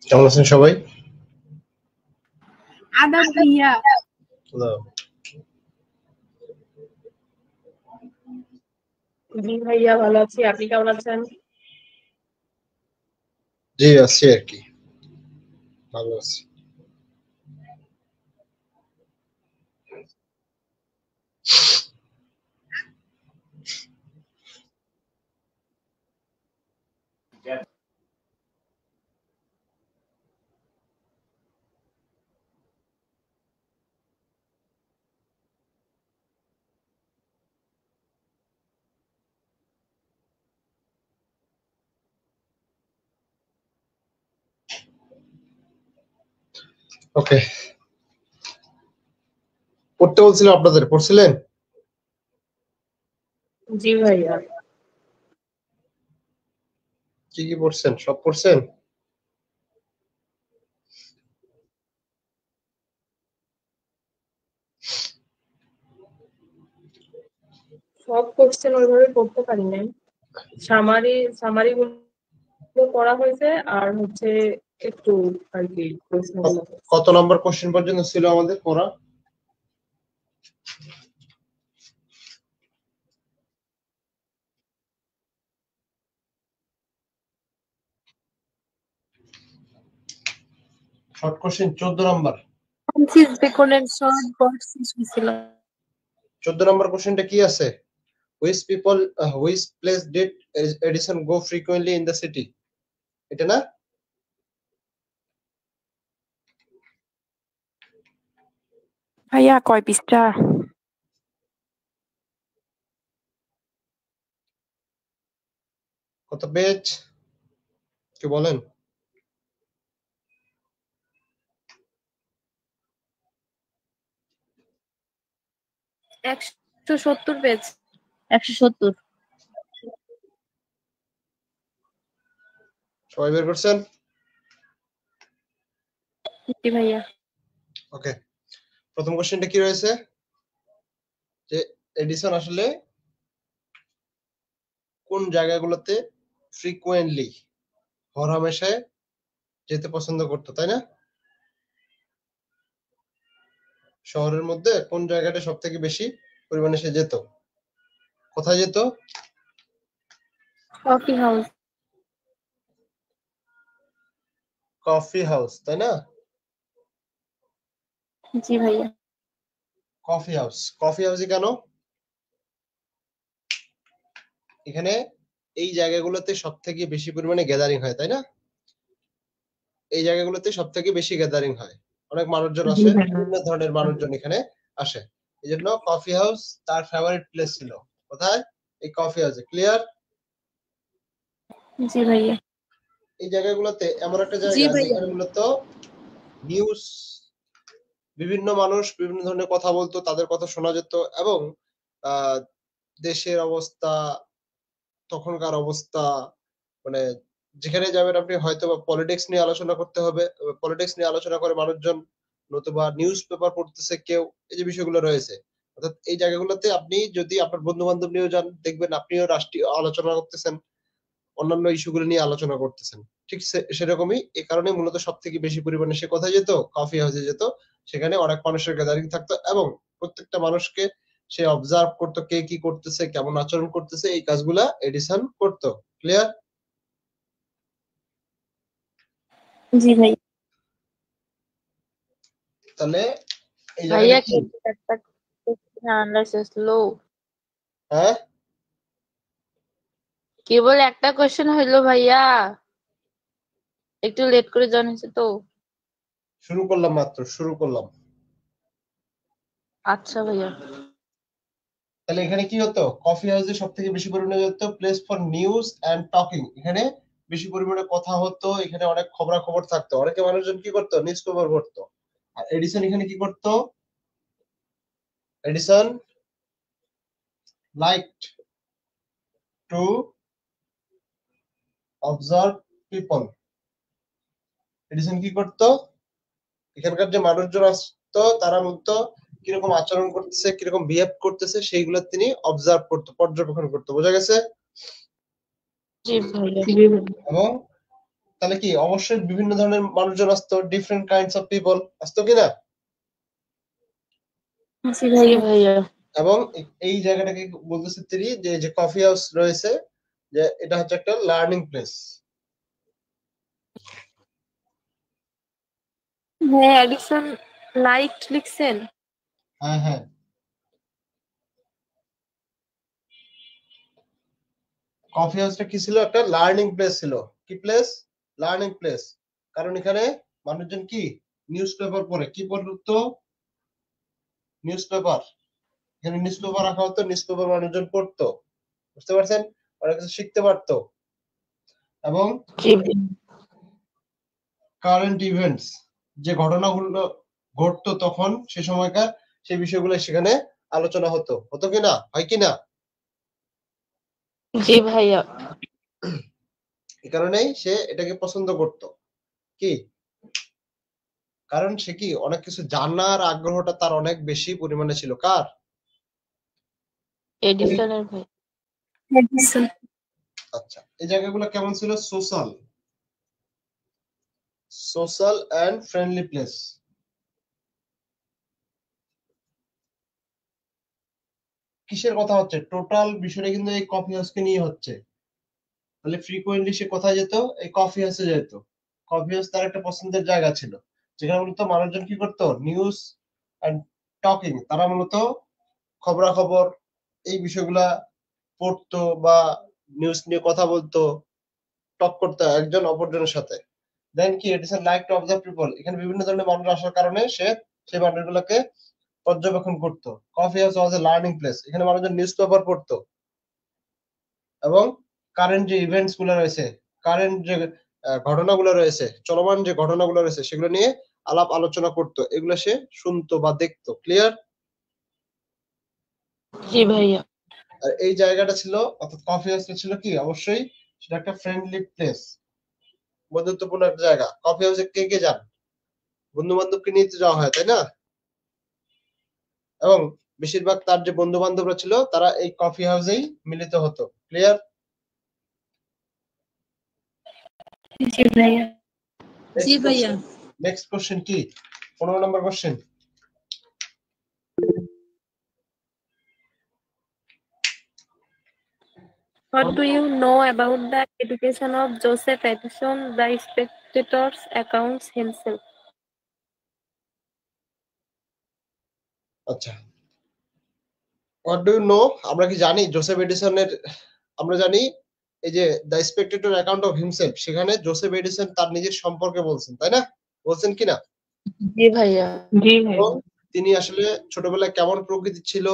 কেমন আছেন সবাই? আদাব ভাইয়া। জি ভাইয়া, ভালো আছি। আপনি কেমন আছেন? জি আছি আর কি, ভালো আছি। ওকে, পড়তে বলছিলাম আপনাদের, পড়ছিলেন? জি ভাইয়া। কি কি পড়ছেন? সব পড়ছেন? সব কোশ্চেন ওইভাবে পড়তে পারি নাই। সামারি গুলো পড়া হয়েছে, আর হচ্ছে একটু আর কি প্রশ্নগুলো। কত নম্বর কোশ্চেন পর্যন্ত ছিল আমাদের পড়া? শর্ট কোশ্চেন 14 নম্বর। ফ্রান্সিস বেকনের শর্ট বটস ছিল। 14 নম্বর কোশ্চেনটা কি আছে? which place did Edison go frequently in the city? এটা না? ভাইয়া কয় পৃষ্ঠা? কত পেজ কি বলেন? 170 পেজ। 170। সবাই বের করছেন? জি ভাইয়া। ওকে, প্রথম কোশ্চেনটা কি রয়েছে যে এডিসন আসলে কোন জায়গাগুলোতে ফ্রিকোয়েন্টলি হরহামেশায় যেতে পছন্দ করতো, তাই না? শহরের মধ্যে কোন জায়গাটা সব থেকে বেশি পরিমাণে সে যেত? কোথায় যেত? Coffee house. কফি হাউস, তাই না? জি ভাইয়া। কফি হাউস, কফি হাউসে কেন? এখানে এই জায়গাগুলোতে সব থেকে বেশি পরিমাণে গ্যাদারিং হয়, তাই না? এই জায়গাগুলোতে সব থেকে বেশি গ্যাদারিং হয়, অনেক মানুষজন আসে, বিভিন্ন ধরনের মানুষজন এখানে আসে। এই জন্য কফি হাউস তার ফেভারিট প্লেস ছিল। কোথায়? এই কফি হাউসে। ক্লিয়ার? জি ভাইয়া। এই জায়গাগুলোতে এমন একটা জায়গা যেখানে মূলত নিউজ, বিভিন্ন মানুষ বিভিন্ন ধরনের কথা বলতো, তাদের কথা শোনা যেত, এবং দেশের অবস্থা, তখনকার অবস্থা, মানে যেখানে যাবেন আপনি হয়তো বা পলিটিক্স নিয়ে আলোচনা করতে হবে, পলিটিক্স নিয়ে আলোচনা করে মানুষজন, নতুবা নিউজ পেপার পড়তেছে কেউ, এই যে বিষয়গুলো রয়েছে। অর্থাৎ এই জায়গাগুলোতে আপনি যদি আপনার বন্ধু বান্ধব নিয়েও যান, দেখবেন আপনিও রাষ্ট্রীয় আলোচনা করতেছেন, অন্যান্য ইস্যুগুলো নিয়ে আলোচনা করতেছেন। ঠিক সেরকমই এই কারণে মূলত সব থেকে বেশি পরিমাণে সে কোথায় যেত? কফি হাউসে যেত। সেখানে অনেক মানুষের গ্যাদারিং থাকতো এবং প্রত্যেকটা মানুষকে সে অবজার্ভ করতো, কে কি করতেছে, কেমন আচরণ করতেছে, এই কাজগুলা এডিসন করতো। ক্লিয়ার? জি ভাই। তাহলে এই ভাইয়া জায়গাটা কি? একটা কোশ্চেন স্লো। হ্যাঁ, কেবল একটা কোশ্চেন হইলো ভাইয়া, একটু লেট করে জয়েন হয়েছে তো। শুরু করলাম, মাত্র শুরু করলাম। আচ্ছা ভাইয়া। তাহলে এখানে কি হতো? কফি হাউসে সব থেকে বেশি পরিমাণে হতো place for news and talking. এখানে বেশি পরিমাণে কথা হতো, এখানে অনেক খবরাখবর থাকতো, অনেকে মানুষজন কি করতো? নিউজ পেপার পড়তো। আর এডিসন এখানে কি করতো? Edison liked to observe people. Edison কি করতো? এখানকার যে মানুষজন আসতো তারা মূলত কিরকম আচরণ করতেছে, কিরকম বিহেভ করতেছে, সেইগুলো তিনি অবজার্ভ করতো, পর্যবেক্ষণ করতো। বোঝা গেছে? জি ভাইয়া। এবং তাহলে কি অবশ্যই বিভিন্ন ধরনের মানুষজন আসতো, ডিফারেন্ট কাইন্ডস অফ পিপল আসতো কিনা? জি জি ভাইয়া। ভাইয়া। এবং এই জায়গাটাকে বলতেছে তিনি যে কফি হাউস রয়েছে, যে এটা হচ্ছে একটা লার্নিং প্লেস। হ্যাঁ, এডিসন লাইট লিখছেন। হ্যাঁ হ্যাঁ, কফি হাউসটা কি ছিল? একটা লার্নিং প্লেস ছিল। কি প্লেস? Learning place. কারণ এখানে মানুষজন কি নিউজ পেপার পড়ে, কি পড়তো? News paper. এখানে নিউজ পেপার রাখা হতো, নিউজ পেপার মানুষজন পড়তো, বুঝতে পারছেন? ওরা কিছু শিখতে পারতো। এবং জি ভাইয়া। কারেন্ট ইভেন্টস, যে ঘটনাগুলো ঘটতো তখন সে সময়কার, সেই বিষয়গুলো সেখানে আলোচনা হতো, হতো কিনা, হয় কিনা? জি ভাইয়া। এই কারণেই সে এটাকে পছন্দ করত। কি কারণ সে কি অনেক কিছু জানার আগ্রহটা তার অনেক বেশি পরিমাণে ছিল। কার? এডিসনের ভাই। এডিসন। আচ্ছা, এই জায়গাগুলো কেমন ছিল? Social, social and friendly place. কিসের কথা হচ্ছে? টোটাল বিষয়টা কিন্তু এই কফি হাউসকে নিয়ে হচ্ছে। তাহলে ফ্রিকোয়েন্টলি সে কোথায় যেত? এই কফি হাউসে যেত। কফি হাউস তার একটা পছন্দের জায়গা ছিল, যেখানে মূলত মানুষজন কি করতো? নিউজ এন্ড টকিং, তারা মূলত খবরাখবর এই বিষয়গুলা পড়তো বা নিউজ নিয়ে কথা বলতো, টক করতো একজন অপরজনের সাথে। দেন কি it is like to observe people, এখানে বিভিন্ন ধরনের মানুষ আসার কারণে সে সেই মানুষগুলোকে পর্যবেক্ষণ করতো। Coffee house was A learning place, এখানে মানুষজন নিউজ পেপার পড়তো এবং কারেন্ট যে ইভেন্টস গুলো রয়েছে, কারেন্ট যে ঘটনাগুলো রয়েছে, চলমান যে ঘটনাগুলো রয়েছে সেগুলো নিয়ে আলাপ আলোচনা করতো, এগুলো সে শুনতো বা দেখতো। ক্লিয়ার? জি ভাইয়া। আর এই জায়গাটা ছিল, অর্থাৎ কফি হাউসটা ছিল কি অবশ্যই সেটা একটা ফ্রেন্ডলি প্লেস, বন্ধুত্বপূর্ণ একটা জায়গা। কফি হাউসে কে কে যান? বন্ধু বান্ধবকে নিয়ে তো যাওয়া হয়, তাই না? এবং বেশিরভাগ তার যে বন্ধু বান্ধবরা ছিল তারা এই কফি হাউসেই মিলিত হতো। ক্লিয়ার? জি ভাইয়া। জি ভাইয়া। নেক্সট কোশ্চেন কি? 15 নম্বর question. What do you know about the education of Joseph Addison, the Spectator's accounts himself? আচ্ছা, হোয়াট ডু ইউ নো, আমরা কি জানি জোসেফ এডিসনের? আমরা জানি এই যে the Spectator account of himself, সেখানে জোসেফ এডিসন তার নিজের সম্পর্কে বলছেন, তাই না? বলছেন কিনা? জি ভাইয়া। জি এবং ভাইয়া। তিনি আসলে ছোটবেলায় কেমন প্রকৃতি ছিল,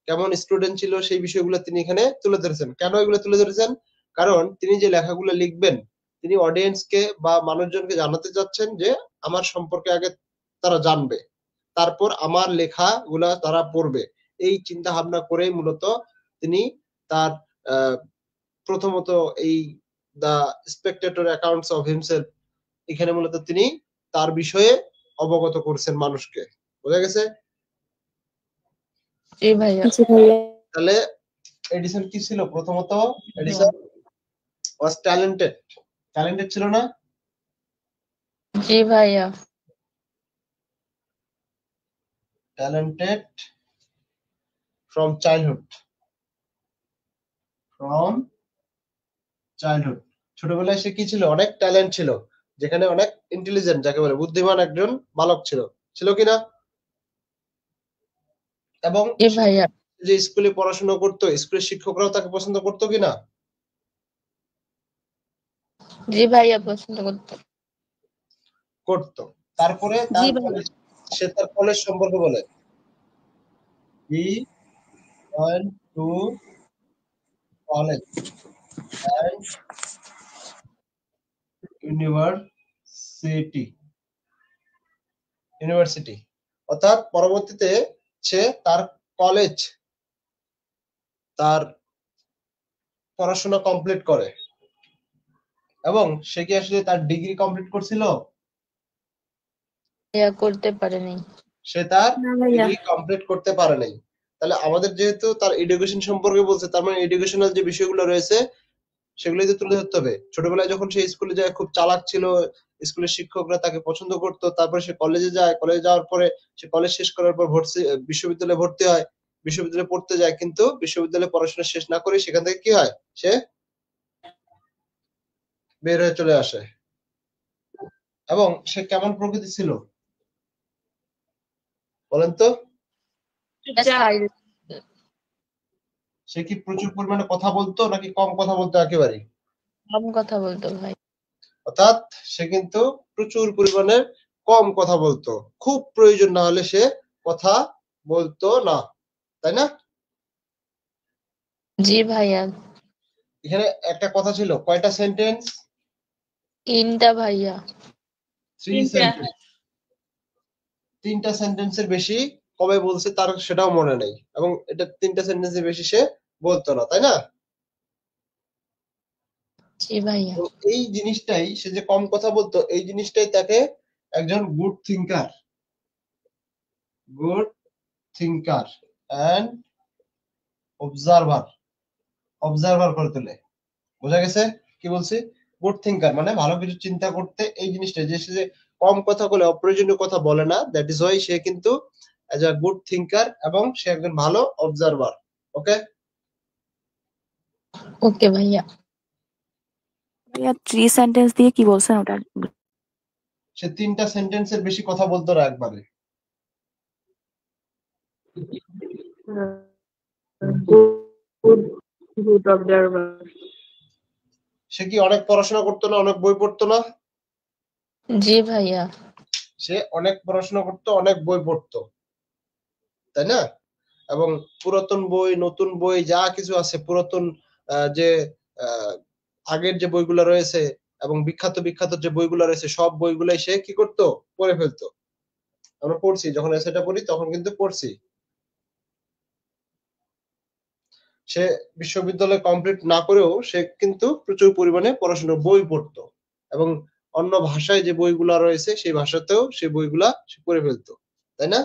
কেমন স্টুডেন্ট ছিল, সেই বিষয়গুলো তিনি এখানে তুলে ধরেছেন। কেন এগুলো তুলে ধরেছেন? কারণ তিনি যে লেখাগুলো লিখবেন, তিনি অডিয়েন্সকে বা মানুষজনকে জানাতে চাচ্ছেন যে আমার সম্পর্কে আগে তারা জানবে, তারপর আমার লেখাগুলা তারা পড়বে। এই চিন্তা ভাবনা করেই মূলত তিনি তার আহ, প্রথমত এই দা স্পেকটেটর অ্যাকাউন্টস অফ হিমসেলফ, এখানে মূলত তিনি তার বিষয়ে অবগত করছেন মানুষকে। বোঝা গেছে? জি ভাইয়া। জি ভাইয়া। তাহলে এডিসন কি ছিল? প্রথমত এডিসন ওয়াজ ট্যালেন্টেড। ট্যালেন্টেড ছিল না? জি ভাইয়া। Talented from childhood, from childhood. ছোটবেলায় সে কি ছিল? অনেক ট্যালেন্ট ছিল, যেখানে অনেক ইন্টেলিজেন্ট, যাকে বলে বুদ্ধিমান একজন বালক ছিল। ছিল কিনা? এবং জি ভাইয়া। যে স্কুলে পড়াশোনা করতো, স্কুলের শিক্ষকরাও তাকে পছন্দ করতো কিনা? জি ভাইয়া পছন্দ করতো। করতো। তারপরে জি তার ভাইয়া। সে তার কলেজ সম্পর্কে বলে, he went to college and university, university, অর্থাৎ পরবর্তীতে সে তার কলেজ, তার পড়াশোনা কমপ্লিট করে। এবং সে কি আসলে তার ডিগ্রি কমপ্লিট করছিল? ভাইয়া করতে পারেনি। সে তার না ভাইয়া। ডিগ্রি কমপ্লিট করতে পারে নাই। তাহলে আমাদের যেহেতু তার এডুকেশন সম্পর্কে বলছে, তার মানে এডুকেশনাল যে বিষয়গুলো রয়েছে সেগুলোই তো তুলে ধরতে হবে। ছোটবেলায় যখন সে স্কুলে যায় খুব চালাক ছিল, স্কুলের শিক্ষকরা তাকে পছন্দ করতো, তারপরে সে কলেজে যায়, কলেজে যাওয়ার পরে সে কলেজ শেষ করার পর বিশ্ববিদ্যালয়ে ভর্তি হয়, বিশ্ববিদ্যালয়ে পড়তে যায়, কিন্তু বিশ্ববিদ্যালয়ে পড়াশোনা শেষ না করে সেখান থেকে কি হয়, সে বের হয়ে চলে আসে। এবং সে কেমন প্রকৃতি ছিল বলেন তো? সে কি প্রচুর পরিমাণে কথা বলতো নাকি কম কথা বলতো একেবারেই? কম কথা বলতো ভাই। অর্থাৎ সে কিন্তু প্রচুর পরিমাণে কম কথা বলতো, খুব প্রয়োজন না হলে সে কথা বলতো না, তাই না? জি ভাইয়া। এখানে একটা কথা ছিল, কয়টা সেন্টেন্স? 3টা ভাইয়া। 3 সেন্টেন্স। 3টা সেন্টেন্সের বেশি কবে বলছে তার সেটাও মনে নেই, এবং এটা 3টা সেন্টেন্সের বেশি সে বলতো না, তাই না? জি ভাইয়া। তো এই জিনিসটাই, সে যে কম কথা বলতো, এই জিনিসটাই তাকে একজন গুড থিঙ্কার অ্যান্ড অবজারভার করে তোলে। বোঝা গেছে কি বলছি? গুড থিঙ্কার মানে ভালো কিছু চিন্তা করতে, এই জিনিসটা যে সে যে কম কথা বলে, অপ্রয়োজনীয় কথা বলে না, দ্যাট ইজ ওয়াই সে কিন্তু এজ আ গুড থিঙ্কার, এবং সে একজন ভালো অবজারভার। ওকে, ওকে ভাইয়া। ভাইয়া 3 সেন্টেন্স দিয়ে কি বলছেন ওটা? সে 3টা সেন্টেন্সের বেশি কথা বলতো না একবারে। Good observer. সে কি অনেক পড়াশোনা করতো না, অনেক বই পড়তো না? জি ভাইয়া। সে অনেক পড়াশোনা করতো, অনেক বই পড়তো, তাই না? এবং পুরাতন বই, নতুন বই যা কিছু আছে, পুরাতন যে আহ, আগের যে বইগুলো রয়েছে এবং বিখ্যাত বিখ্যাত যে বইগুলো রয়েছে, সব বইগুলাই সে কি করতো, পড়ে ফেলতো। আমরা পড়ছি, যখন এসেটা পড়ি তখন কিন্তু পড়ছি। সে বিশ্ববিদ্যালয় কমপ্লিট না করেও সে কিন্তু প্রচুর পরিমাণে পড়াশোনা বই পড়তো, এবং অন্য ভাষায় যে বইগুলা রয়েছে সেই ভাষাতেও সে বইগুলা সে পড়ে ফেলতো, তাই না?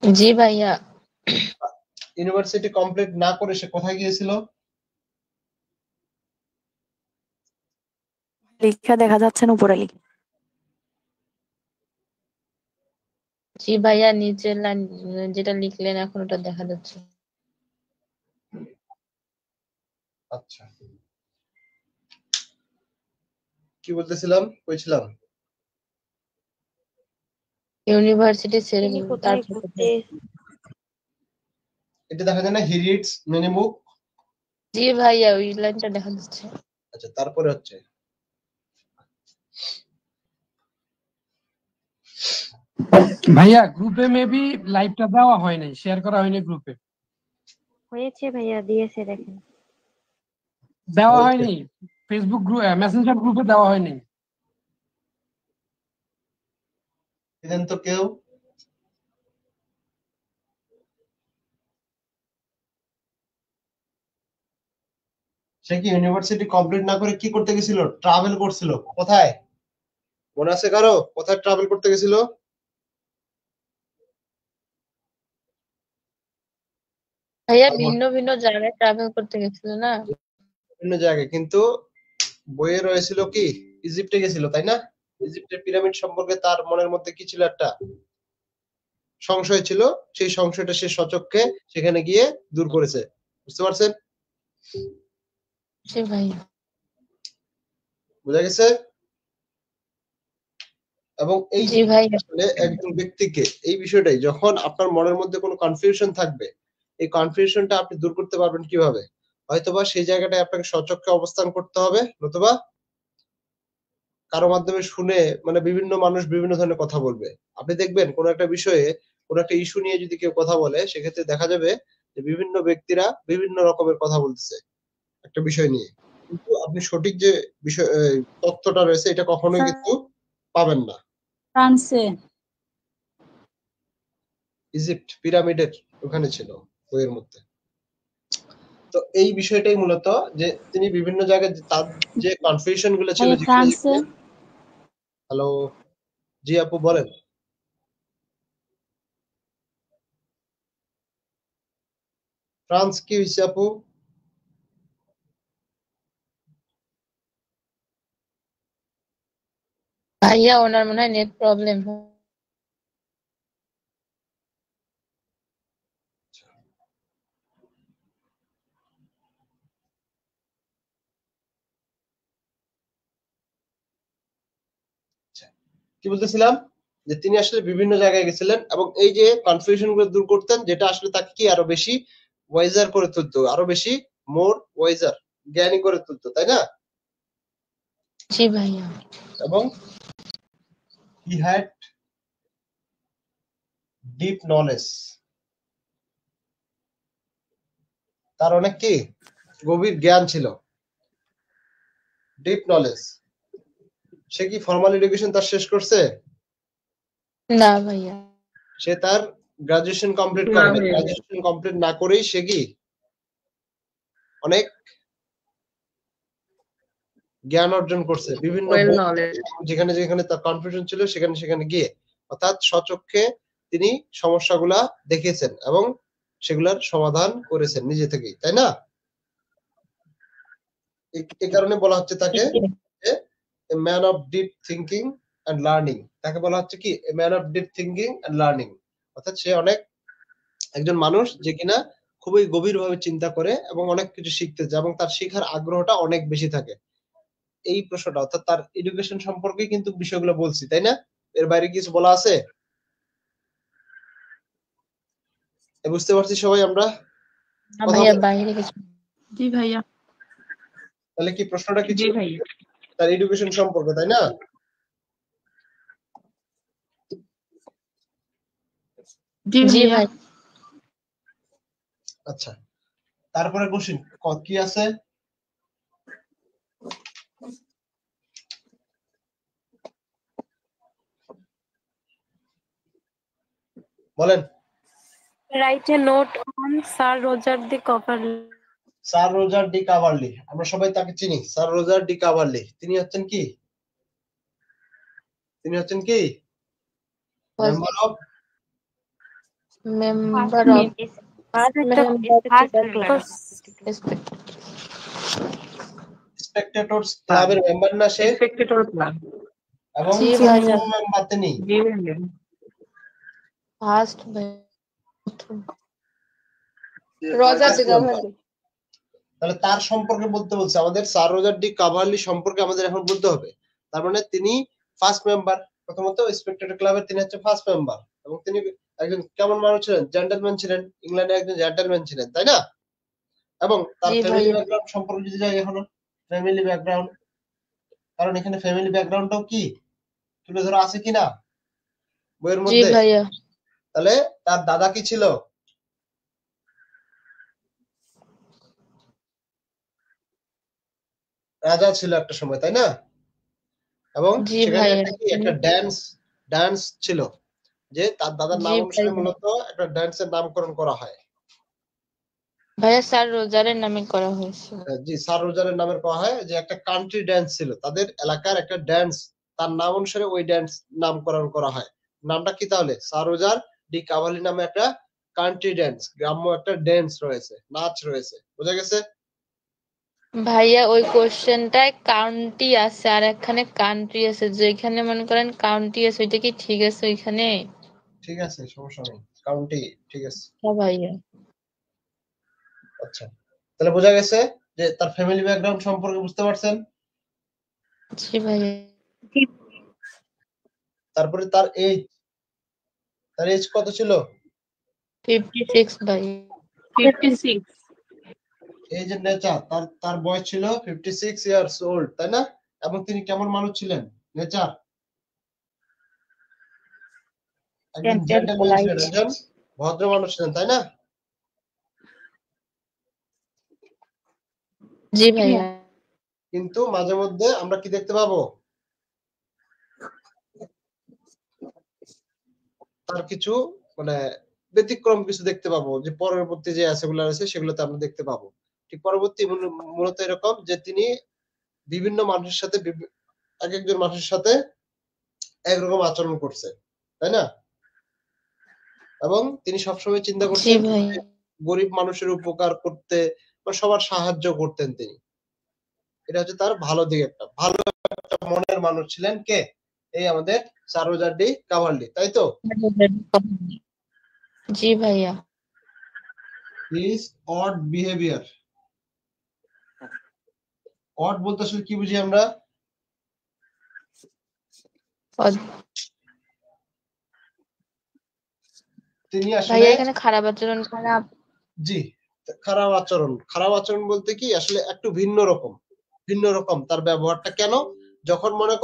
জি ভাইয়া। ইউনিভার্সিটি কমপ্লিট না করে সে কোথায় গিয়েছিল? লেখা দেখা যাচ্ছে না উপরে লিখে। জি ভাইয়া, নিচের লাইন যেটা লিখলেন এখন ওটা দেখা যাচ্ছে। আচ্ছা, কি বলতেছিলাম, কইছিলাম? ইউনিভার্সিটি ছেড়ে তিনি কোথায় তারপর ঘুরতে? এটা দেখা যায় না, হি রিডস মেনি বুক। জি ভাইয়া, ওই লাইনটা দেখা যাচ্ছে। আচ্ছা, তারপরে হচ্ছে ভাইয়া গ্রুপে মেবি লাইভটা দেওয়া হয় নাই, শেয়ার করা হয়নি গ্রুপে। হয়েছে ভাইয়া, দিয়েছে দেখেন। দেওয়া হয়নি ফেসবুক গ্রুপ, মেসেঞ্জার গ্রুপে দেওয়া হয়নি। দেন তো কেউ। সে কি ইউনিভার্সিটি কমপ্লিট না করে কি করতে গেছিল? ট্রাভেল করছিল। কোথায় মনে আছে কারো? কোথায় ট্রাভেল করতে গেছিল? ভাইয়া ভিন্ন ভিন্ন জায়গায় ট্রাভেল করতে গেছিল না? বিভিন্ন জায়গায়, কিন্তু বইয়ে রয়েছিল কি ইজিপ্টে গেছিল, তাই না? ইজিপ্টের পিরামিড সম্পর্কে তার মনের মধ্যে কি ছিল, একটা সংশয় ছিল, সেই সংশয়টা সে সচক্ষে সেখানে গিয়ে দূর করেছে। বুঝতে পারছেন? জি ভাইয়া। বোঝা গেছে? এবং এই জি ভাইয়া। আসলে একজন ব্যক্তিকে, এই বিষয়টাই, যখন আপনার মনের মধ্যে কোনো কনফিউশন থাকবে, এই কনফিউশনটা আপনি দূর করতে পারবেন কিভাবে? হয়তোবা সেই জায়গাটায় আপনাকে সচক্ষে অবস্থান করতে হবে, নতুবা কারো মাধ্যমে শুনে, মানে বিভিন্ন মানুষ বিভিন্ন ধরনের কথা বলবে। আপনি দেখবেন কোনো একটা বিষয়ে, কোনো একটা ইস্যু নিয়ে যদি কেউ কথা বলে, সেক্ষেত্রে দেখা যাবে যে বিভিন্ন ব্যক্তিরা বিভিন্ন রকমের কথা বলতেছে একটা বিষয় নিয়ে, কিন্তু আপনি সঠিক যে বিষয় তথ্যটা রয়েছে এটা কখনোই কিন্তু পাবেন না। ফ্রান্সে। ইজিপ্ট পিরামিডের ওখানে ছিল বইয়ের মধ্যে। তো এই বিষয়টাই মূলত, যে তিনি বিভিন্ন জায়গায় তার যে কনফিউশন গুলো ছিল, ফ্রান্সে। হ্যালো, জি আপু বলেন। ফ্রান্স কি হয়েছে আপু? ভাইয়া ওনার মনে হয় নেট প্রবলেম। কি বলতেছিলাম, যে তিনি আসলে বিভিন্ন জায়গায় গেছিলেন এবং এই যে কনফিউশন গুলো দূর করতেন, যেটা আসলে তাকে কি আরো বেশি ওয়াইজার করে তুলতো, আরো বেশি মোর ওয়াইজার, জ্ঞানী করে তুলতো, তাই না? জি ভাইয়া। এবং হি হ্যাড ডিপ নলেজ, তার অনেক কি গভীর জ্ঞান ছিল, ডিপ নলেজ। সে কি ফর্মাল এডুকেশন তার শেষ করছে? না ভাইয়া। সে তার গ্রাজুয়েশন কমপ্লিট না করে না। ভাইয়া। গ্রাজুয়েশন কমপ্লিট না করেই সে কি অনেক জ্ঞান অর্জন করছে বিভিন্ন ওয়েল বই, নলেজ। যেখানে যেখানে তার কনফিউশন ছিল সেখানে সেখানে গিয়ে, অর্থাৎ স্বচক্ষে তিনি সমস্যাগুলা দেখেছেন এবং সেগুলার সমাধান করেছেন নিজে থেকেই, তাই না? এই কারণে বলা হচ্ছে তাকে man of deep thinking and learning. তাকে বলা হচ্ছে কি man of deep thinking and learning, অর্থাৎ সে অনেক একজন মানুষ যে কিনা খুবই গভীরভাবে চিন্তা করে এবং অনেক কিছু শিখতে চায় এবং তার শেখার আগ্রহটা অনেক বেশি থাকে। এই প্রশ্নটা অর্থাৎ তার এডুকেশন সম্পর্কে কিন্তু বিষয়গুলো বলছি, তাই না? এর বাইরে কিছু বলা আছে? বুঝতে পারছি সবাই আমরা? না ভাইয়া বাইরে কিছু। জি ভাইয়া। তাহলে কি প্রশ্নটা কি জি ছিল? ভাইয়া। তার এডুকেশন সম্পর্কে, তাই না? জি ভাই। আচ্ছা, তারপরে কোশ্চেন কি আছে? বলেন। Write a note on Sir Roger de Coverley. Sir Roger de Coverley, আমরা সবাই তাকে চিনি। স্যার রজার ডি কাভারলি তিনি হচ্ছেন কি? তিনি হচ্ছেন কি মেম্বার অফ মেম্বার অফ স্পেক্টেটরস ক্লাবের মেম্বার না সে? Spectator club. এবং জি ভাইয়া। মেম্বার তিনি। জি ভাইয়া। ফার্স্ট রজার দি কাভারলি। তাহলে তার সম্পর্কে বলতে বলছে আমাদের, স্যার রজার ডি কাভারলি সম্পর্কে আমাদের এখন বলতে হবে। তার মানে তিনি ফার্স্ট মেম্বার, প্রথমত স্পেক্টেটর ক্লাবের তিনি হচ্ছে ফার্স্ট মেম্বার এবং তিনি একজন কেমন মানুষ ছিলেন? জেন্টলম্যান ছিলেন, ইংল্যান্ডের একজন জেন্টলম্যান ছিলেন, তাই না? এবং তার জি ফ্যামিলি ভাইয়া। ব্যাকগ্রাউন্ড সম্পর্কে যদি যাই এখনো, ফ্যামিলি ব্যাকগ্রাউন্ড, কারণ এখানে ফ্যামিলি ব্যাকগ্রাউন্ডটাও কি তুলে ধরা আছে কিনা বইয়ের জি মধ্যে? ভাইয়া। তাহলে তার দাদা কি ছিল? রাজা ছিল একটা সময়, তাই না? এবং জি সেখানে ভাইয়া। একটা ডান্স ছিল, যে তার দাদার নাম জি অনুসারে ভাইয়া। মূলত একটা ডান্সের নামকরণ করা হয়। ভাইয়া স্যার রোজারের নামে করা হয়েছে। জি, স্যার রোজারের নামে করা হয়, যে একটা কান্ট্রি ডান্স ছিল তাদের এলাকার একটা ডান্স, তার নাম অনুসারে ওই ডান্স নামকরণ করা হয়। নামটা কি তাহলে? স্যার রোজার ডি কাভারলি নামে একটা কান্ট্রি ডান্স, গ্রাম্য একটা ডান্স রয়েছে, নাচ রয়েছে। বোঝা গেছে? ভাইয়া ওই কোশ্চেনটায় কাউন্টি আছে আর একখানে কান্ট্রি আছে, যেখানে মনে করেন কাউন্টি আছে ওইটা কি ঠিক আছে ওইখানে? ঠিক আছে, সমস্যা নেই, কাউন্টি ঠিক আছে। হ্যাঁ ভাইয়া। আচ্ছা, তাহলে বোঝা গেছে যে তার ফ্যামিলি ব্যাকগ্রাউন্ড সম্পর্কে বুঝতে পারছেন? জি ভাইয়া। তারপরে তার এজ কত ছিল? 56 ভাইয়া। 56। এই যে নেচার, তার বয়স ছিল 56 ইয়ার্স ওল্ড, তাই না? এবং তিনি কেমন মানুষ ছিলেন? নেচার একজন জেন্টলম্যান ছিলেন, একজন ভদ্র মানুষ ছিলেন, তাই না? জি ভাইয়া। কিন্তু মাঝে মধ্যে আমরা কি দেখতে পাবো? তার কিছু মানে ব্যতিক্রম কিছু দেখতে পাবো, যে পরবর্তী যে সেগুলো আছে সেগুলোতে আমরা দেখতে পাবো। ঠিক পরবর্তী মূলত এরকম যে তিনি বিভিন্ন মানুষের সাথে এক একজন মানুষের সাথে একরকম আচরণ করছে, তাই না? এবং তিনি সবসময় চিন্তা জি করতেন ভাইয়া। গরিব মানুষের উপকার করতে বা সবার সাহায্য করতেন তিনি। এটা হচ্ছে তার ভালো দিক, একটা ভালো একটা মনের মানুষ ছিলেন কে? এই আমাদের সারোজার্ডি কাভার্লি, তাই তো? জি ভাইয়া। Is odd behaviour. অড বলতে আসলে কি বুঝি আমরা? তিনি ভাইয়া আসলে এখানে খারাপ আচরণ খারাপ। জি, খারাপ আচরণ। খারাপ আচরণ বলতে কি আসলে একটু ভিন্ন রকম তার ব্যবহারটা। কেন? যখন মনে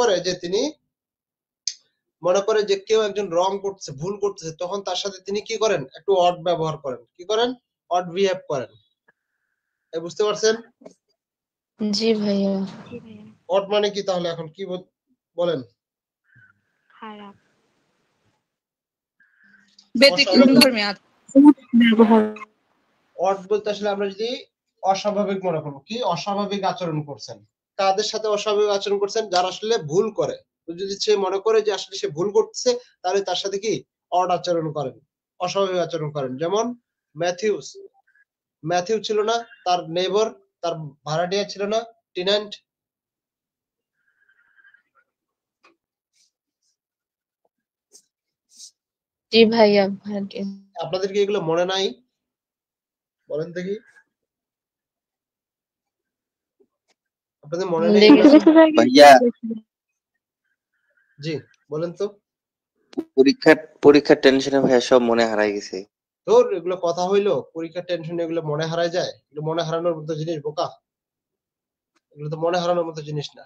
করে যে কেউ একজন রং করতেছে, ভুল করতেছে, তখন তার সাথে তিনি কি করেন? একটু অড ব্যবহার করেন। কি করেন? অড বিহেভ করেন। বুঝতে পারছেন? জি ভাইয়া। অড মানে কি তাহলে? এখন কি বলেন? খারাপ ব্যতিক্রমধর্মী ব্যবহার। অড বলতে আসলে আমরা যদি অস্বাভাবিক মনে করবো, কি অস্বাভাবিক আচরণ করছেন। কাদের সাথে অস্বাভাবিক আচরণ করছেন? যারা আসলে ভুল করে। তো যদি সে মনে করে যে আসলে সে ভুল করতেছে, তাহলে তার সাথে কি অড আচরণ করেন, অস্বাভাবিক আচরণ করেন। যেমন ম্যাথিউ ছিল না, তার নেইবার, তার ভাড়াটিয়া ছিল না, টেন্যান্ট। জি ভাইয়া। আপনাদের কি এগুলো মনে নাই? বলেন দেখি, আপনাদের মনে নেই? ভাইয়া জি বলেন তো। পরীক্ষার টেনশনে ভাইয়া সব মনে হারাই গেছে। তোর এগুলো কথা হইলো? পরীক্ষার টেনশনে এগুলো মনে হারায় যায়? এগুলো মনে হারানোর মতো জিনিস বোকা? এগুলো তো মনে হারানোর মতো জিনিস না।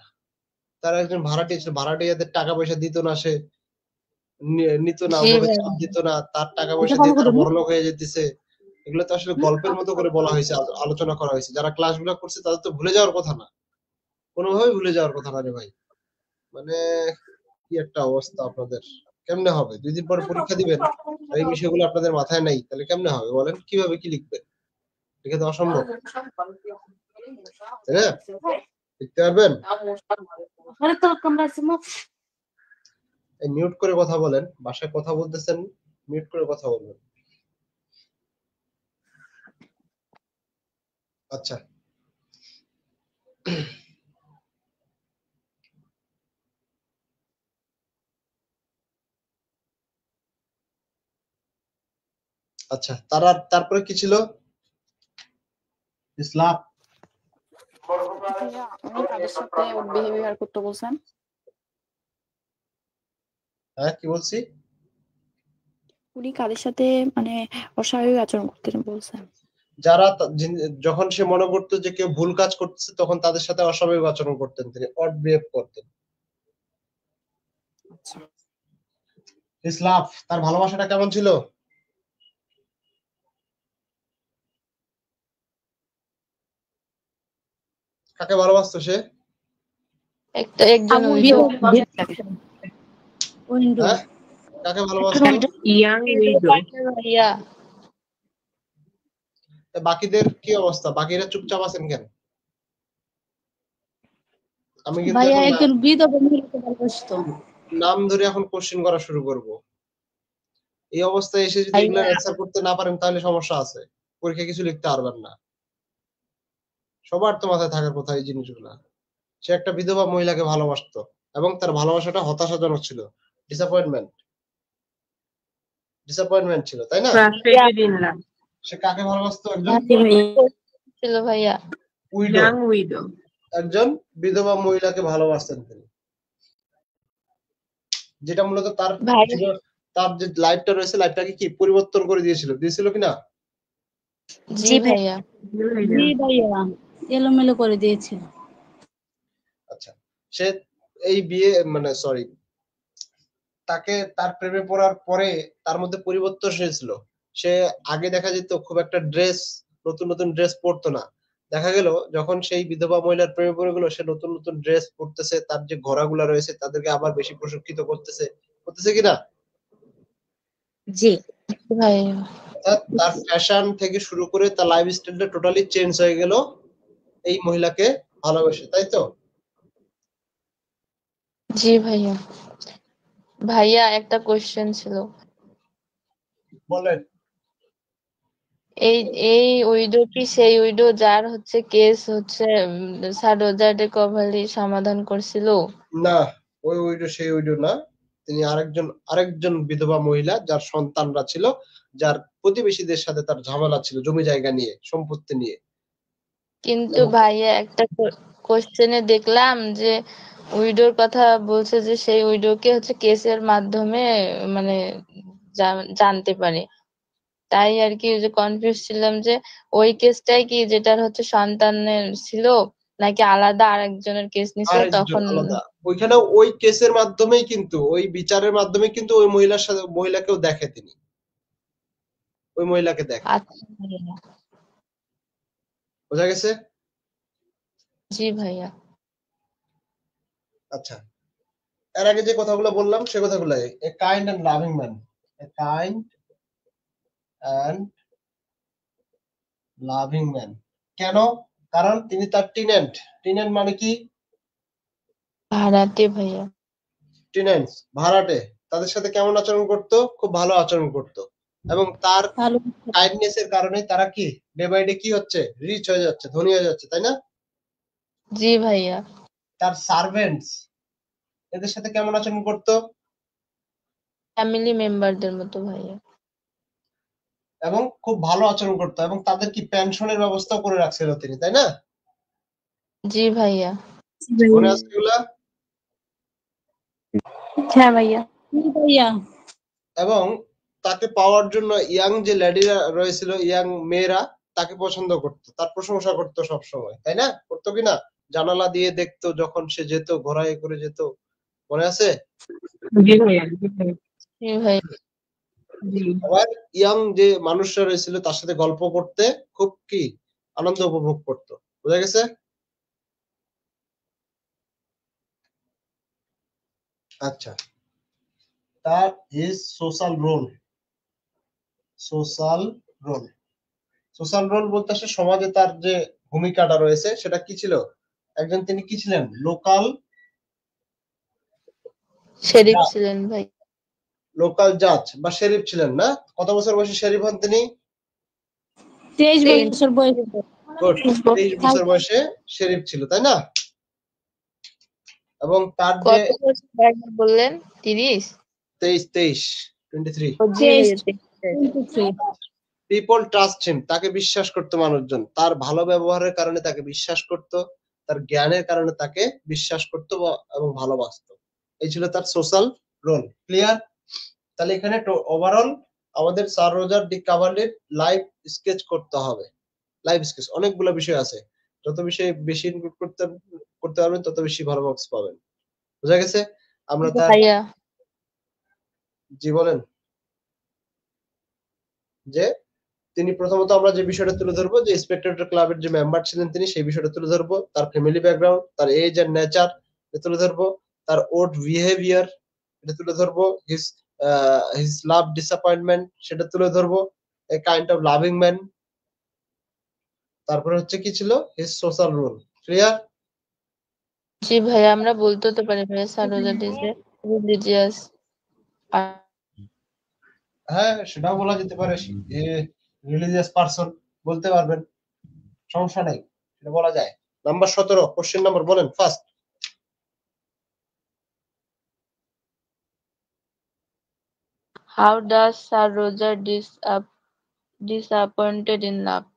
তার একজন ভাড়াটিয়া ছিল, ভাড়াটিয়াদের টাকা পয়সা দিত না, সে নিত না, জি ওভাবে ভাইয়া। চাপ দিত না, তার টাকা পয়সা দিয়ে তারা বড়লোক হয়ে যেতেছে। এগুলো তো আসলে গল্পের মতো করে বলা হয়েছে, আলোচনা করা হয়েছে। যারা ক্লাসগুলো করছে তাদের তো ভুলে যাওয়ার কথা না, কোনোভাবেই ভুলে যাওয়ার কথা না রে ভাই। মানে কি একটা অবস্থা আপনাদের! কেমনে হবে? 2 দিন পরে পরীক্ষা দিবেন, আর এই বিষয়গুলো আপনাদের মাথায় নাই, তাহলে কেমনে হবে বলেন? কিভাবে কি লিখবেন? লিখে তো অসম্ভব, তাই না? লিখতে পারবেন? মিউট করে কথা বলেন, বাসায় কথা বলতেছেন, মিউট করে কথা বলবেন। আচ্ছা, আচ্ছা, তারপরে কি ছিল? ইসলাম। ভাইয়া উনি কাদের সাথে ওর বিহেভিয়ার করতে বলছেন? হ্যাঁ, কি বলছি? উনি কাদের সাথে মানে অস্বাভাবিক আচরণ করতে বলছেন? যারা যখন সে মনে করতো যে কেউ ভুল কাজ করতেছে, তখন তাদের সাথে অস্বাভাবিক আচরণ করতেন, তিনি অড বিহেভ করতেন। ইসলাম, তার ভালোবাসাটা কেমন ছিল? কাকে ভালোবাসতো সে? একজন উইডো। হ্যাঁ, কাকে ভালোবাসতো? Young widow. ভাইয়া বাকিদের কি অবস্থা? বাকিরা চুপচাপ আছেন কেন? আমি কিন্তু ভাইয়া এখন একজন বিধবা মহিলাকে ভালোবাসতো। নাম ধরে এখন কোশ্চেন করা শুরু করব। এই অবস্থায় এসে যদি এগুলো অ্যান্সার করতে না পারেন, তাহলে সমস্যা আছে, পরীক্ষা কিছু লিখতে পারবেন না। সবার তো মাথায় থাকার কথা এই জিনিসগুলা। সে একটা বিধবা মহিলাকে ভালোবাসতো, এবং তার ভালোবাসাটা হতাশাজনক ছিল, ডিসঅ্যাপয়েন্টমেন্ট ছিল, তাই না? সে কাকে ভালোবাসতো? একজন ছিল ভাইয়া। Widow, young widow. একজন বিধবা মহিলাকে ভালোবাসতেন তিনি, যেটা মূলত তার ভাই তার যে লাইফটা রয়েছে, লাইফটাকে কি পরিবর্তন করে দিয়েছিল কিনা? জি ভাইয়া। জি ভাইয়া এলোমেলো করে দিয়েছিল। আচ্ছা, সে এই বিয়ে মানে সরি তাকে তার প্রেমে পড়ার পরে তার মধ্যে পরিবর্তন এসেছিল। সে আগে দেখা যেত খুব একটা নতুন নতুন ড্রেস পরতো না। দেখা গেল যখন সেই বিধবা মহিলার প্রেমে পড়ে গেল, সে নতুন নতুন ড্রেস পরতেছে, তার যে ঘোড়াগুলা রয়েছে তাদেরকে আবার বেশি প্রশিক্ষিত করতেছে কিনা? জি ভাইয়া। অর্থাৎ তার ফ্যাশন থেকে শুরু করে তার লাইফস্টাইলটা টোটালি চেঞ্জ হয়ে গেল এই মহিলাকে ভালোবেসে, তাই তো? জি ভাইয়া। ভাইয়া একটা কোশ্চেন ছিল। বলেন। এই এই উইডো কি সেই উইডো যার কেস সারোজার্ডি কাভার্লি সমাধান করছিল? না, ওই উইডো সেই উইডো না, তিনি আরেকজন বিধবা মহিলা যার সন্তানরা ছিল, যার প্রতিবেশীদের সাথে তার ঝামেলা ছিল জমি জায়গা নিয়ে, সম্পত্তি নিয়ে। কিন্তু ভাইয়া একটা কোশ্চেনে দেখলাম যে উইডোর কথা বলছে যে সেই উইডোকে হচ্ছে কেসের মাধ্যমে মানে জানতে পারে। তাই আর কি যে কনফিউজ ছিলাম যে ওই কেসটাই কি যেটার হচ্ছে সন্তানের ছিল নাকি আলাদা আরেকজনের কেস নিছিল আরেকজন তখন। আলাদা, ওইখানে ওই কেসের মাধ্যমেই কিন্তু, ওই বিচারের মাধ্যমে কিন্তু ওই মহিলাকেও দেখে, তিনি ওই মহিলাকে দেখে। আচ্ছা ভাইয়া। বোঝা গেছে? জি ভাইয়া। আচ্ছা, এর আগে যে কথাগুলো বললাম সে কথাগুলো, a kind and loving man, a kind and loving man. কেন? কারণ তিনি তার টিনেন্ট মানে কি? ভাড়াটে ভাইয়া। টিনেন্টস, ভাড়াটে, তাদের সাথে কেমন আচরণ করত? খুব ভালো আচরণ করত। এবং তার ভালো কাইন্ডনেস এর কারণে তারা কি ডে বাই ডে কি হচ্ছে, রিচ হয়ে যাচ্ছে, ধনী হয়ে যাচ্ছে, তাই না? জি ভাইয়া। তার সার্ভেন্টস এদের সাথে কেমন আচরণ করত? ফ্যামিলি মেম্বারদের মতো ভাইয়া। এবং খুব ভালো আচরণ করত, এবং তাদের কি পেনশনের ব্যবস্থা করে রাখছিল তিনি, তাই না? জি ভাইয়া। মনে আছে এগুলা? হ্যাঁ ভাইয়া। ভাইয়া। এবং তাকে পাওয়ার জন্য ইয়াং যে লেডিরা রয়েছিল, ইয়াং মেয়েরা তাকে পছন্দ করত, তার প্রশংসা করত সব সময়, তাই না? করতো কিনা? জানালা দিয়ে দেখতো যখন সে যেত, ঘোড়ায় করে যেত, মনে আছে? জি ভাইয়া, জি ভাইয়া। জি ভাইয়া। জি। আবার ইয়াং যে মানুষরা রয়েছিল তার সাথে গল্প করতে খুব কি আনন্দ উপভোগ করতো। বুঝা গেছে? আচ্ছা, তার his social role, social role, social role বলতে আসলে সমাজে তার যে ভূমিকাটা রয়েছে সেটা কি ছিল? একজন তিনি কি ছিলেন? লোকাল শেরিফ ছিলেন ভাই। লোকাল জাজ বা শেরিফ ছিলেন না? কত বছর বয়সে শেরিফ হন তিনি? 23 বছর বয়সে। গুড, 23 বছর বয়সে শেরিফ ছিল, তাই না? এবং তার যে কত বছর বললেন? 30? 23 23। জি ভাইয়া, 23। পিপল ট্রাস্ট হিম, তাকে বিশ্বাস করতো মানুষজন, তার ভালো ব্যবহারের কারণে তাকে বিশ্বাস করত, তার জ্ঞানের কারণে তাকে বিশ্বাস করতো এবং ভালোবাসতো। এই ছিল তার সোশ্যাল রোল। ক্লিয়ার? তাহলে এখানে ওভারঅল আমাদের স্যার রোজার ডি কাভারলির লাইফ স্কেচ করতে হবে। লাইফ স্কেচ অনেকগুলো বিষয় আছে, যত বিষয় বেশি ইনক্লুড করতে পারবেন তত বেশি ভালো মার্কস পাবেন। বুঝা গেছে? আমরা তার ভাইয়া। জি বলেন। যে তিনি প্রথমত আমরা যে বিষয়টা তুলে ধরবো, যে স্পেক্টেটর ক্লাবের যে মেম্বার ছিলেন তিনি, সেই বিষয়টা তুলে ধরবো। তার ফ্যামিলি ব্যাকগ্রাউন্ড, তার এজ এন্ড নেচার তুলে ধরবো। তার ওড বিহেভিয়ার এটা তুলে ধরবো। হিজ লাভ ডিসঅ্যাপয়েন্টমেন্ট সেটা তুলে ধরবো। A kind of loving man. তারপরে হচ্ছে কি ছিল? His social role. ক্লিয়ার? জি ভাইয়া, আমরা বলতে তো পারি ভাইয়া সারোজা ডিজে রিলিজিয়াস। হ্যাঁ, সেটাও বলা যেতে পারে, রিলিজিয়াস পারসন বলতে পারবেন, সমস্যা নাই, সেটা বলা যায়। নাম্বার 17, কোশ্চেন নাম্বার বলেন first. How does Sir Roger disappointed in love?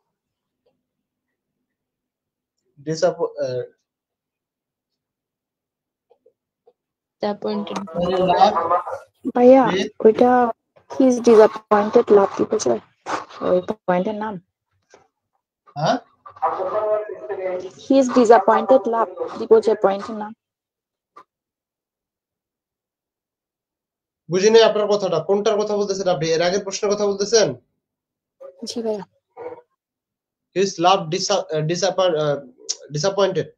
Disappointed. ভাইয়া ওইটা হিজ ডিসঅ্যাপয়েন্টেড লাভ কি বোঝায়? ওই পয়েন্টের নাম হ্যাঁ, হিজ ডিসঅ্যাপয়েন্টেড লাভ কি বোঝায় পয়েন্টের নাম? বুঝিনি আপনার কথাটা, কোনটার কথা বলতেছেন আপনি? এর আগের প্রশ্নের কথা বলতেছেন? জি ভাইয়া। His love disappointed,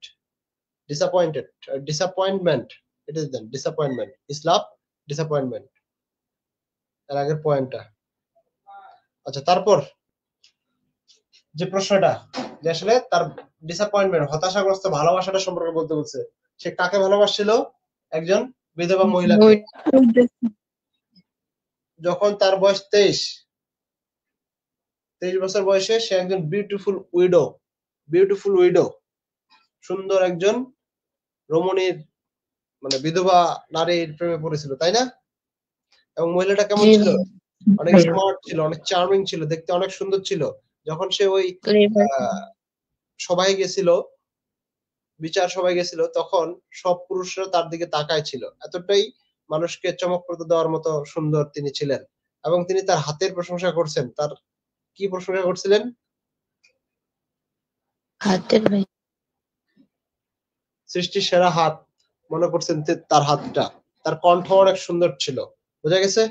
disappointment. It is then disappointment. His love disappointment. এর আগের পয়েন্টটা। আচ্ছা, তারপর যে প্রশ্নটা, যে আসলে তার ডিসঅ্যাপয়েন্টমেন্ট, হতাশাগ্রস্ত ভালোবাসাটা সম্পর্কে বলতে বলছে। সে কাকে ভালোবাসছিল? একজন বিধবা মহিলাকে। যখন তার বয়স 23 বছর বয়সে সে একজন বিউটিফুল উইডো, সুন্দর একজন রমণীর মানে বিধবা নারীর প্রেমে পড়েছিল, তাই না? এবং মহিলাটা কেমন জি ছিল? ভাইয়া। অনেক স্মার্ট ছিল, অনেক চার্মিং ছিল, দেখতে অনেক সুন্দর ছিল। যখন সে ওই ক্লেভার। সবাই গেছিল, বিচার সবাই গেছিল, তখন সব পুরুষরা তার দিকে তাকায় ছিল। এতটাই মানুষকে চমকপ্রদ দেওয়ার মতো সুন্দর তিনি ছিলেন। এবং তিনি তার হাতের প্রশংসা করছেন। তার কি প্রশংসা করছিলেন? হাতের ভাই। সৃষ্টির সেরা হাত মনে করছেন তার হাতটা। তার কণ্ঠ অনেক সুন্দর ছিল, বোঝা গেছে?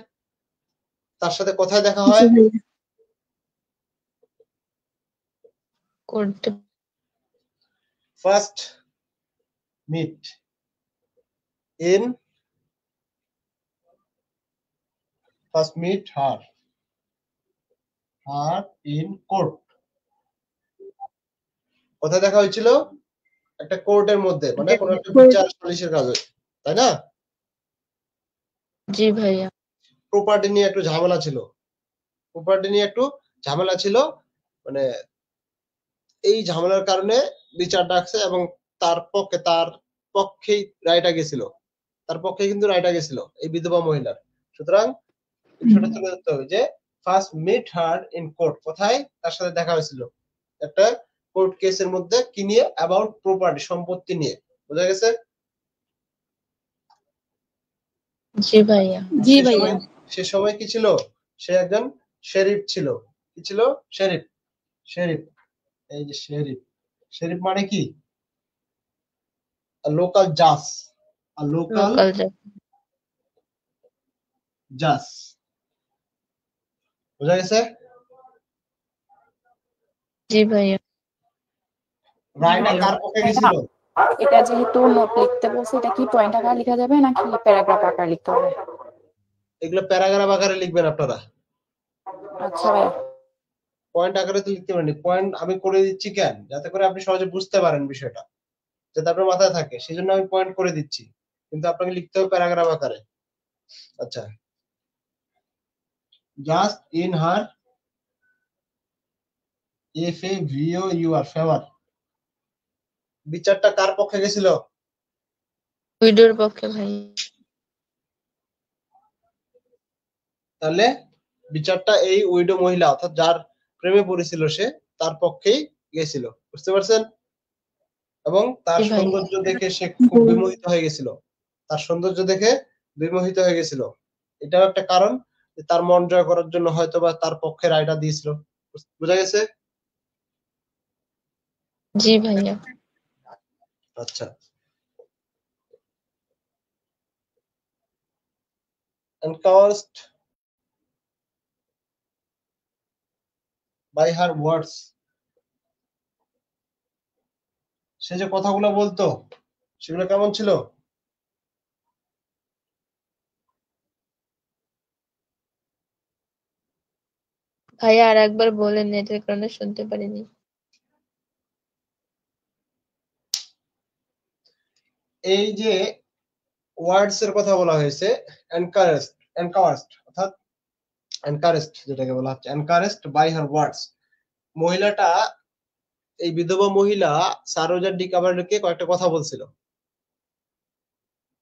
তার সাথে কোথায় দেখা হয়? জি ভাইয়া। করতে first meet in first meet her in court. কোথায় দেখা হয়েছিল? একটা কোর্টের মধ্যে, মানে কোনো একটা বিচার সালিশের কাজে, তাই না? জি ভাইয়া। প্রপার্টি নিয়ে একটু ঝামেলা ছিল, মানে এই ঝামেলার কারণে বিচার ডাকছে এবং তার পক্ষেই রায়টা গেছিল, তার পক্ষে কিন্তু রায়টা গেছিল এই বিধবা মহিলার। সুতরাং বিষয়টা তুলে ধরতে হবে যে first meet her in court, কোথায় তার সাথে দেখা হয়েছিল? একটা কোর্ট কেসের মধ্যে, কি নিয়ে? অ্যাবাউট প্রপার্টি, সম্পত্তি নিয়ে, বোঝা গেছে? জি ভাইয়া। জি ভাইয়া। সে সময় কি ছিল? সে একজন শেরিফ ছিল। কি ছিল? শেরিফ। এই যে শেরিফ মানে কি? লোকাল জাজ, লোকাল লোকাল জাজ, বোঝা গেছে? জি ভাইয়া। রায়টা কার পক্ষে গেছিল? এটা যেহেতু নোট লিখতে বলছে, এটা কি পয়েন্ট আকারে লেখা যাবে নাকি প্যারাগ্রাফ আকারে লিখতে হবে? এগুলো প্যারাগ্রাফ আকারে লিখবেন আপনারা। আচ্ছা ভাই। পয়েন্ট আকারে তো লিখতে পারেনি। পয়েন্ট আমি করে দিচ্ছি কেন? যাতে করে আপনি সহজে বুঝতে পারেন বিষয়টা, যাতে আপনার মাথায় থাকে, সেজন্য আমি পয়েন্ট করে দিচ্ছি, কিন্তু আপনাকে লিখতে হবে প্যারাগ্রাফ আকারে। আচ্ছা, জাস্ট ইন হার ফেভার, বিচারটা কার পক্ষে গেছিল? উইডোর পক্ষে ভাই। তাহলে বিচারটা এই উইডো মহিলা, অর্থাৎ যার প্রেমে পড়েছিল সে, তার পক্ষেই গেছিল, বুঝতে পারছেন? এবং তার জি ভাই। সৌন্দর্য দেখে সে খুব বিমোহিত হয়ে গেছিল, তার সৌন্দর্য দেখে বিমোহিত হয়ে গেছিল। এটাও একটা কারণ যে তার মন জয় করার জন্য হয়তো বা তার পক্ষে রায়টা দিয়েছিল, বোঝা গেছে? জি ভাইয়া। আচ্ছা, encouraged by her words, সে যে কথাগুলো বলতো সেগুলো কেমন ছিল? ভাইয়া আর একবার বলেন, নেটের কারণে শুনতে পারিনি। এই যে ওয়ার্ডস এর কথা বলা হয়েছে, এনকারেজড অর্থাৎ এনকারেজড, যেটাকে বলা হচ্ছে এনকারেজড বাই হার ওয়ার্ডস। মহিলাটা, এই বিধবা মহিলা সারোজা ডি কাভারকে কয়েকটা কথা বলছিল,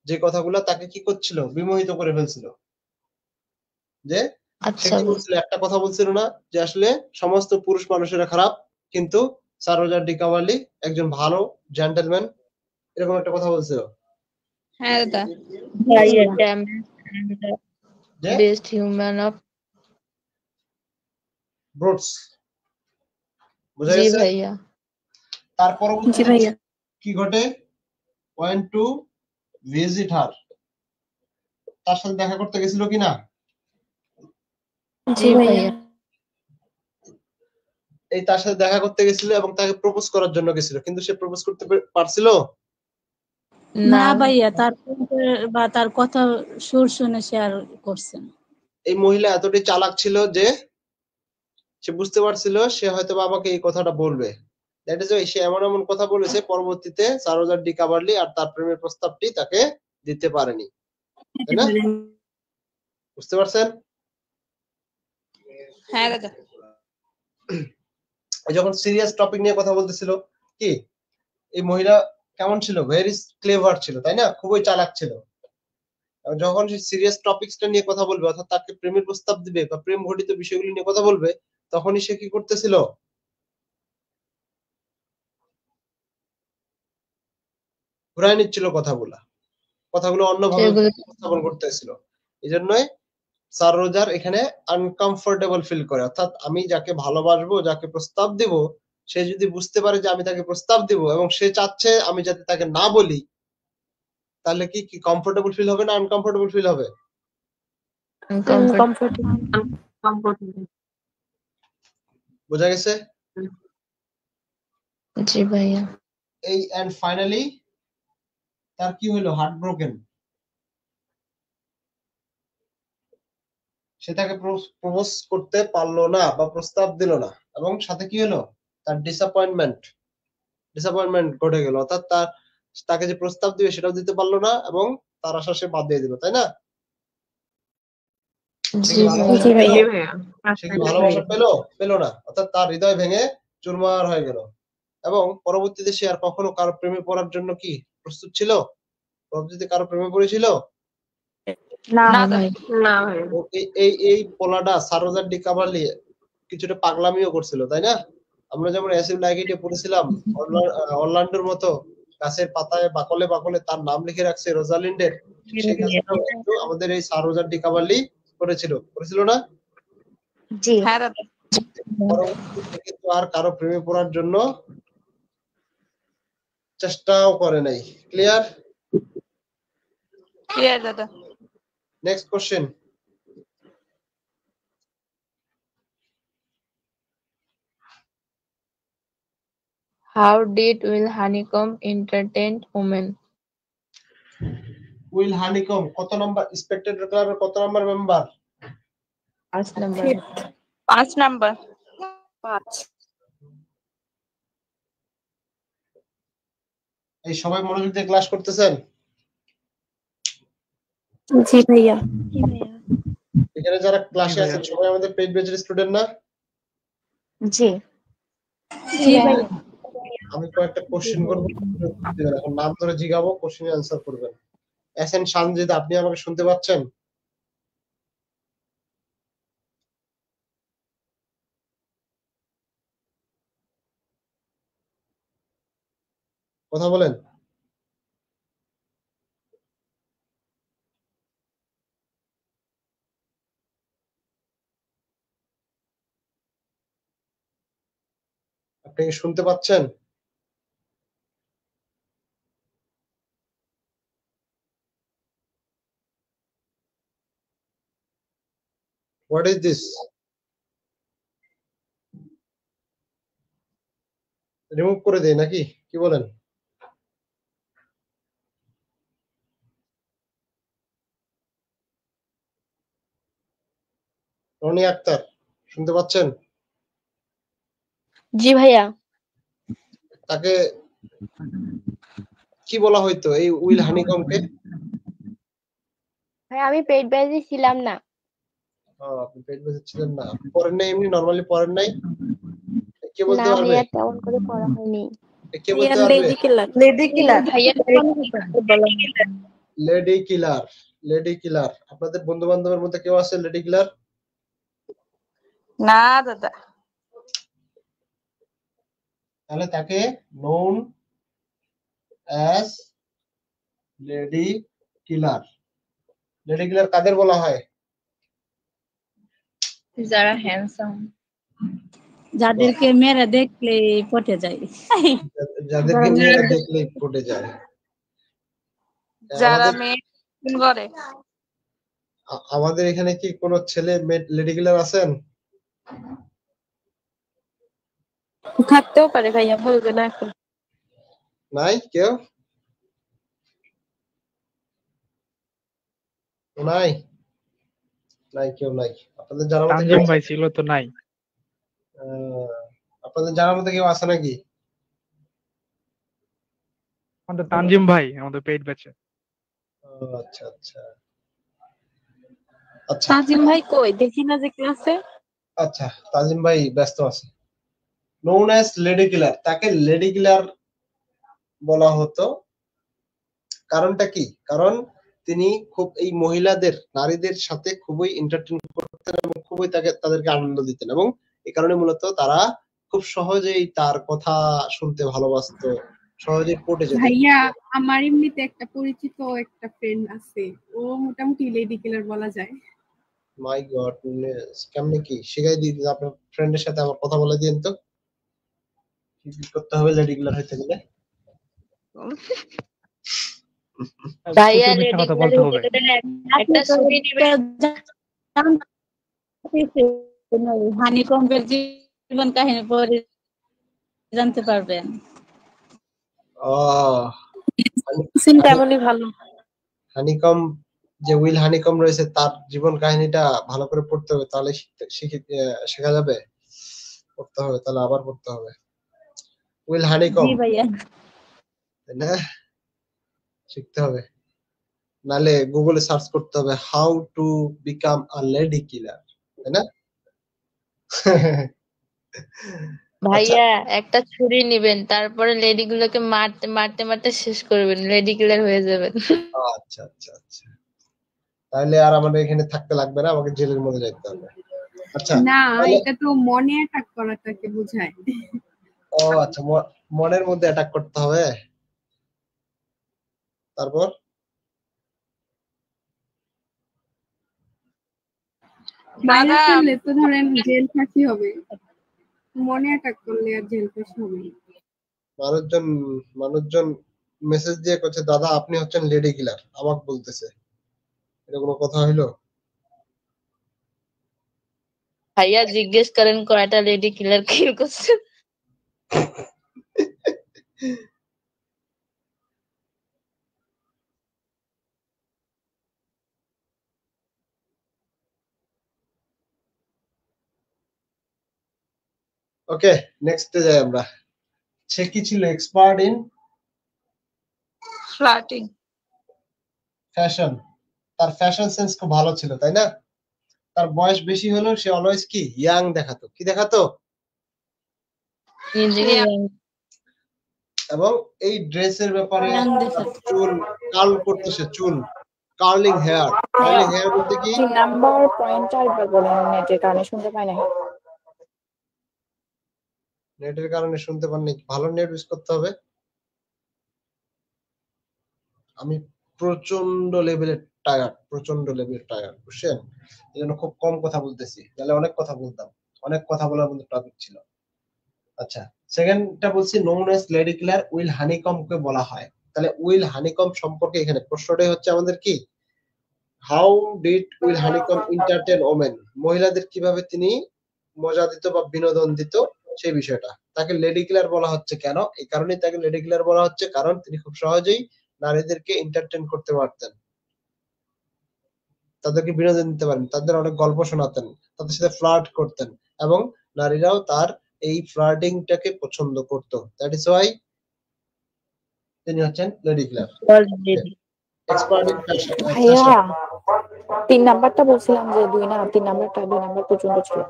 যে কথাগুলো তাকে কি করছিল? বিমোহিত করে ফেলছিল। যে সে আচ্ছা কি বলছিল? একটা কথা বলছিল না যে আসলে সমস্ত পুরুষ মানুষেরা খারাপ, কিন্তু সারোজা ডি কাভারলি একজন ভালো জেন্টলম্যান, এরকম একটা কথা বলছিল। হ্যাঁ দাদা। ভাইয়া, যে বেস্ট হিউম্যান অফ। ব্রুটস, বুঝা জি গেছে? ভাইয়া। তার জি পরবর্তীতে ভাইয়া। কি ঘটে? ওয়েন্ট টু ভিজিট হার, তার সাথে দেখা করতে গেছিল কিনা? জি ভাইয়া। এই তার সাথে দেখা করতে গেছিল এবং তাকে প্রপোজ করার জন্য গেছিল, কিন্তু সে প্রপোজ করতে পারছিল না ভাইয়া, তার বা তার কথা সুর শুনে সে আর করছে না। এই মহিলা এতটাই চালাক ছিল যে সে বুঝতে পারছিল সে হয়তো আমাকে এই কথাটা বলবে। দ্যাট ইজ সে এমন এমন কথা বলেছে, পরবর্তীতে সারোজা ডি কাভারলি আর তার প্রেমের প্রস্তাবটি তাকে দিতে পারেনি, তাই না? বুঝতে পারছেন? হ্যাঁ দাদা। যখন সিরিয়াস টপিক নিয়ে কথা বলতেছিল, কি এই মহিলা কেমন ছিল? ভেরি ক্লেভার ছিল, তাই না? খুবই চালাক ছিল। যখন সে সিরিয়াস টপিকসটা নিয়ে কথা বলবে, অর্থাৎ তাকে প্রেমের প্রস্তাব দিবে বা প্রেম ঘটিত বিষয়গুলি নিয়ে কথা বলবে, তখনই সে কি করতেছিল? ঘুরায় নিচ্ছিল কথাগুলো অন্যভাবে সেগুলো উপস্থাপন করতেছিল। এই জন্যই স্যার রোজার এখানে আনকমফোর্টেবল ফিল করে, অর্থাৎ আমি যাকে ভালোবাসবো, যাকে প্রস্তাব দিব, সে যদি বুঝতে পারে যে আমি তাকে প্রস্তাব দিব এবং সে চাচ্ছে আমি যাতে তাকে না বলি, তাহলে কি কমফোর্টেবল ফিল হবে না আনকমফোর্টেবল ফিল হবে? কমফোর্টেবল। বোঝা গেছে? জি ভাইয়া। এই এন্ড ফাইনালি তার কি হলো? Heart broken. সে তাকে প্রপোজ করতে পারলো না বা প্রস্তাব দিল না, এবং সাথে কি হলো? তার ডিসঅ্যাপয়েন্টমেন্ট ঘটে গেল, অর্থাৎ তাকে যে প্রস্তাব দিবে সেটাও দিতে পারলো না এবং তার আশা সে বাদ দিয়ে দিল, তাই না? সে জি কি ভাইয়া। ভালোবাসা পেলো না, অর্থাৎ তার হৃদয় ভেঙে চুরমার হয়ে গেল। এবং পরবর্তীতে সে আর কখনো কারো প্রেমে পড়ার জন্য কি প্রস্তুত ছিল? পরবর্তীতে কারো প্রেমে পড়েছিল? না ভাই। না ভাই। এই পোলাটা সারোজার ডি কাভারলি কিছুটা পাগলামিও করছিল, তাই না? আমরা যেমন অ্যাসিড লাইকেটে পড়েছিলাম, অরল্যান্ডোর মতো গাছের পাতায় বাকলে বাকলে তার নাম লিখে রাখছে রোজালিন্ডের, সেই কাজটাও কিন্তু আমাদের এই সারোজার ডি কাভারলি করেছিল না? জি পরবর্তীতে কিন্তু আর কারো প্রেমে পড়ার জন্য চেষ্টাও করে নাই। ক্লিয়ার? ক্লিয়ার দাদা। Next question. How did Will Honeycomb entertain women? Will honeycomb কত নাম্বার স্পেক্টেটর ক্লাবের কত নাম্বার মেম্বার? 5 নাম্বার। 5 নাম্বার। 5। এই সবাই মনোযোগ দিয়ে ক্লাস করতেছেন? জি ভাইয়া। এখানে যারা ক্লাসে আছেন সবাই আমাদের পেইড ব্যাচের স্টুডেন্ট না? জি জি ভাইয়া। আমি কয়েকটা কোশ্চেন করব, এখন নাম ধরে জিগাবো, কোশ্চেনের অ্যানসার করবেন। এসএন সানজিদ, আপনি আমাকে শুনতে পাচ্ছেন? কথা বলেন। আপনি কি শুনতে পাচ্ছেন? What is this? রিমুভ করে দেই নাকি? কি বলেন? রনি আক্তার, শুনতে পাচ্ছেন? জি ভাইয়া। তাকে কি বলা হইতো এই উইল হানিকমকে? ভাই আমি পেইড ব্যাচে ছিলাম না। আপনি পেইড ব্যাচে ছিলেন না, পড়েন নাই, এমনি নরমালি পড়েন নাই? কে বলতে না পারবে? ভাইয়া তেমন করে পড়া হয়নি। কে বলতে পারবে? লেডি কিলার ভাইয়া। Lady killer. আপনাদের বন্ধু বান্ধবের মধ্যে কেউ আছে লেডি কিলার? না দাদা। তাহলে তাকে known as lady killer. Lady killer কাদের বলা হয়? যারা হ্যান্ডসাম, যাদেরকে মেরে দেখলে পটে যায়। যাদেরকে মেয়েরা দেখলেই পটে যায়। যারা মেয়ে করে। আমাদের এখানে কি কোনো ছেলে লেডি কিলার আছেন? থাকতেও পারে ভাইয়া, বলবে না এখন। নাই কেউ? নাই কেউ নাই। আপনাদের জানার মধ্যে তানজিম ভাই ছিল তো নাই। আপনাদের জানার মধ্যে কেউ আছে নাকি? আমাদের তানজিম ভাই আমাদের পেইড ব্যাচে। আচ্ছা আচ্ছা তাজিম ভাই কই দেখি না যে ক্লাসে। আচ্ছা, তাজিম ভাই ব্যস্ত আছে। নোন অ্যাজ লেডি কিলার, তাকে লেডি কিলার বলা হতো। কারণটা কি? কারণ তিনি খুব এই মহিলাদের, নারীদের সাথে খুবই এন্টারটেইন করতেন এবং খুবই তাদেরকে আনন্দ দিতেন, এবং এই কারণে মূলত তারা খুব সহজেই তার কথা শুনতে ভালোবাসতো, সহজেই পটে যেত। ভাইয়া আমার এমনিতে একটা পরিচিত একটা ফ্রেন্ড আছে, ও মোটামুটি লেডি কিলার বলা যায়। মাই গড, কেমনে কি শিখাই দিই আপনার ফ্রেন্ডের সাথে আমার কথা বলে দিন তো, কি কি করতে হবে লেডি কিলার হইতে গেলে। ভাইয়া প্রচুর মিথ্যা কথা বলতে হবে। একটা ছবি নিবেন। হানিকম্বের জীবন কাহিনী পড়ে জানতে পারবেন। তেমনই ভালো। হানিকম, যে উইল হানিকম রয়েছে তার জীবন কাহিনীটা ভালো করে পড়তে হবে, তাহলে শেখা যাবে। পড়তে হবে, তাহলে আবার পড়তে হবে উইল হানিকম, জি ভাইয়া। তাই না? শিখতে হবে, নালে গুগলে সার্চ করতে হবে how to become a lady killer, তাই না? ভাইয়া একটা ছুরি নিবেন, তারপরে লেডি গুলোকে মারতে মারতে মারতে শেষ করবেন, লেডি কিলার হয়ে যাবেন। আচ্ছা আচ্ছা আচ্ছা, তাহলে আর আমাদের এখানে থাকতে লাগবে না, আমাকে জেলের মধ্যে যেতে হবে। আচ্ছা না, এটা তো মনে অ্যাটাক করাটাকে বোঝায়। ও আচ্ছা, মনের মধ্যে অ্যাটাক করতে হবে। তারপর মাইনাস করলে তো ধরেন জেল ফাঁসি হবে, মনে অ্যাটাক করলে আর জেল ফাঁসি হবে না। মানুষজন মেসেজ দিয়ে করছে, দাদা আপনি হচ্ছেন লেডি কিলার, আমাকে বলতেছে। এটা কোনো কথা হইলো? ভাইয়া জিজ্ঞেস করেন কয়টা লেডি কিলার কিল করছে। ওকে, নেক্সটে যাই আমরা। সে কি ছিল? Expert in flirting. ফ্যাশন। তার ফ্যাশন সেন্স খুব ভালো ছিল, তাই না? তার বয়স বেশি হলেও সে অলওয়েজ কি ইয়াং দেখাতো। কি দেখাতো? এবং এই ড্রেসের ব্যাপারে চুল কার্ল করতো, সে চুল কার্লিং হেয়ার। কার্লিং হেয়ার বলতে কি? নাম্বার পয়েন্টটা একবার বলেন, নেটের কারণে শুনতে পাই না। নেটের কারণে শুনতে পাননি? ভালো নেট ইউজ করতে হবে। আমি প্রচন্ড লেভেলের টায়ার্ড, বুঝছেন? এই জন্য খুব কম কথা বলতেছি, তাহলে অনেক কথা বলতাম, অনেক কথা বলার মতো টপিক ছিল। আচ্ছা, সেকেন্ডটা বলছি, known as lady killer Will Honeycomb কে বলা হয়। তাহলে উইল হানিকম সম্পর্কে এখানে প্রশ্নটাই হচ্ছে আমাদের কি, how did will honeycomb entertain women, মহিলাদের কিভাবে তিনি মজা দিত বা বিনোদন দিত সেই বিষয়টা। তাকে লেডি কিলার বলা হচ্ছে কেন? এই কারণেই তাকে লেডি কিলার বলা হচ্ছে, কারণ তিনি খুব সহজেই নারীদেরকে এন্টারটেইন করতে পারতেন, তাদেরকে বিনোদন দিতে পারেন, তাদের অনেক গল্প শোনাতেন, তাদের সাথে ফ্লার্ট করতেন, এবং নারীরাও তার এই ফ্লার্টিংটাকে পছন্দ করত। দ্যাট ইজ ওয়াই তিনি হচ্ছেন lady killer. Expert in fashion. ভাইয়া 3 নাম্বারটা বলছিলাম যে 2 না 3 নাম্বারটা 2 নাম্বার পর্যন্ত ছিল।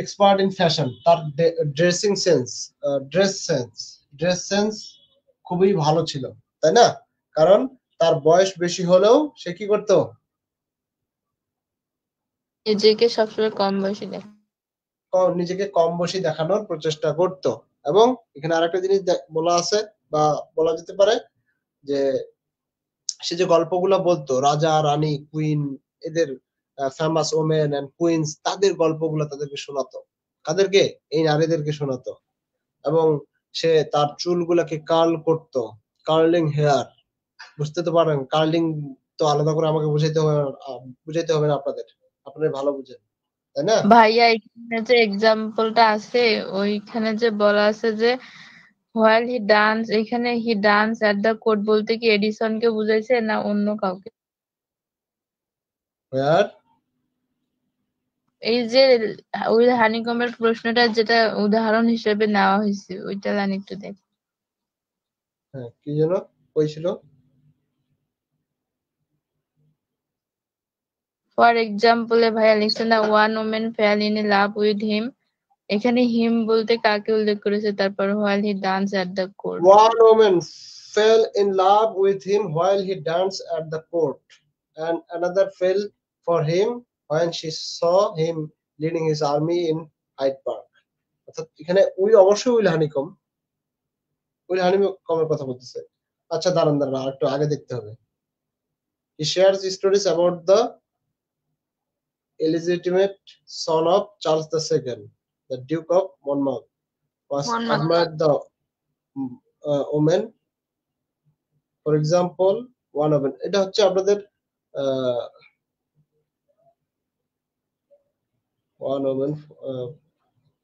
এক্সপার্ট ইন ফ্যাশন, তার ড্রেসিং সেন্স, ড্রেস সেন্স খুবই ভালো ছিল, তাই না? কারণ তার বয়স বেশি হলেও সে কি করতো? নিজেকে সবসময় কম বয়সী দেখ, নিজেকে কম বয়সী দেখানোর প্রচেষ্টা করত। এবং এখানে আরেকটা জিনিস বলা আছে বা বলা যেতে পারে যে সে যে গল্পগুলো বলতো, রাজা রানী কুইন, এদের ফেমাস ওমেন এন্ড কুইন্স, তাদের গল্পগুলো তাদেরকে শোনাতো। কাদেরকে? এই নারীদেরকে শোনাতো। এবং সে তার চুলগুলাকে কার্ল করতো, কার্লিং হেয়ার। বুঝতে তো পারেন, কার্লিং তো আলাদা করে আমাকে বুঝাইতে হবে না, আপনারা ভালো বুঝেন, তাই না? ভাইয়া এখানে যে এক্সাম্পলটা আছে ওইখানে যে বলা আছে যে while he dance, এখানে he dance at the court বলতে কি এডিসনকে বুঝাইছে না অন্য কাউকে? হেয়ার এই যে উইল হানিকমের প্রশ্নটা যেটা উদাহরণ হিসেবে নেওয়া হয়েছে ওইটা লাইন একটু দেখ। হ্যাঁ, কি যেন কই ছিল? ফর এক্সাম্পল ভাইয়া লিখছে না one women fell in love with him, এখানে হিম বলতে কাকে উল্লেখ করেছে, তারপর while he dance at the court। One women fell in love with him while he danced at the court, and another fell for him when she saw him leading his army in Hyde Park. অর্থাৎ এখানে we অবশ্যই will honeycomb, will হানিকমের কথা বলতেছে। আচ্ছা দাঁড়ান আর একটু আগে দেখতে হবে। He shares stories about the illegitimate son of Charles II, the Duke of Monmouth, was admired the woman. For example, one of it. এটা হচ্ছে আপনাদের one woman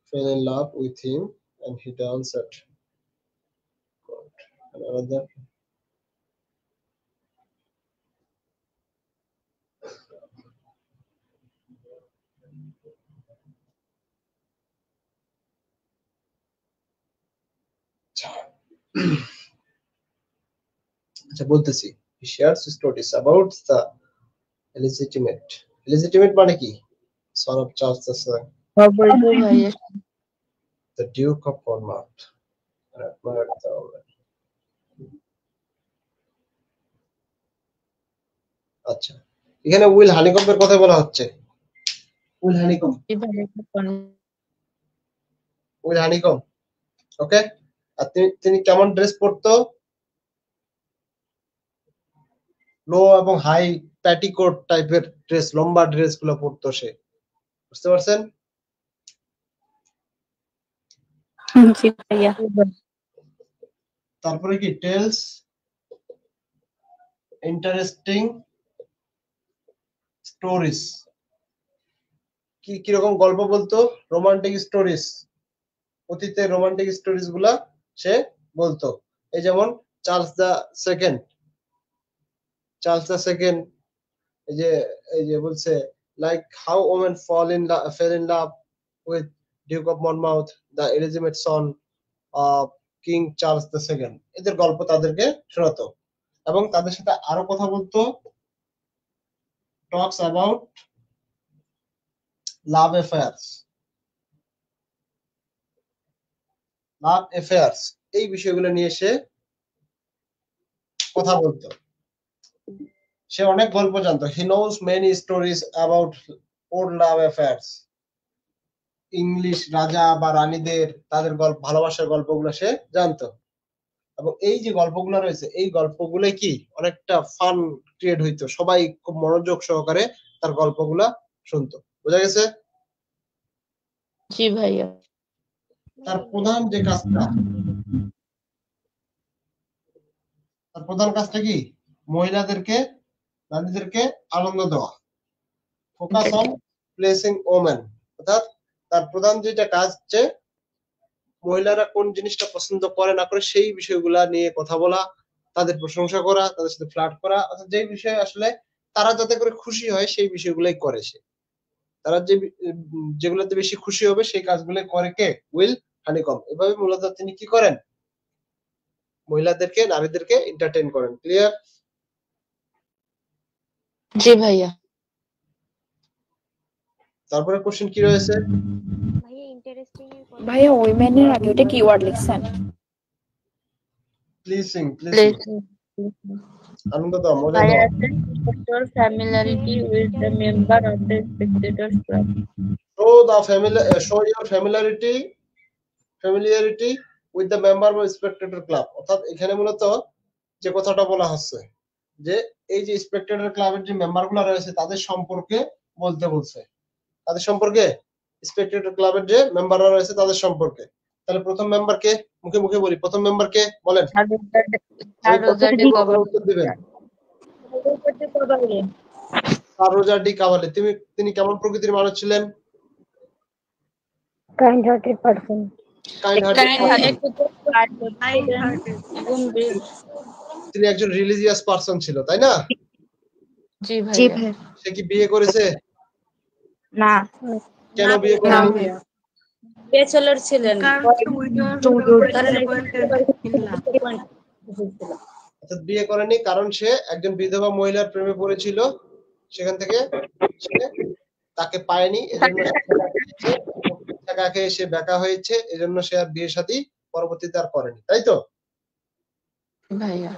fell in love with him and he danced at court. And another আচ্ছা বলতেছি, he shares stories about the illegitimate মানে কি, son of Charles II, the Duke of Monmouth, and admired the woman. আচ্ছা এখানে will হানিকমের কথা বলা হচ্ছে। Will honeycomb ওকে। আর তিনি কেমন ড্রেস পরতো? লো এবং হাই প্যাটিকোট টাইপের ড্রেস, লম্বা ড্রেস গুলো পরতো সে। বুঝতে পারছেন? জি ভাইয়া। তারপরে কি টেলস ইন্টারেস্টিং স্টোরিজ, কি কিরকম গল্প বলতো? রোমান্টিক স্টোরিজ, অতীতে রোমান্টিক স্টোরিজ গুলা সে বলতো। এই যেমন চার্লস দ্য সেকেন্ড, এই যে বলছে like how women fell in love with Duke of Monmouth, the illegitimate son of King Charles the second, এদের গল্প তাদেরকে শোনাতো এবং তাদের সাথে আরো কথা বলতো। টক্স অ্যাবাউট লাভ অ্যাফেয়ার্স, এই বিষয়গুলো নিয়ে সে কথা বলতো। সে অনেক গল্প জানতো। He knows many stories about old love affairs, English রাজা বা রানীদের তাদের ভালোবাসার গল্পগুলো সে জানতো। এবং এই যে গল্পগুলো রয়েছে, এই গল্পগুলো কি অনেকটা ফান ক্রিয়েট হইতো, সবাই খুব মনোযোগ সহকারে তার গল্পগুলা শুনতো। বোঝা গেছে? জি ভাইয়া। তার প্রধান কাজটা কি? মহিলাদেরকে, নারীদেরকে আনন্দ দেওয়া। ফোকাস অন প্লেসিং ওমেন, অর্থাৎ তার প্রধান যেটা কাজ হচ্ছে মহিলারা কোন জিনিসটা পছন্দ করে না করে সেই বিষয়গুলা নিয়ে কথা বলা, তাদের প্রশংসা করা, তাদের সাথে ফ্লার্ট করা, অর্থাৎ যে বিষয়ে আসলে তারা যাতে করে খুশি হয় সেই বিষয়গুলাই করে সে। তারা যেগুলোতে বেশি খুশি হবে সেই কাজগুলো করে কে? Will honeycomb. এভাবে মূলত তিনি কি করেন? মহিলাদেরকে, নারীদেরকে এন্টারটেইন করেন। ক্লিয়ার? জি ভাইয়া। তারপরে কোশ্চেন কি রয়েছে? ভাইয়া উইমেনের আগে ওটা কি ওয়ার্ড লিখছেন? প্লিজিং, আনন্দ দাও, মজা দাও। Familiarity with the member of the spectators club. Show your familiarity with the member of spectator club, অর্থাৎ এখানে মূলত যে কথাটা বলা হচ্ছে যে এই যে স্পেক্টেটর ক্লাবের যে মেম্বারগুলো রয়েছে তাদের সম্পর্কে বলতে বলছে। তাদের সম্পর্কে, স্পেক্টেটর ক্লাবের যে মেম্বাররা রয়েছে তাদের সম্পর্কে। তাহলে প্রথম মেম্বারকে মুখে মুখে বলি, প্রথম মেম্বারকে বলেন। রোজার ডি কাভালে। তিনি কেমন প্রকৃতির মানুষ ছিলেন? Kind hearted person. তিনি একজন রিলিজিয়াস পারসন ছিল, তাই না? জি ভাই। সে কি বিয়ে করেছে? না। কেন বিয়ে করেনি? ব্যাচেলর ছিলেন। বিয়ে করেনি কারণ সে একজন বিধবা মহিলার প্রেমে পড়েছিল, সেখান থেকে সে তাকে পায়নি, এজন্য সে বেকা হয়েছে, এজন্য সে আর বিয়ে শাদী পরবর্তীতে আর করেনি, তাই তো? ভাইয়া।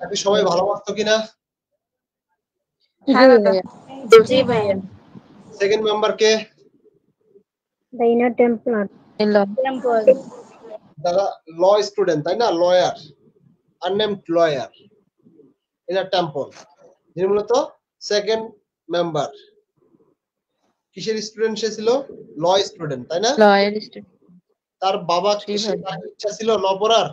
আপনি সবাই ভালোবাসতো কিনা? হ্যাঁ ভাইয়া। জি ভাইয়া। Second member K? The inner Templar. Temple. যারা ল স্টুডেন্ট, তাই না? Lawyer, unnamed lawyer, inner temple, যিনি মূলত সেকেন্ড মেম্বার। কিসের স্টুডেন্ট সে ছিল? ল স্টুডেন্ট, তাই না? লয়ের স্টুডেন্ট। তার বাবা জি কি ভাইয়া। ইচ্ছা ছিল ল পড়ার?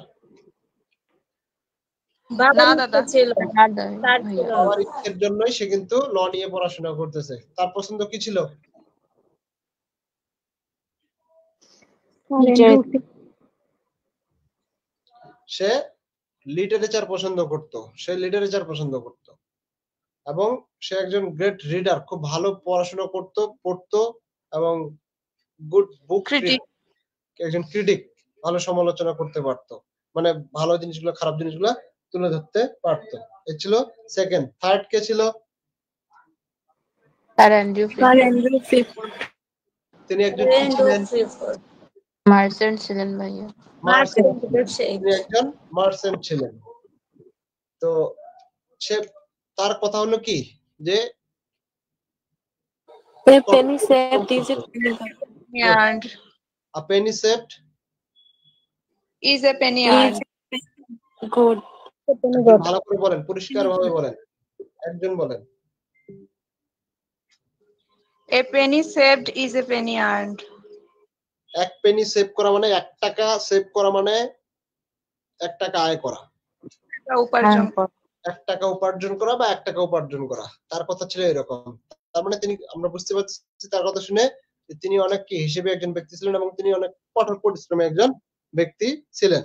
বাবার না ইচ্ছা দাদা। ছিল, না দাদা তার ভাইয়া। ছিল না। বাবার ইচ্ছের জন্যই সে কিন্তু ল নিয়ে পড়াশোনা করতেছে। তার পছন্দ কি ছিল? সে লিটারেচার পছন্দ করত, সে লিটারেচার পছন্দ করত এবং সে একজন গ্রেট রিডার, খুব ভালো পড়াশোনা করত, পড়তো এবং গুড বুক ক্রিটিক। একজন ক্রিটিক, ভালো সমালোচনা করতে পারতো, মানে ভালো জিনিসগুলো খারাপ জিনিসগুলো তুলে ধরতে পারতো। এ ছিল সেকেন্ড। থার্ড কে ছিল? Sir Andrew Fifth. তিনি একজন কি ছিলেন? মার্চেন্ট ছিলেন ভাইয়া। মার্চেন্ট। তিনি একজন মার্চেন্ট ছিলেন। তো সে, তার কথা হলো কি যে A penny saved is a penny earned. a penny saved Is a penny is earned. good. একজন ভালো করে বলেন, পরিষ্কার ভাবে বলেন, একজন বলেন। A penny saved is a penny earned. এক পেনি সেভ করা মানে 1 টাকা সেভ করা মানে 1 টাকা আয় করা, উপার্জন। 1 টাকা উপার্জন করা বা 1 টাকা উপার্জন করা। তার কথা ছিল এরকম। তার মানে তিনি, আমরা বুঝতে পারছি তার কথা শুনে যে তিনি অনেক কি হিসেবে একজন ব্যক্তি ছিলেন এবং তিনি অনেক কঠোর পরিশ্রমী একজন ব্যক্তি ছিলেন।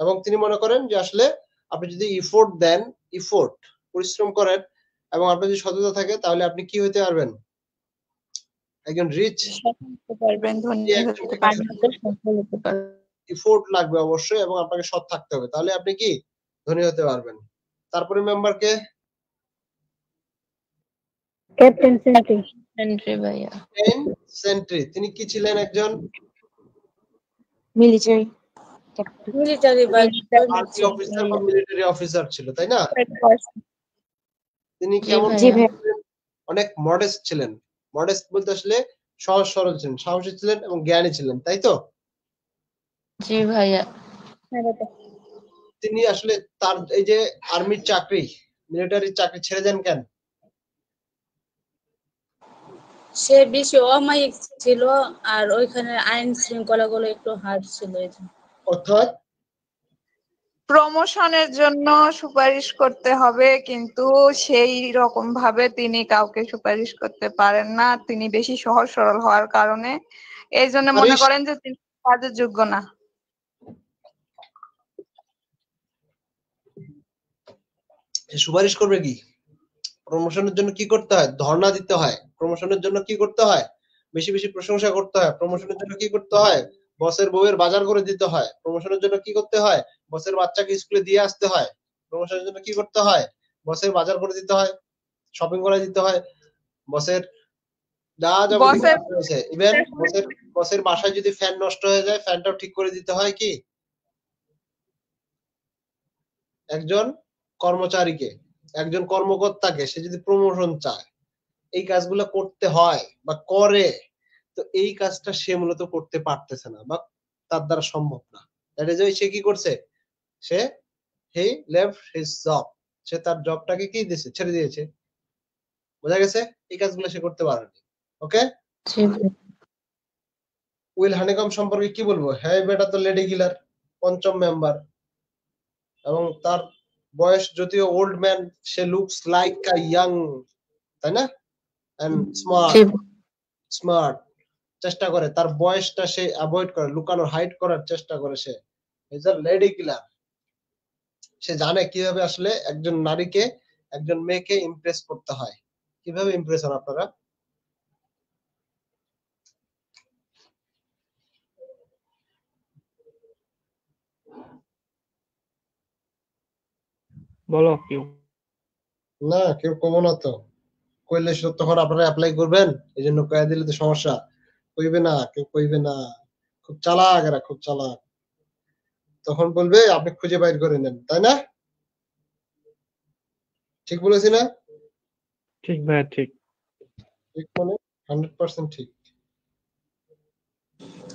এবং তিনি মনে করেন যে আসলে আপনি যদি ইফোর্ট দেন, ইফোর্ট পরিশ্রম করেন এবং আপনার যদি সততা থাকে, তাহলে আপনি কি হতে পারবেন? একজন রিচ হতে পারবেন, ধনী হতে পারবেন, সফল হতে পারবেন। ইফোর্ট লাগবে অবশ্যই এবং আপনাকে সৎ থাকতে হবে, তাহলে আপনি কি ধনী হতে পারবেন। তারপরে মেম্বারকে? Captain Sentry. সেন্ট্রি ভাইয়া। ক্যাপ্টেন সেন্ট্রি, তিনি কি ছিলেন? একজন মিলিটারি বা আর্মি অফিসার বা মিলিটারি অফিসার ছিল, তাই না? তিনি কেমন জি ছিলেন? অনেক মডেস্ট ছিলেন। মডেস্ট বলতে আসলে সহজ সরল ছিলেন, সাহসী ছিলেন এবং জ্ঞানী ছিলেন, তাই তো? জি ভাইয়া। তিনি আসলে তার এই যে আর্মির চাকরি, মিলিটারি চাকরি ছেড়ে দেন কেন? সে বেশি অমায়িক ছিল আর ওইখানে আইন শৃঙ্খলা গুলো একটু হার্ড ছিল। অর্থাৎ প্রমোশনের জন্য সুপারিশ করতে হবে, কিন্তু সেই রকম ভাবে তিনি কাউকে সুপারিশ করতে পারেন না। তিনি বেশি সহজ সরল হওয়ার কারণে এই জন্য মনে করেন যে তিনি কাজের যোগ্য না। সুপারিশ করবে কি? প্রমোশনের জন্য কি করতে হয়? ধর্ণা দিতে হয়। প্রমোশনের জন্য কি করতে হয়? বেশি বেশি প্রশংসা করতে হয়। প্রমোশনের জন্য কি করতে হয়? বসের বউয়ের বাজার করে দিতে হয়। প্রমোশনের জন্য কি করতে হয়? বসের বাচ্চাকে স্কুলে দিয়ে আসতে হয়। প্রমোশনের জন্য কি করতে হয়? বসের বাজার করে দিতে হয়, শপিং করে দিতে হয়, বসের যা যাবতীয় কাজ রয়েছে, ইভেন বসের বাসায় যদি ফ্যান নষ্ট হয়ে যায়, ফ্যানটাও ঠিক করে দিতে হয়। কি একজন কর্মচারীকে, একজন কর্মকর্তাকে সে যদি প্রমোশন চায়, এই কাজগুলো করতে হয় বা করে, তো এই কাজটা সে মূলত করতে পারতেছে না বা তার দ্বারা সম্ভব না। দ্যাট ইজ ওয়াই সে কি করছে? সে হি লেফট হিজ জব, সে তার জবটাকে কি দিয়েছে? ছেড়ে দিয়েছে। বোঝা গেছে? এই কাজগুলো সে করতে পারেনি। ওকে, উইল হানিকম সম্পর্কে কি বলবো? হ্যাঁ বেটা তো লেডি কিলার, পঞ্চম মেম্বার, এবং তার বয়স যদিও ওল্ড ম্যান, সে লুকস লাইক আ ইয়াং, তাই না? এন্ড স্মার্ট চেষ্টা করে তার বয়সটা সে অ্যাভয়েড করে, লুকানোর, হাইড করার চেষ্টা করে। সে ইজ আ লেডি কিলার। সে জানে কিভাবে আসলে একজন নারীকে, একজন মেয়েকে ইমপ্রেস করতে হয়। কিভাবে ইমপ্রেস হন আপনারা? বলো কেউ। না, কেউ কমো না তো। কইলে তখন আপনারা অ্যাপ্লাই করবেন, এই জন্য কয়ে দিলে তো সমস্যা। কইবে না, কেউ কইবে না। খুব চালাক এরা, খুব চালাক। তখন বলবে আপনি খুঁজে বাইর করে নেন, তাই না? ঠিক বলেছি না? ঠিক ভাইয়া, ঠিক। ঠিক মানে 100% ঠিক।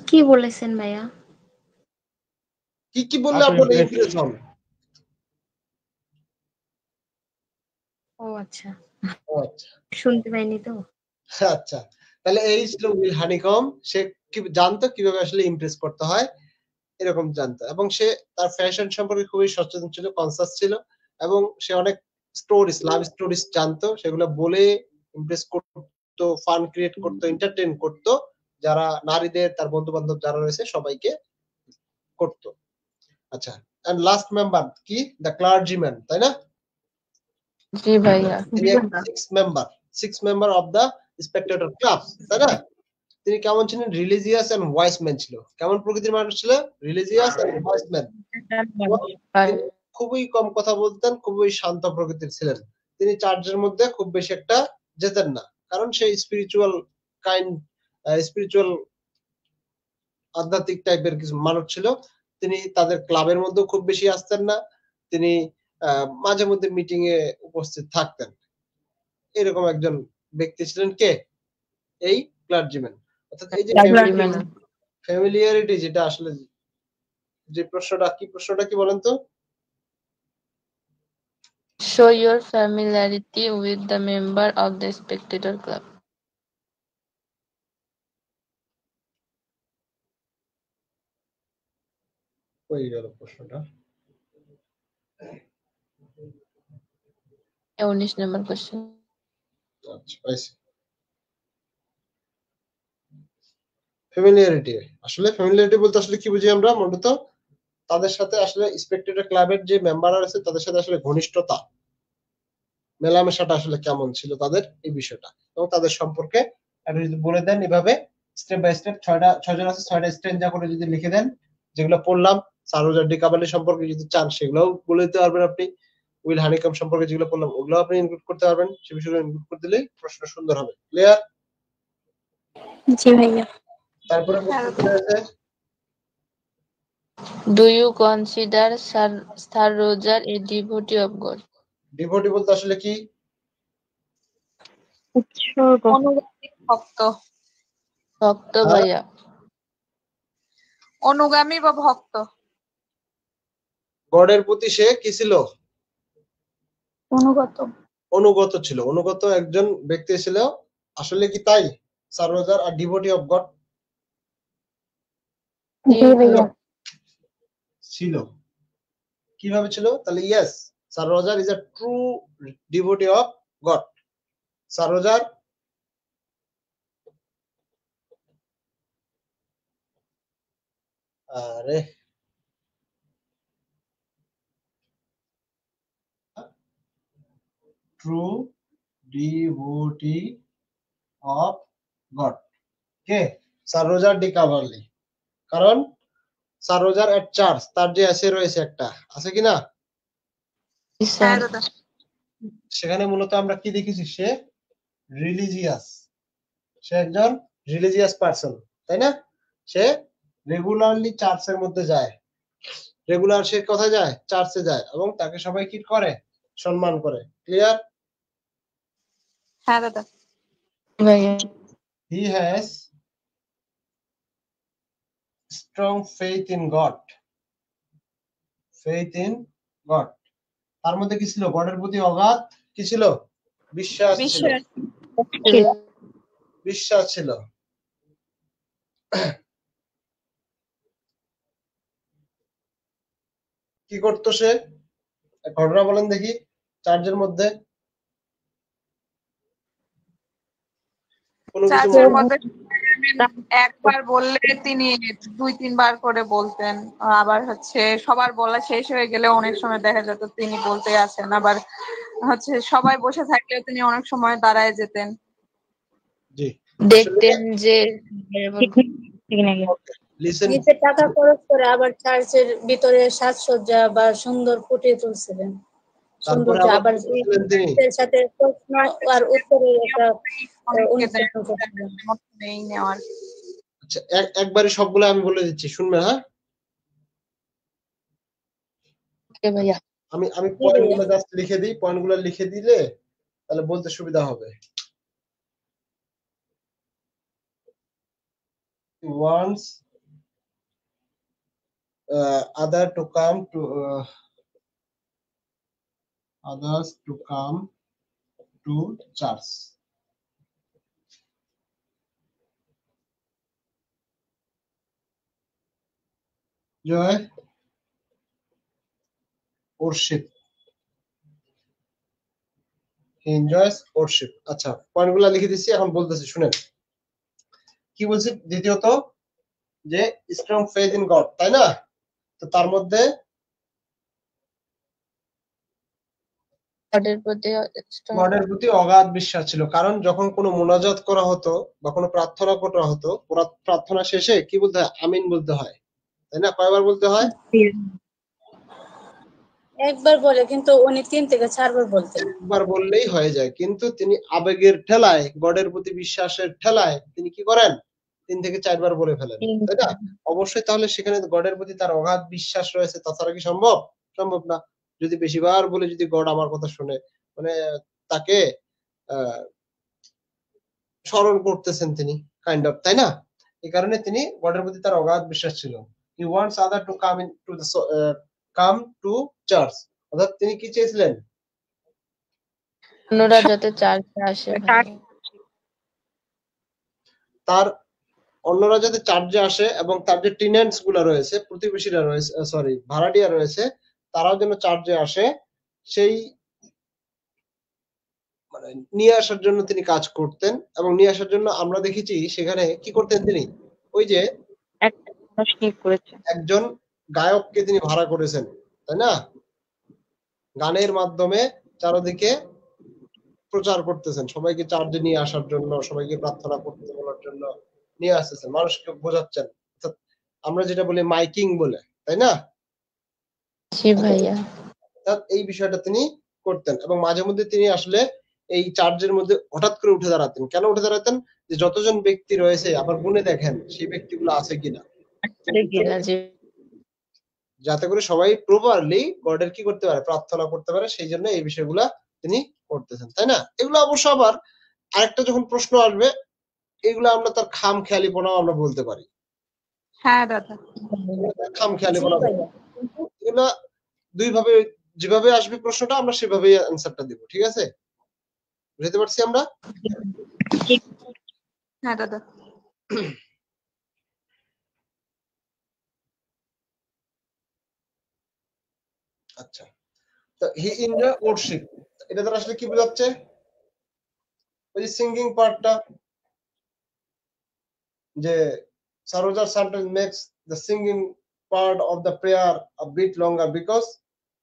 কি বলেছেন ভাইয়া? কি বললে আপনি আপনি impress ইমপ্রেস হন? ও আচ্ছা, ও আচ্ছা শুনতে পাইনি তো। আচ্ছা, তাহলে এই ছিল উইল হানিকম। সে কি জানতো কিভাবে আসলে ইমপ্রেস করতে হয়, এরকম জানতো, এবং সে তার ফ্যাশন সম্পর্কে খুবই সচেতন ছিল, কনসাস ছিল, এবং সে অনেক স্টোরিজ, লাভ স্টোরিজ জানতো, সেগুলো বলে ইমপ্রেস করতো, ফান ক্রিয়েট করতো, এন্টারটেইন করতো, যারা নারীদের, তার বন্ধু বান্ধব যারা রয়েছে সবাইকে করতো। আচ্ছা, এন্ড লাস্ট মেম্বার কি? দ্য ক্লার্জিম্যান, তাই না? জি ভাইয়া। তিনি six member of the spectator club, তাই না? তিনি কেমন ছিলেন? রিলিজিয়াস এন্ড ওয়াইস ম্যান ছিল। কেমন প্রকৃতির মানুষ ছিল? Religious and wise man. তিনি খুবই কম কথা বলতেন, খুবই শান্ত প্রকৃতির ছিলেন। তিনি চার্চের মধ্যে খুব বেশি একটা যেতেন না, কারণ সে স্পিরিচুয়াল আধ্যাত্মিক টাইপের কিছু মানুষ ছিল। তিনি তাদের ক্লাবের মধ্যে খুব বেশি আসতেন না, তিনি মাঝে মধ্যে মিটিং এ উপস্থিত থাকতেন। এরকম একজন ব্যক্তি ছিলেন কে? এই ক্লার্জিম্যান। অর্থাৎ এই যে ফ্যামিলিয়ারিটি, যেটা আসলে যে প্রশ্নটা কি বলেন তো? Show your familiarity with the member of the spectator club. হয়ে গেল প্রশ্নটা। 19 নম্বর কোশ্চেন। আচ্ছা, পাইছি। ফ্যামিলিয়ারিটি, আসলে ফ্যামিলিয়ারিটি বলতে আসলে কি বুঝি আমরা? মূলত তাদের সাথে আসলে স্পেক্টেটর ক্লাবের যে মেম্বাররা আছে তাদের সাথে আসলে ঘনিষ্ঠতা, মেলামেশাটা আসলে কেমন ছিল তাদের, এই বিষয়টা, এবং তাদের সম্পর্কে আপনি যদি বলে দেন এভাবে স্টেপ বাই স্টেপ, ছয়জন আছে, 6টা স্ট্রেঞ্জা করে যদি লিখে দেন, যেগুলো পড়লাম, সারোজা ডি কাবালি সম্পর্কে যদি চান সেগুলোও বলে দিতে পারবেন আপনি, উইল হানিকম সম্পর্কে যেগুলো পড়লাম ওগুলো আপনি ইনক্লুড করতে পারবেন, সে বিষয়গুলো ইনক্লুড করে দিলেই প্রশ্ন সুন্দর হবে। ক্লিয়ার? জি ভাইয়া। তারপরে Do you consider Sir Roger a devotee of God? Devotee বলতে আসলে কি? অনুগামী ভক্ত। ভক্ত ভাইয়া। অনুগামী বা ভক্ত। গডের প্রতি সে কি ছিল? অনুগত ছিল। অনুগত একজন ব্যক্তি ছিল। আসলে কি তাই? স্যার রোজার আর ডিভোটি অফ গড ছিল। কিভাবে ছিল? তাহলে ইয়েস, স্যার রোজার is a true devotee of god. Sir রোজার আরে true devotee of god K? Sir রোজার ডি কাভারলি। কারণ স্যার রোজার এট চার্চ, তার যে এসে রয়েছে একটা, আছে কিনা? সেখানে মূলত আমরা কি দেখেছি? সে রিলিজিয়াস, সে একজন রিলিজিয়াস পারসন, তাই না? সে রেগুলারলি চার্চের মধ্যে যায়, রেগুলার সে কোথায় যায়? চার্চে যায়, এবং তাকে সবাই কি করে? সম্মান করে। ক্লিয়ার? হ্যাঁ দাদা। He has strong faith in God. Faith in God. তার মধ্যে কি ছিল? গডের প্রতি অগাধ কি ছিল? বিশ্বাস ছিল। বিশ্বাস ছিল। কি করতো সে? ঘটনা বলেন দেখি চার্চের মধ্যে। চার্চের মধ্যে একবার বললে তিনি 2-3 বার করে বলতেন, আবার হচ্ছে সবার বলা শেষ হয়ে গেলে অনেক সময় দেখা যেত তিনি বলতে আছেন, আবার হচ্ছে সবাই বসে থাকলেও তিনি অনেক সময় দাঁড়ায় যেতেন। জি, দেখতেন যে নিজে টাকা খরচ করে আবার চার্চের ভিতরে সাজসজ্জা বা সুন্দর ফুটিয়ে তুলছিলেন। সৌন্দর্য আবার সাথে প্রশ্ন আর উত্তরের একটা অনুষ্ঠান করছিলেন। আচ্ছা, একবারে সবগুলো আমি বলে দিচ্ছি, শুনবেন? হ্যাঁ, ভাইয়া। আমি পয়েন্টগুলো জাস্ট লিখে দিই, পয়েন্টগুলো লিখে দিলে তাহলে বলতে সুবিধা হবে। Wants others to come to church. Joy worship. He enjoys worship. আচ্ছা, পয়েন্টগুলো লিখে দিচ্ছি, এখন বলতেছি শুনেন। কি বলছি দ্বিতীয়ত, যে স্ট্রং ফেথ ইন গড, তাই না? তো তার মধ্যে গডের প্রতি অগাধ বিশ্বাস ছিল। কারণ যখন কোনো মোনাজাত করা হতো বা কোনো প্রার্থনা করা হতো, প্রার্থনা শেষে কি বলতে হয়? আমিন বলতে হয়, তাই না? কয়বার বলতে হয়? একবার বলে, কিন্তু উনি 3 থেকে 4 বার বলতেন। একবার বললেই হয়ে যায়, কিন্তু তিনি আবেগের ঠেলায়, গডের প্রতি বিশ্বাসের ঠেলায় তিনি কি করেন? 3 থেকে 4 বার বলে ফেলেন, তাই না? অবশ্যই তাহলে সেখানে গডের প্রতি তার অগাধ বিশ্বাস রয়েছে, তাছাড়া কি সম্ভব? সম্ভব না। যদি বেশিবার বলে যদি গড আমার কথা শুনে, মানে তাকে স্মরণ করতেছেন তিনি, কাইন্ড অফ, তাই না? এই কারণে তিনি গডের প্রতি তার অগাধ বিশ্বাস ছিল। He wants other to come to church, অর্থাৎ তিনি কি চেয়েছিলেন? অন্যরা যাতে চার্চে আসে, তার অন্যরা যাতে চার্চে আসে, এবং তার যে টেনেন্টস গুলা রয়েছে, প্রতিবেশীরা রয়েছে, সরি ভাড়াটিয়া রয়েছে, তারাও যেন চার্চে আসে, সেই মানে নিয়ে আসার জন্য তিনি কাজ করতেন। এবং নিয়ে আসার জন্য আমরা দেখেছি সেখানে কি করতেন তিনি, ওই যে একজন গায়ককে তিনি ভাড়া করেছেন, তাই না? গানের মাধ্যমে চারদিকে প্রচার করতেছেন, সবাইকে চার্চে নিয়ে আসার জন্য, সবাইকে প্রার্থনা করতে বলার জন্য নিয়ে আসতেছেন, মানুষকে বোঝাচ্ছেন, আমরা যেটা বলি মাইকিং বলে, তাই না? এই বিষয়টা তিনি করতেন। এবং মাঝে মধ্যে তিনি আসলে এই চার্চের মধ্যে হঠাৎ করে উঠে দাঁড়াতেন। কেন উঠে দাঁড়াতেন? যে যতজন ব্যক্তি রয়েছে আবার গুনে দেখেন সেই ব্যক্তিগুলো আছে কিনা, যাতে করে সবাই প্রপারলি গডের কি করতে পারে? প্রার্থনা করতে পারে। সেই জন্য এই বিষয়গুলা তিনি করতেছেন, তাই না? এগুলো অবশ্য আবার আরেকটা যখন প্রশ্ন আসবে, এগুলো আমরা তার খামখেয়ালিপনাও আমরা বলতে পারি। হ্যাঁ দাদা, খামখেয়ালিপনা, এগুলো দুই ভাবে, যেভাবে আসবে প্রশ্নটা আমরা সেভাবেই অ্যানসারটা দিব, ঠিক আছে? বুঝতে পারছি আমরা? হ্যাঁ দাদা। আচ্ছা, তো হি এনজয় ওয়ার্শিপ, এটা দ্বারা আসলে কি বোঝাচ্ছে? ওই সিঙ্গিং পার্টটা, যে Saroja sometimes makes the singing part of the prayer a bit longer because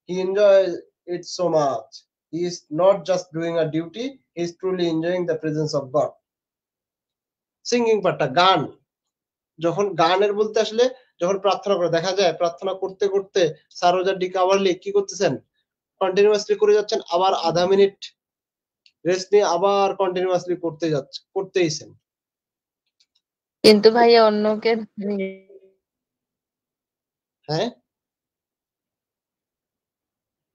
he enjoys it so much. He is not just doing a duty, he is truly enjoying the presence of God. Singing পার্টটা, গান, যখন গানের বলতে আসলে যখন প্রার্থনা করে, দেখা যায় প্রার্থনা করতে করতে সারোজা ডি কাভারলি কি করতেছেন? কন্টিনিউয়াসলি করে যাচ্ছেন, আবার আধা মিনিট রেস্ট নিয়ে আবার কন্টিনিউয়াসলি করতেইছেন। কিন্তু ভাইয়া অন্যকে, হ্যাঁ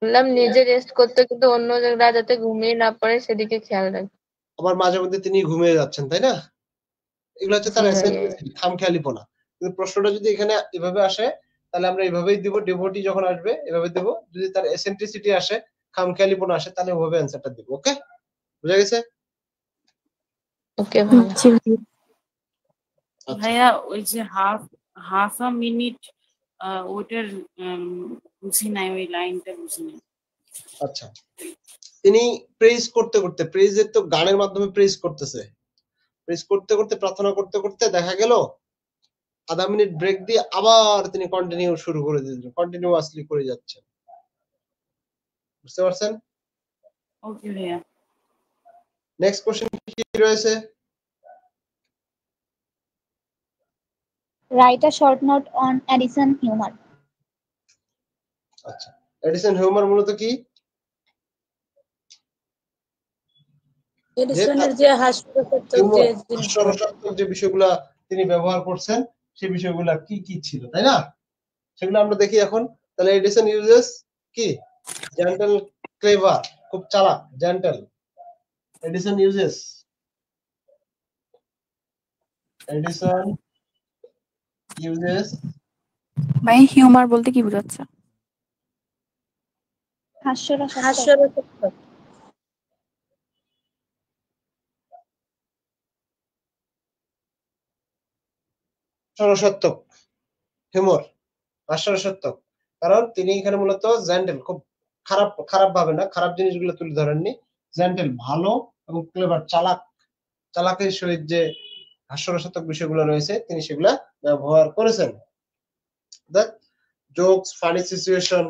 বললাম নিজে রেস্ট করতে, কিন্তু অন্যরা যাতে ঘুমিয়ে না পড়ে সেদিকে খেয়াল রাখে। আবার মাঝে মধ্যে তিনি ঘুমিয়ে যাচ্ছেন, তাই না? এগুলো হচ্ছে তার খামখেয়ালিপনা। কিন্তু প্রশ্নটা যদি এখানে এভাবে আসে তাহলে আমরা এভাবেই দিব, ডিভোটি যখন আসবে এভাবে দেব। যদি তার এসেন্ট্রিসিটি আসে, খামখেয়ালিপনা আসে, তাহলে ওভাবে অ্যানসারটা দেব। ওকে, বুঝা গেছে? ওকে ভাইয়া। ভাইয়া ওই যে হাফ আ মিনিট, ওইটার বুঝি নাই, ওই লাইনটা বুঝি নাই। আচ্ছা, তিনি প্রেজ করতে করতে, প্রেজের তো গানের মাধ্যমে প্রেজ করতেছে, প্রেজ করতে করতে, প্রার্থনা করতে করতে দেখা গেল আধা মিনিট ব্রেক দিয়ে আবার তিনি কন্টিনিউ শুরু করে দিলেন, কন্টিনিউয়াসলি করে যাচ্ছেন। বুঝতে পারছেন? ওকে ভাইয়া। নেক্সট কোশ্চেন কি রয়েছে? Write a short note on Edison humor. আচ্ছা, এডিসন হিউমার মূলত কি? এডিসনের যে হাস্যরসাত্মক যে বিষয়গুলা তিনি ব্যবহার করছেন সেই বিষয়গুলা কি কি ছিল, তাই না? সেগুলো আমরা দেখি এখন। তাহলে এডিসন ইউজেস কি জেন্টল ক্লেভার, খুব চালাক, জেন্টল। এডিসন ইউজেস ভাই হিউমার বলতে কি বোঝাচ্ছে? হাস্যরসাত্মক। হাস্যরসাত্মক হিউমর, হাস্যরসাত্মক, কারণ তিনি এখানে মূলত জেন্টল, খুব খারাপ ভাবে না, খারাপ জিনিসগুলো তুলে ধরেননি, জেন্টল ভালো এবং ক্লেভার চালাক, চালাকের সহিত যে হাস্যরসাত্মক বিষয়গুলো রয়েছে তিনি সেগুলা ব্যবহার করেছেন। জোকস, ফানি সিচুয়েশন,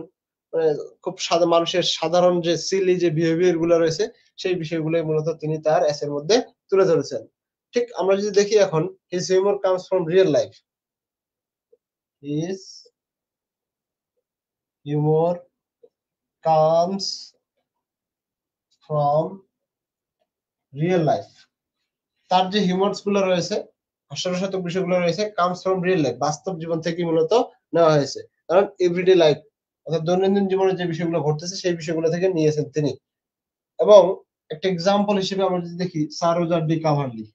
খুব মানুষের সাধারণ যে সিলি যে বিহেভিয়ার গুলো রয়েছে সেই বিষয়গুলো মূলত তিনি তার এসের মধ্যে তুলে ধরেছেন। ঠিক আমরা যদি দেখি এখন, his humour comes from real life, his humour comes from real life, তার যে হিউমারস গুলো রয়েছে, হাস্যরসাত্মক বিষয়গুলো রয়েছে, কামস ফ্রম রিয়েল লাইফ, বাস্তব জীবন থেকে মূলত নেওয়া হয়েছে। কারণ এভরিডে লাইফ অর্থাৎ দৈনন্দিন জীবনে যে বিষয়গুলো ঘটতেছে সেই বিষয়গুলো থেকে নিয়েছেন তিনি। এবং একটা এক্সাম্পল হিসেবে আমরা যদি দেখি, স্যার রোজার ডি কাভারলি,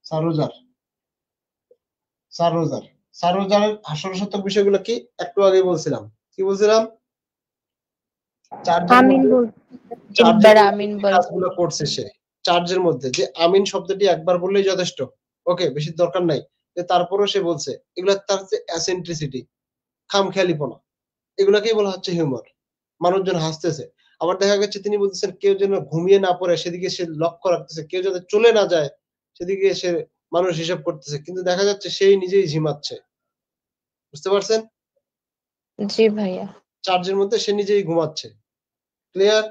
স্যার রোজারের হাস্যরসাত্মক বিষয়গুলো কি একটু আগে বলছিলাম, কি বলছিলাম? কাজগুলো করছে সে চার্জের মধ্যে, যে আমিন শব্দটি একবার বললেই যথেষ্ট, ওকে, বেশি দরকার নাই, তারপরও সে বলছে, এগুলো তার যে অ্যাসেন্ট্রিসিটি, খামখেয়ালিপনা, এগুলাকেই বলা হচ্ছে হিউমার। মানুষজন হাসতেছে। আবার দেখা গেছে তিনি বলতেছেন কেউ যেন ঘুমিয়ে না পড়ে সেদিকে সে লক্ষ্য রাখতেছে, কেউ যাতে চলে না যায় সেদিকে সে মানুষ হিসাব করতেছে, কিন্তু দেখা যাচ্ছে সেই নিজেই ঝিমাচ্ছে। বুঝতে পারছেন? জি ভাইয়া। চার্জের মধ্যে সে নিজেই ঘুমাচ্ছে। ক্লিয়ার?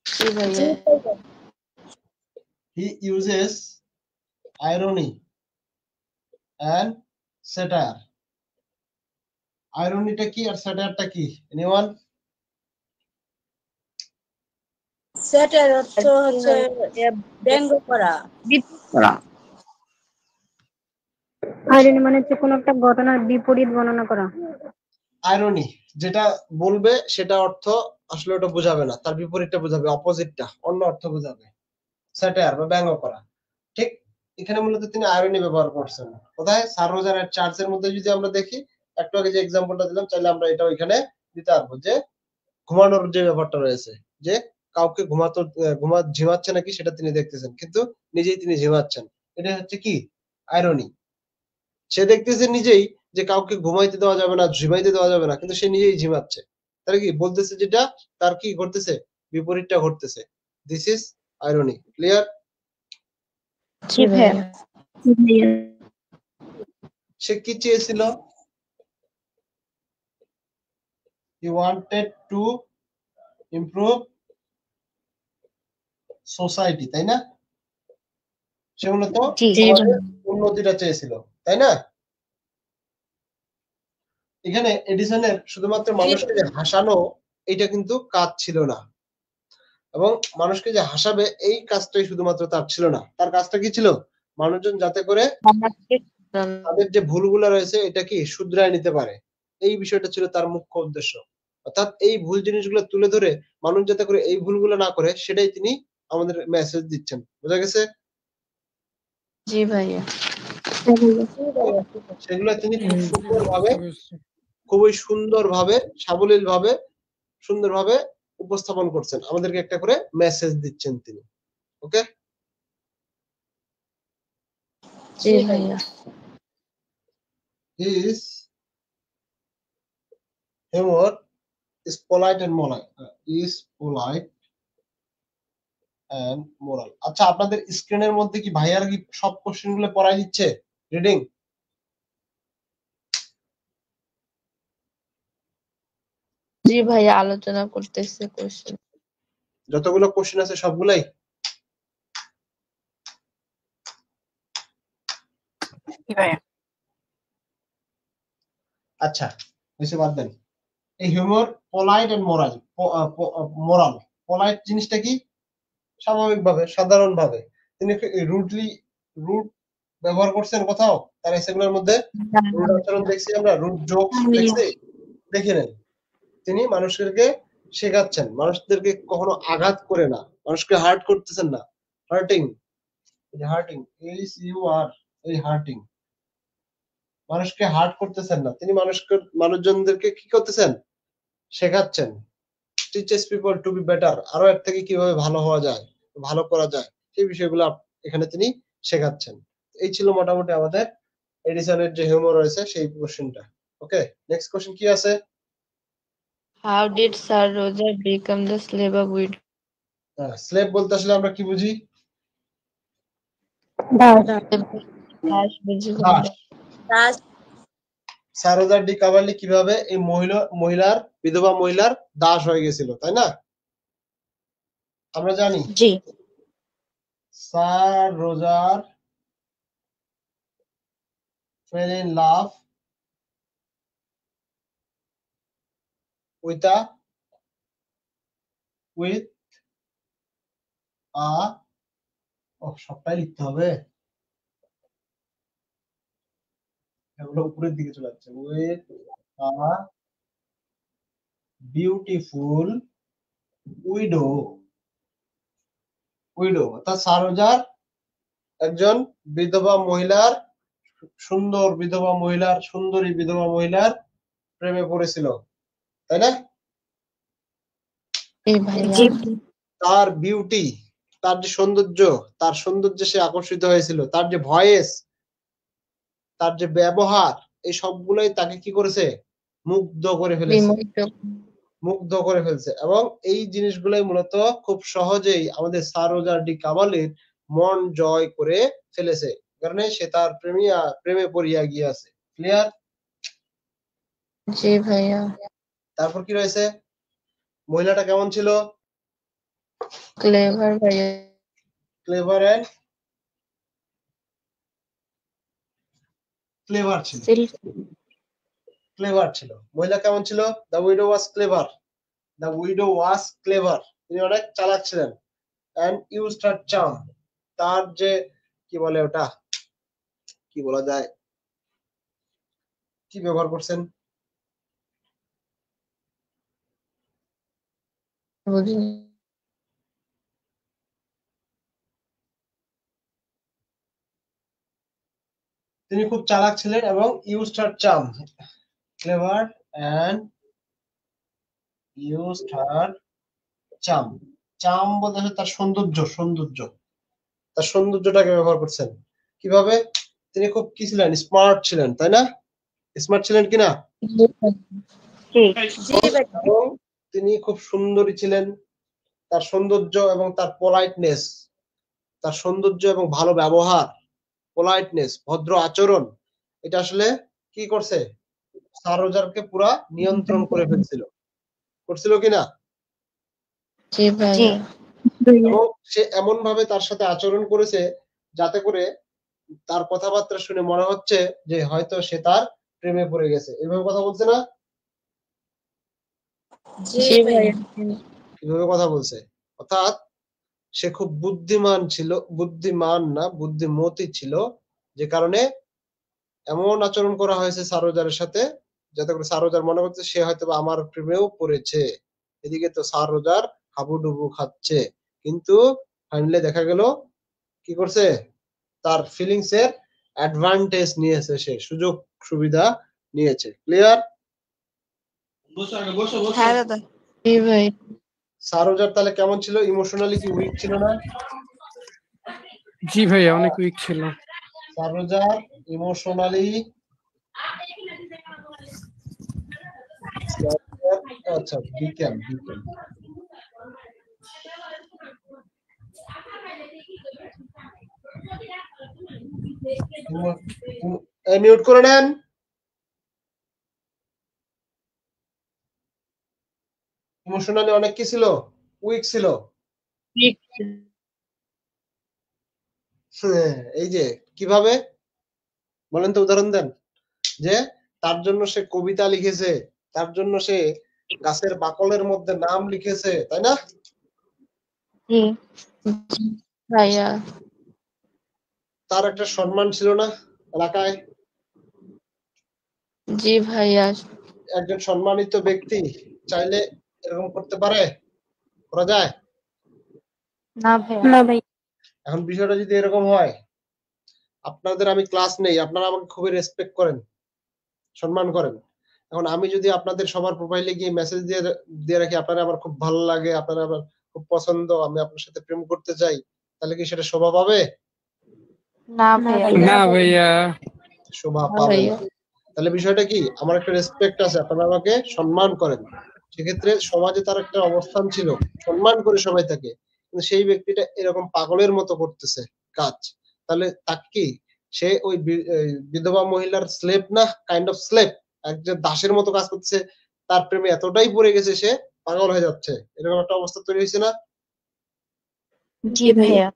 জি ভাইয়া। He uses irony and satire. আইরনিটা কি আর স্যাটায়ারটা কি? এনিওয়ান? স্যাটায়ার অর্থ হচ্ছে ব্যঙ্গ করা। আইরনি মানে হচ্ছে কোনো একটা ঘটনার বিপরীত বর্ণনা করা। আইরনি যেটা বলবে সেটা অর্থ আসলে ওটা বোঝাবে না, তার বিপরীতটা বোঝাবে, অপোজিটটা, অন্য অর্থ বোঝাবে। স্যাটায়ার বা ব্যঙ্গ করা। ঠিক এখানে মূলত তিনি আইরনি ব্যবহার করছেন। কোথায়? স্যার রোজারের চার্চের মধ্যে যদি আমরা দেখি, একটু আগে যে এক্সাম্পলটা দিলাম, চাইলে আমরা এটাও এখানে দিতে পারবো, যে ঘুমানোর যে ব্যাপারটা রয়েছে, যে কাউকে ঝিমাচ্ছে নাকি সেটা তিনি দেখতেছেন, কিন্তু নিজেই তিনি ঝিমাচ্ছেন, এটা হচ্ছে কি? আইরনি। সে দেখতেছে নিজেই যে কাউকে ঘুমাইতে দেওয়া যাবে না, ঝিমাইতে দেওয়া যাবে না, কিন্তু সে নিজেই ঝিমাচ্ছে। তাহলে কি বলতেছে? যেটা তার কি ঘটতেছে? বিপরীতটা ঘটতেছে। This is irony. ক্লিয়ার? সে কি চেয়েছিল? He wanted to improve society, তাই না? সে মূলত উন্নতিটা চেয়েছিল, তাই না? এখানে এডিসনের শুধুমাত্র মানুষকে যে হাসানো এটা কিন্তু কাজ ছিল না, এবং মানুষকে যে হাসাবে এই কাজটাই শুধুমাত্র তার ছিল না। তার কাজটা কি ছিল? মানুষজন যাতে করে তাদের যে ভুলগুলো রয়েছে এটা কি শুধরায় নিতে পারে, এই বিষয়টা ছিল তার মুখ্য উদ্দেশ্য। অর্থাৎ এই ভুল জিনিসগুলো তুলে ধরে মানুষ যাতে করে এই ভুলগুলো না করে সেটাই তিনি আমাদের মেসেজ দিচ্ছেন। বোঝা গেছে? জি ভাইয়া। সেগুলো তিনি খুবই সুন্দরভাবে সাবলীলভাবে সুন্দরভাবে উপস্থাপন করছেন, আমাদেরকে একটা করে মেসেজ দিচ্ছেন তিনি। ওকে? জি ভাইয়া। His humor is polite and moral. আচ্ছা, আপনাদের স্ক্রিনের মধ্যে কি ভাইয়ার কি সব কোশ্চেন গুলো পড়াই দিচ্ছে রিডিং? জি ভাইয়া, আলোচনা করতেছে কোশ্চেন। যতগুলো কোশ্চেন আছে সবগুলাই? আচ্ছা, হয়েছে, বাদ দেন। এই humour polite and moral. Polite জিনিসটা কি? স্বাভাবিকভাবে, সাধারণভাবে। তিনি রুট ব্যবহার করছেন কোথাও তার এসেগুলোর মধ্যে? রুট আচরণ দেখছি আমরা, রুট জোকস দেখছি। দেখে নেন, তিনি মানুষদেরকে শেখাচ্ছেন, মানুষদেরকে কখনো আঘাত করে না, মানুষকে হার্ট করতেছেন না, হার্টিং, হার্টিং, HUR, এই হার্টিং, মানুষকে হার্ট করতেছেন না, তিনি মানুষজনদেরকে কি করতেছেন, শেখাচ্ছেন। Teaches people to be better, আরো এর থেকে কিভাবে ভালো হওয়া যায়, ভালো করা যায়, সেই বিষয়গুলো এখানে তিনি শেখাচ্ছেন। এই ছিল মোটামুটি আমাদের এডিসনের যে হিউমার রয়েছে সেই কোশ্চেনটা। ওকে, নেক্সট কোশ্চেন কি আছে? How did Sir Roger become the slave of widow? Slave বলতে আসলে আমরা কি বুঝি? দাস বুঝি দাস। স্যার রজার ডি কাভারলি কিভাবে এই বিধবা মহিলার দাস হয়ে গেছিল, তাই না? আমরা জানি জি Sir Roger fell in love with সবটাই লিখতে হবে, এগুলো উপরের দিকে চলে যাচ্ছে। উইথ আ বিউটিফুল উইডো, অর্থাৎ স্যার রজার একজন বিধবা মহিলার, সুন্দরী বিধবা মহিলার প্রেমে পড়েছিল, তাই না? তার বিউটি, তার যে সৌন্দর্য, তার সৌন্দর্যে সে আকর্ষিত হয়েছিল, তার যে ভয়েস, তার যে ব্যবহার, এই সবগুলোই তাকে কি করেছে, মুগ্ধ করে ফেলছে। এবং এই জিনিসগুলোই মূলত খুব সহজেই আমাদের স্যার রজার ডি কাভারলির মন জয় করে ফেলেছে, কারণে সে তার প্রেমে পড়িয়া গিয়াছে। ক্লিয়ার? জি ভাইয়া। তারপর কি রয়েছে? মহিলাটা কেমন ছিল? ক্লেভার ভাইয়া। ক্লেভার ছিল। মহিলা কেমন ছিল? The widow was clever. তিনি অনেক চালাক ছিলেন। এন্ড ইউজড হার চার্ম, তার যে কি বলে ওটা, কি বলা যায়, কি ব্যবহার করছেন? তিনি খুব চালাক ছিলেন এবং used her charm, clever and used her charm. Charm বলতে তার তার সৌন্দর্যটাকে ব্যবহার করছেন। কিভাবে? তিনি খুব কি ছিলেন, স্মার্ট ছিলেন, তাই না? স্মার্ট ছিলেন কিনা? এবং তিনি খুব সুন্দরী ছিলেন। তার সৌন্দর্য এবং তার পোলাইটনেস, তার সৌন্দর্য এবং ভালো ব্যবহার, পোলাইটনেস, ভদ্র আচরণ, এটা আসলে কি করছে, স্যার রজারকে পুরা নিয়ন্ত্রণ করে করছিল কিনা? এবং সে এমন ভাবে তার সাথে আচরণ করেছে যাতে করে তার কথাবার্তা শুনে মনে হচ্ছে যে হয়তো সে তার প্রেমে পড়ে গেছে। এইভাবে কথা বলছে না? কিভাবে কথা বলছে? অর্থাৎ সে খুব বুদ্ধিমতী ছিল, যে কারণে এমন আচরণ করা হয়েছে স্যার রজারের সাথে যাতে করে স্যার রজার মনে করছে সে হয়তো আমার প্রেমেও পড়েছে। এদিকে তো স্যার রজার হাবুডুবু খাচ্ছে, কিন্তু ফাইনালি দেখা গেল কি করছে, তার ফিলিংস এর অ্যাডভান্টেজ নিয়েছে, সে সুযোগ সুবিধা নিয়েছে। ক্লিয়ার? স্যার রজার তাহলে কেমন ছিল? ইমোশনালি কি উইক ছিল না? জি ভাইয়া, অনেক উইক ছিল। স্যার রজার ইমোশনালি, আচ্ছা বিকেল মিউট করে নেন। ইমোশনালি অনেক কি ছিল, উইক ছিল। এই যে কিভাবে বলেন তো, উদাহরণ দেন। যে তার জন্য সে কবিতা লিখেছে, তার জন্য সে গাছের বাকলের মধ্যে নাম লিখেছে, তাই না? ভাইয়া তার একটা সম্মান ছিল না এলাকায়? জি ভাইয়া, একজন সম্মানিত ব্যক্তি চাইলে এরকম করতে পারে, করা যায় না ভাইয়া। না ভাই। এখন বিষয়টা যদি এরকম হয়, আপনাদের আমি ক্লাস নেই, আপনারা আমাকে খুবই রেসপেক্ট করেন, সম্মান করেন। এখন আমি যদি আপনাদের সবার প্রোফাইলে গিয়ে মেসেজ দিয়ে রাখি আপনারা আমার খুব ভালো লাগে, আপনারা আমার খুব পছন্দ, আমি আপনার সাথে প্রেম করতে চাই, তাহলে কি সেটা শোভা পাবে? না ভাইয়া। না ভাইয়া। শোভা পাবে না। তাহলে বিষয়টা কি, আমার একটা রেসপেক্ট আছে, আপনারা আমাকে সম্মান করেন, সেক্ষেত্রে সমাজে তার একটা অবস্থান ছিল, সম্মান করে সবাই তাকে। কিন্তু সেই ব্যক্তিটা এরকম পাগলের মতো করতেছে কাজ, তাহলে তাকে কি সে ওই বিধবা মহিলার স্লেভ না? কাইন্ড অফ স্লেভ, একজন দাসের মতো কাজ করতেছে, তার প্রেমে এতটাই পড়ে গেছে সে পাগল হয়ে যাচ্ছে, এরকম একটা অবস্থা তৈরি হয়েছে না? জি ভাইয়া।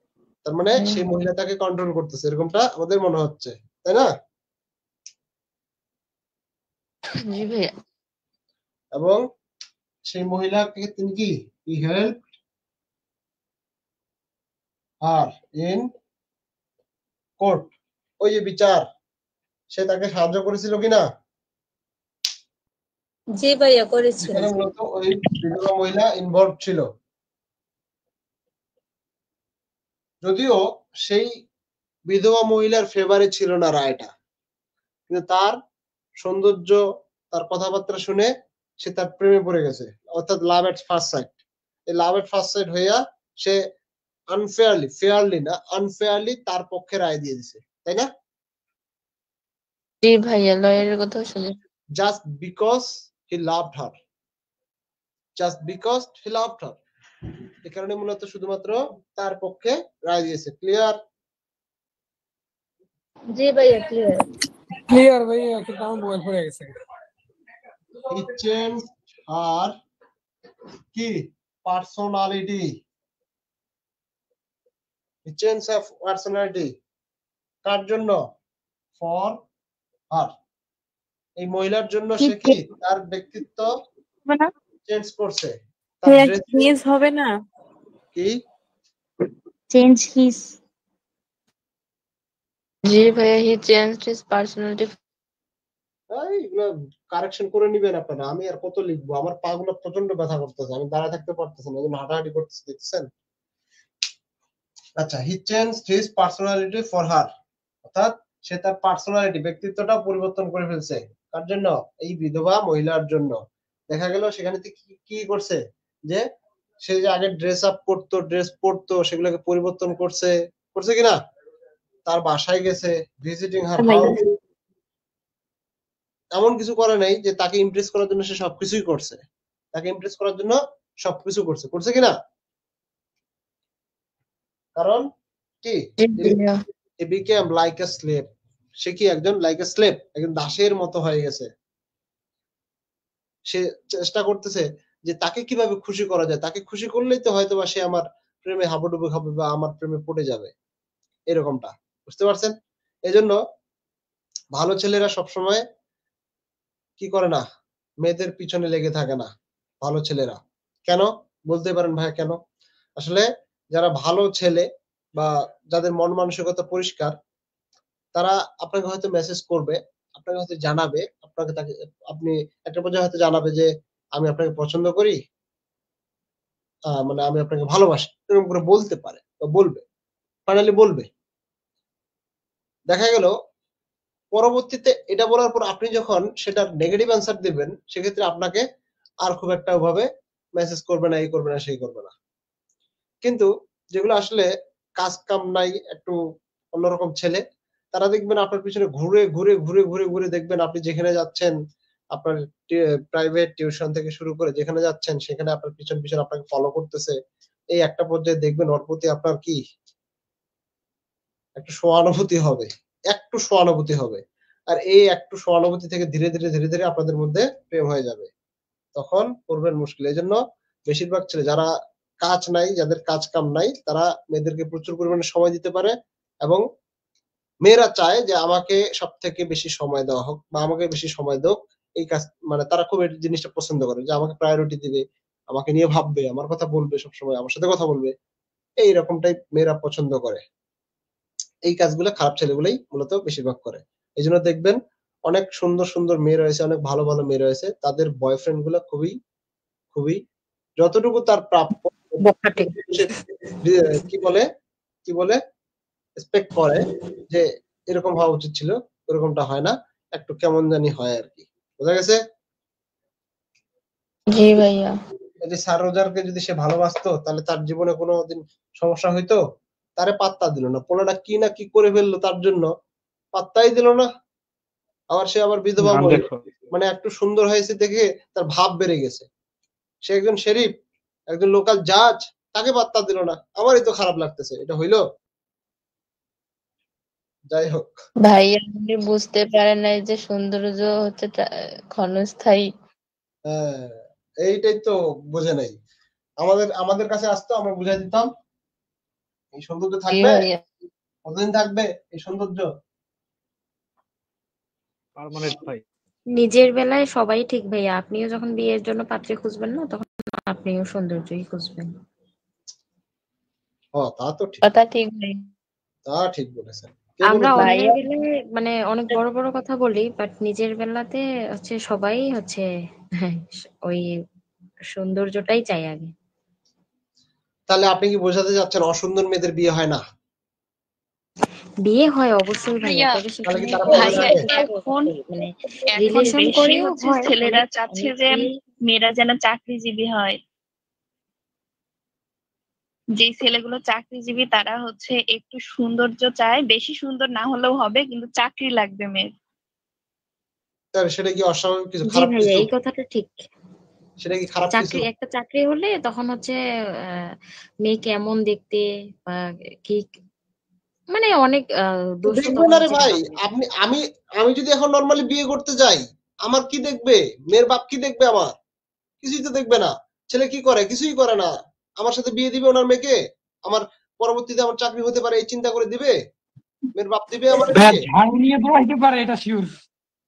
তার মানে সেই মহিলা তাকে কন্ট্রোল করতেছে, এরকমটা আমাদের মনে হচ্ছে, তাই না? জি ভাইয়া। এবং সেই মহিলাকে তিনি কি he help her in court, ওই যে বিচার, সে তাকে সাহায্য করেছিল কিনা? জি ভাইয়া করেছিল। এখানে মূলত ওই বিধবা মহিলা ইনভলভ ছিল, যদিও সেই বিধবা মহিলার ফেভারে ছিল না রায়টা, কিন্তু তার সৌন্দর্য, তার কথাবার্তা শুনে সে তার প্রেমে পড়ে গেছে, অর্থাৎ লাভ এট ফার্স্ট সাইট। এই লাভ এট ফার্স্ট সাইট হইয়া সে আনফেয়ারলি তার পক্ষে রায় দিয়ে দিছে, তাই না? জি ভাইয়া, লয়ারের কথা শুনে। Just because he loved her, just because he loved her, এই কারণে মূলত শুধুমাত্র তার পক্ষে রায় দিয়েছে। ক্লিয়ার? জি ভাইয়া ক্লিয়ার। ক্লিয়ার ভাইয়া, কিন্তু আমার মোবাইল পড়ে গেছে। He changed her কি personality, he changed her personality কার জন্য? ফর হার, এই মহিলার জন্য সে কি তার ব্যক্তিত্ব চেঞ্জ করছে, চেঞ্জ হবে না কি চেঞ্জ হিজ। জি ভাইয়া, হি চেঞ্জড হিজ পার্সোনালিটি। এইগুলো কারেকশন করে নিবেন আপনারা, আমি আর কত লিখবো, আমার পা গুলো প্রচন্ড ব্যথা করতেছে, আমি দাঁড়ায় থাকতে পারতেছি না, এই হাঁটাহাঁটি করতেছি, দেখছেন? আচ্ছা, he changed his personality for her, অর্থাৎ সে তার পার্সোনালিটি, ব্যক্তিত্বটা পরিবর্তন করে ফেলছে, কার জন্য? এই বিধবা মহিলার জন্য। দেখা গেল সেখানে কি করছে, যে সে যে আগে ড্রেস আপ করতো, ড্রেস পরতো, সেগুলোকে পরিবর্তন করছে, করছে কিনা? তার বাসায় গেছে, ভিজিটিং হার হাউস, এমন কিছু করে নাই যে তাকে ইমপ্রেস করার জন্য সে সবকিছুই করছে, তাকে ইমপ্রেস করার জন্য সবকিছু করছে, করছে কিনা? কারণ কি he became like a slave, সে কি একজন লাইক এ স্লেভ, একজন দাসের মতো হয়ে গেছে। সে চেষ্টা করতেছে যে তাকে কিভাবে খুশি করা যায়, তাকে খুশি করলেই তো হয়তো বা সে আমার প্রেমে হাবুডুবু খাবে বা আমার প্রেমে পড়ে যাবে, এরকমটা, বুঝতে পারছেন? এজন্য ভালো ছেলেরা সবসময় কি করে না, মেয়েদের পিছনে লেগে থাকে না, ভালো ছেলেরা। কেন বলতে পারেন ভাইয়া কেন? আসলে যারা ভালো ছেলে বা যাদের মন মানসিকতা পরিষ্কার, তারা আপনাকে হয়তো মেসেজ করবে, আপনাকে হয়তো জানাবে, আপনি একটা পর্যায়ে হয়তো জানাবে যে আমি আপনাকে পছন্দ করি, মানে আমি আপনাকে ভালোবাসি, এরকম করে বলতে পারে বা বলবে, ফাইনালি বলবে। দেখা গেল পরবর্তীতে এটা বলার পর আপনি যখন সেটার নেগেটিভ অ্যান্সার দিবেন, সেক্ষেত্রে আপনাকে আর খুব একটা ভাবে মেসেজ করবে না, এই করবে না, সেই করবে না। কিন্তু যেগুলো আসলে কাজ কাম নাই, একটু অন্যরকম ছেলে, তারা দেখবেন আপনার পিছনে ঘুরে ঘুরে ঘুরে ঘুরে ঘুরে দেখবেন আপনি যেখানে যাচ্ছেন, আপনার প্রাইভেট টিউশন থেকে শুরু করে যেখানে যাচ্ছেন সেখানে আপনার পিছন পিছন আপনাকে ফলো করতেছে। এই একটা পর্যায়ে দেখবেন ওর প্রতি আপনার কি একটু সহানুভূতি হবে, একটু সহানুভূতি হবে, আর এই একটু সহানুভূতি থেকে ধীরে ধীরে ধীরে ধীরে আপনাদের মধ্যে প্রেম হয়ে যাবে, তখন করবেন মুশকিল। এই জন্য বেশিরভাগ ছেলে যারা কাজ নাই, যাদের কাজ কাম নাই, তারা মেয়েদেরকে প্রচুর পরিমাণে সময় দিতে পারে, এবং মেয়েরা চায় যে আমাকে সব থেকে বেশি সময় দেওয়া হোক বা আমাকে বেশি সময় দাও, এই কাজ মানে তারা খুব এই জিনিসটা পছন্দ করে, যে আমাকে প্রায়োরিটি দিবে, আমাকে নিয়ে ভাববে, আমার কথা বলবে, সবসময় আমার সাথে কথা বলবে, এইরকম টাইপ মেয়েরা পছন্দ করে। এই কাজগুলো খারাপ ছেলেগুলোই মূলত বেশিরভাগ করে। এই জন্য দেখবেন অনেক সুন্দর সুন্দর মেয়ে রয়েছে, অনেক ভালো ভালো মেয়ে রয়েছে, তাদের বয়ফ্রেন্ড গুলা খুবই খুবই যতটুকু তার প্রাপ্য কি বলে এক্সপেক্ট করে যে এরকম হওয়া উচিত ছিল, এরকমটা হয় না, একটু কেমন জানি হয় আর কি। বোঝা গেছে? জি ভাইয়া। এই যে সারোজারকে যদি সে ভালোবাসতো তাহলে তার জীবনে কোনোদিন সমস্যা হইতো? তারে পাত্তা দিল না, পোলাটা কি না কি করে ফেললো তার জন্য পাত্তাই দিল না। আবার সে আবার বিধবা মহিলা, মানে একটু সুন্দর হয়েছে দেখে তার ভাব বেড়ে গেছে। সে একজন শেরিফ, একজন লোকাল জাজ, তাকে পাত্তা দিল না। আমারই তো খারাপ লাগতেছে, এটা হইলো? যাই হোক ভাইয়া আপনি বুঝতে পারেন নাই যে সৌন্দর্য হচ্ছে ক্ষণস্থায়ী। হ্যাঁ, এইটাই তো বোঝে নাই। আমাদের কাছে আসতো, আমরা বুঝাই দিতাম এই সৌন্দর্য থাকবে, কতদিন থাকবে এই সৌন্দর্য? পার্মানেন্ট ভাই। নিজের বেলায় সবাই ঠিক ভাইয়া, আপনিও যখন বিয়ের জন্য পাত্রী খুঁজবেন না তখন আপনিও সৌন্দর্যই খুঁজবেন। তা তো ঠিক, কথা ঠিক ভাই, তা ঠিক বলেছেন। আমরা অন্যের বেলায় মানে অনেক বড় বড় কথা বলি, বাট নিজের বেলাতে হচ্ছে সবাই হচ্ছে ওই সৌন্দর্যটাই চাই আগে। তাহলে আপনি কি বোঝাতে যাচ্ছেন অসুন্দর মেয়েদের বিয়ে হয় না? বিয়ে হয় অবশ্যই ভাইয়া, তবে সেখানে এখন মানে এখন রিলেশন বেশি করেও হচ্ছে হয়। ছেলেরা চাচ্ছে যে মেয়েরা যেন চাকরিজীবী হয়। যে ছেলেগুলো চাকরিজীবী তারা হচ্ছে একটু সৌন্দর্য চায়, বেশি সুন্দর না হলেও হবে, কিন্তু চাকরি লাগবে মেয়ের। সেটা কি অস্বাভাবিক কিছু, জি খারাপ ভাইয়া, কিছু? এই কথাটা ঠিক। সেটা কি খারাপ কিছু? একটা চাকরি হলে তখন হচ্ছে মেয়ে কেমন দেখতে বা কি মানে অনেক দোষ দেখবেন। আরে ভাই, আমি যদি এখন নরমালি বিয়ে করতে যাই, আমার কি দেখবে? মেয়ের বাপ কি দেখবে? আমার কিছুই তো দেখবে না। ছেলে কি করে? কিছুই করে না। আমার সাথে বিয়ে দিবে ওনার মেয়েকে, আমার পরবর্তীতে আমার চাকরি হতে পারে এই চিন্তা করে দিবে? মেয়ের বাপ দিবে আমার বিয়ে? ঝাড়ু নিয়ে দৌড়াইতে পারে, এটা শিওর।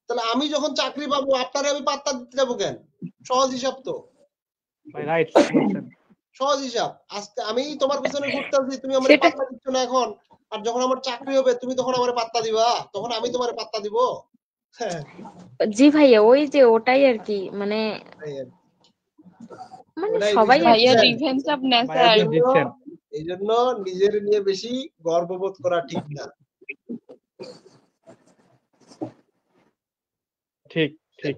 তাহলে আমি যখন চাকরি পাবো আপনারে আমি পাত্তা দিতে যাবো কেন? সহজ হিসাব তো ভাই, রাইট বলছেন। সহজ হিসাব। আজকে আমি তোমার পিছনে ঘুরতে আসছি, তুমি আমার পাত্তা দিচ্ছ না এখন, আর যখন আমার চাকরি হবে তুমি তখন আমার পাত্তা দিবা, তখন আমি তোমার পাত্তা দিব? জি ভাইয়া, ওই যে ওটাই আর কি, মানে সবাই এই জন্য নিজের নিয়ে বেশি গর্ববোধ করা ঠিক না। ঠিক ঠিক।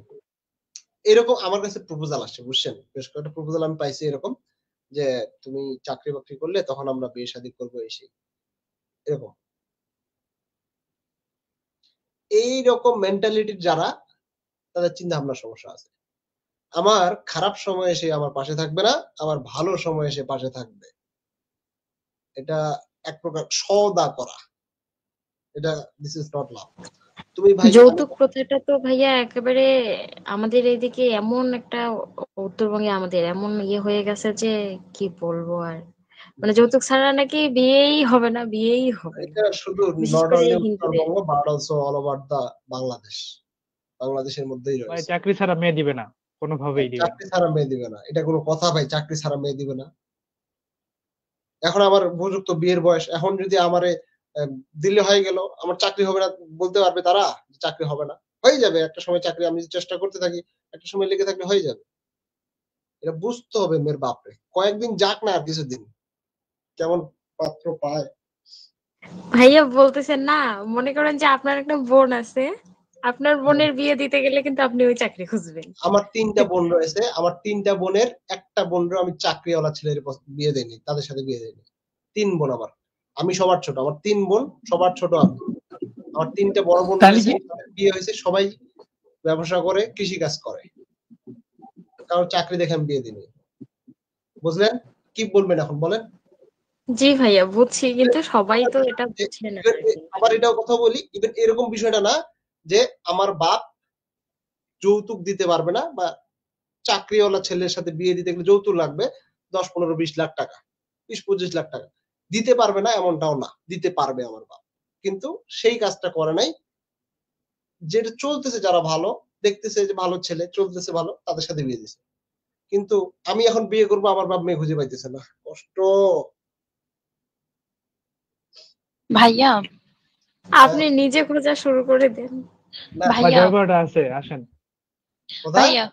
এরকম আমার কাছে প্রপোজাল আসছে, বুঝছেন? বেশ কয়েকটা প্রপোজাল আমি পাইছি এরকম, যে তুমি চাকরি বাকরি করলে তখন আমরা বিয়ে শাদী করবো, এরকম এইরকম মেন্টালিটির যারা, তাদের চিন্তা ভাবনার সমস্যা আছে। আমার খারাপ সময় এসে আমার পাশে থাকবে না, আমার ভালো সময় এসে পাশে থাকবে। এটা এক প্রকার সওদা করা। এটা দিস ইজ নট লাভ। তুমি ভাই, যৌতুক প্রথাটা তো ভাইয়া একেবারে আমাদের এইদিকে এমন একটা, উত্তরবঙ্গে আমাদের এমন হয়ে গেছে যে কি বলবো আর, মানে যৌতুক ছাড়া নাকি বিয়েই হবে না, বিয়েই হবে না। এটা শুধু not only Uttarbanga, but also all over the Bangladesh. বাংলাদেশের মধ্যেই রয়েছে। ভাই চাকরি ছাড়া মেয়ে দিবে না, কোনোভাবেই দিবে না। চাকরি ছাড়া মেয়ে দিবে না, এটা কোনো কথা ভাই? চাকরি ছাড়া মেয়ে দিবে না? এখন আমার উপযুক্ত বিয়ের বয়স, এখন যদি আমারে দিলে হয়ে গেল, আমার চাকরি হবে না বলতে পারবে তারা? চাকরি হবে না, হয়ে যাবে একটা সময় চাকরি। আমি যদি চেষ্টা করতে থাকি, একটা সময় লেগে থাকলে হয়ে যাবে। এটা বুঝতে হবে মেয়ের বাপরে। কয়েকদিন যাক না, আর কিছুদিন, কেমন পাত্র পায়। ভাইয়া বলতেছেন না, মনে করেন যে আপনার একটা বোন আছে, আপনার বোনের বিয়ে দিতে গেলে কিন্তু আপনি ওই চাকরি খুঁজবেন। আমার 3টা বোন রয়েছে, আমার 3টা বোনের একটা বোনের আমি চাকরিওয়ালা ছেলের বিয়ে দেইনি, তাদের সাথে বিয়ে দেইনি। 3 বোন আমার, আমি সবার ছোট, আমার 3 বোন সবার ছোট আমি। আমার 3টা বড় বোন রয়েছে, বিয়ে হয়েছে, সবাই ব্যবসা করে, কৃষি কাজ করে, কারণ চাকরি দেখে আমি বিয়ে দিইনি। বুঝলেন? কি বলবেন এখন বলেন? জি ভাইয়া বুঝছি, কিন্তু সবাই তো এটা বুঝে না। আবার এটাও কথা বলি, ইভেন এরকম বিষয়টা না যে আমার বাপ যৌতুক দিতে পারবে না, বা চাকরিওয়ালা ছেলের সাথে বিয়ে দিতে গেলে যৌতুক লাগবে 10-15-20 লাখ টাকা, 20-25 লাখ টাকা দিতে পারবে না এমনটাও না, দিতে পারবে আমার বাপ। কিন্তু সেই কাজটা করে নাই। যেটা চলতেছে, যারা ভালো দেখতেছে যে ভালো ছেলে চলতেছে ভালো, তাদের সাথে বিয়ে দিছে। কিন্তু আমি এখন বিয়ে করবো, আমার বাপ মেয়ে খুঁজে পাইতেছে না, কষ্ট। ভাইয়া আপনি নিজে খোঁজা শুরু করে দেন। ভাইয়া জয়পুরহাটে আছে, আসেন। ভাইয়া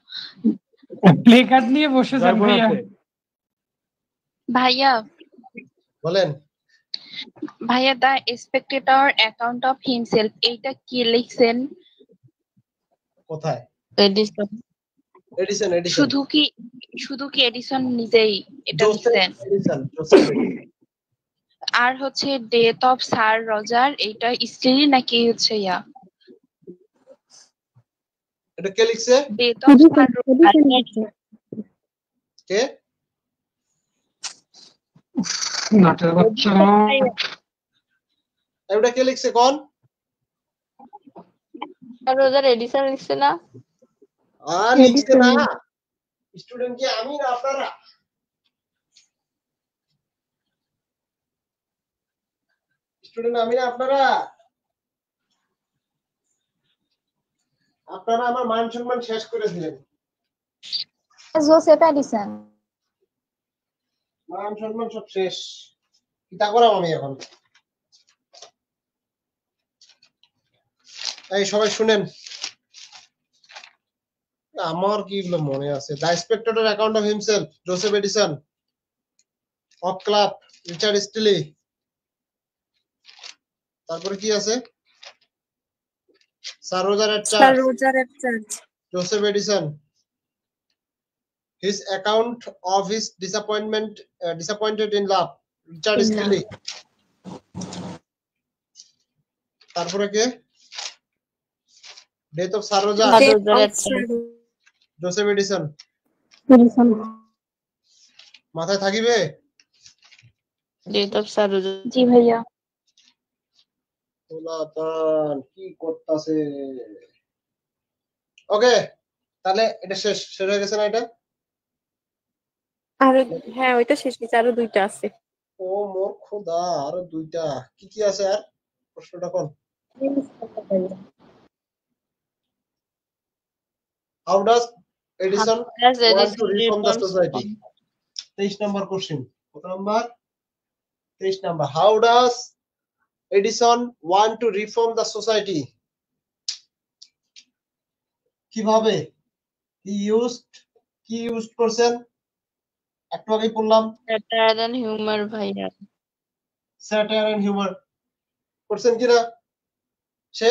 প্লে কার্ড নিয়ে বসে যান ভাইয়া। ভাইয়া বলেন। ভাইয়া দা স্পেক্টেটর অ্যাকাউন্ট অফ হিমসেলফ এইটা কি লিখছেন? কোথায়? এডিসন। এডিসন শুধু কি এডিসন নিজেই এটা লিখছেন? আর হচ্ছে ডেথ অফ স্যার রজার এইটা স্ত্রী নাকি হচ্ছে ইয়া? এটা কে লিখছে? ডেথ অফ স্যার রজার কে? নাটের বাচ্চা। এটা কে লিখছে কোন? আর রোজার এডিসন লিখছে না? আর লিখছে না। স্টুডেন্ট কি আমি না আপনারা? স্টুডেন্ট আমি না আপনারা? আপনারা আমার মান সম্মান শেষ করে দিলেন। Joseph Edison. মান সম্মান সব শেষ। কিটা করাম আমি এখন? এই সবাই শুনেন, আমার কি এগুলো মনে আছে। The Spectator account of himself, Joseph Addison, of club, Richard Steele. তারপরে কি আছে? Sir Roger at church, Joseph Addison. His account of his disappointed in love, Richard Steele. তারপরে কে? Death of Sir Roger, Joseph Addison. মাথায় থাকিবে? Death of Sir Roger. জি ভাইয়া। ওলাপান কি করতেছে? ওকে, তাহলে এটা শেষ হয়ে গেছে না? এটা আর হ্যাঁ ওইটা শেষ হয়েছে, আরো দুইটা আছে। ও মোর খোদা, আরো দুইটা। কি কি আছে আর? প্রশ্নটা কোন? How does Edison want to reform the society? 23 number question. কত number? 23 number. How does Edison want to reform the society? কিভাবে? He used করছেন, একটু আগেই বললাম। স্যাটায়ার এন্ড হিউমার ভাইয়া। স্যাটায়ার এন্ড হিউমার করছেন কিনা? সে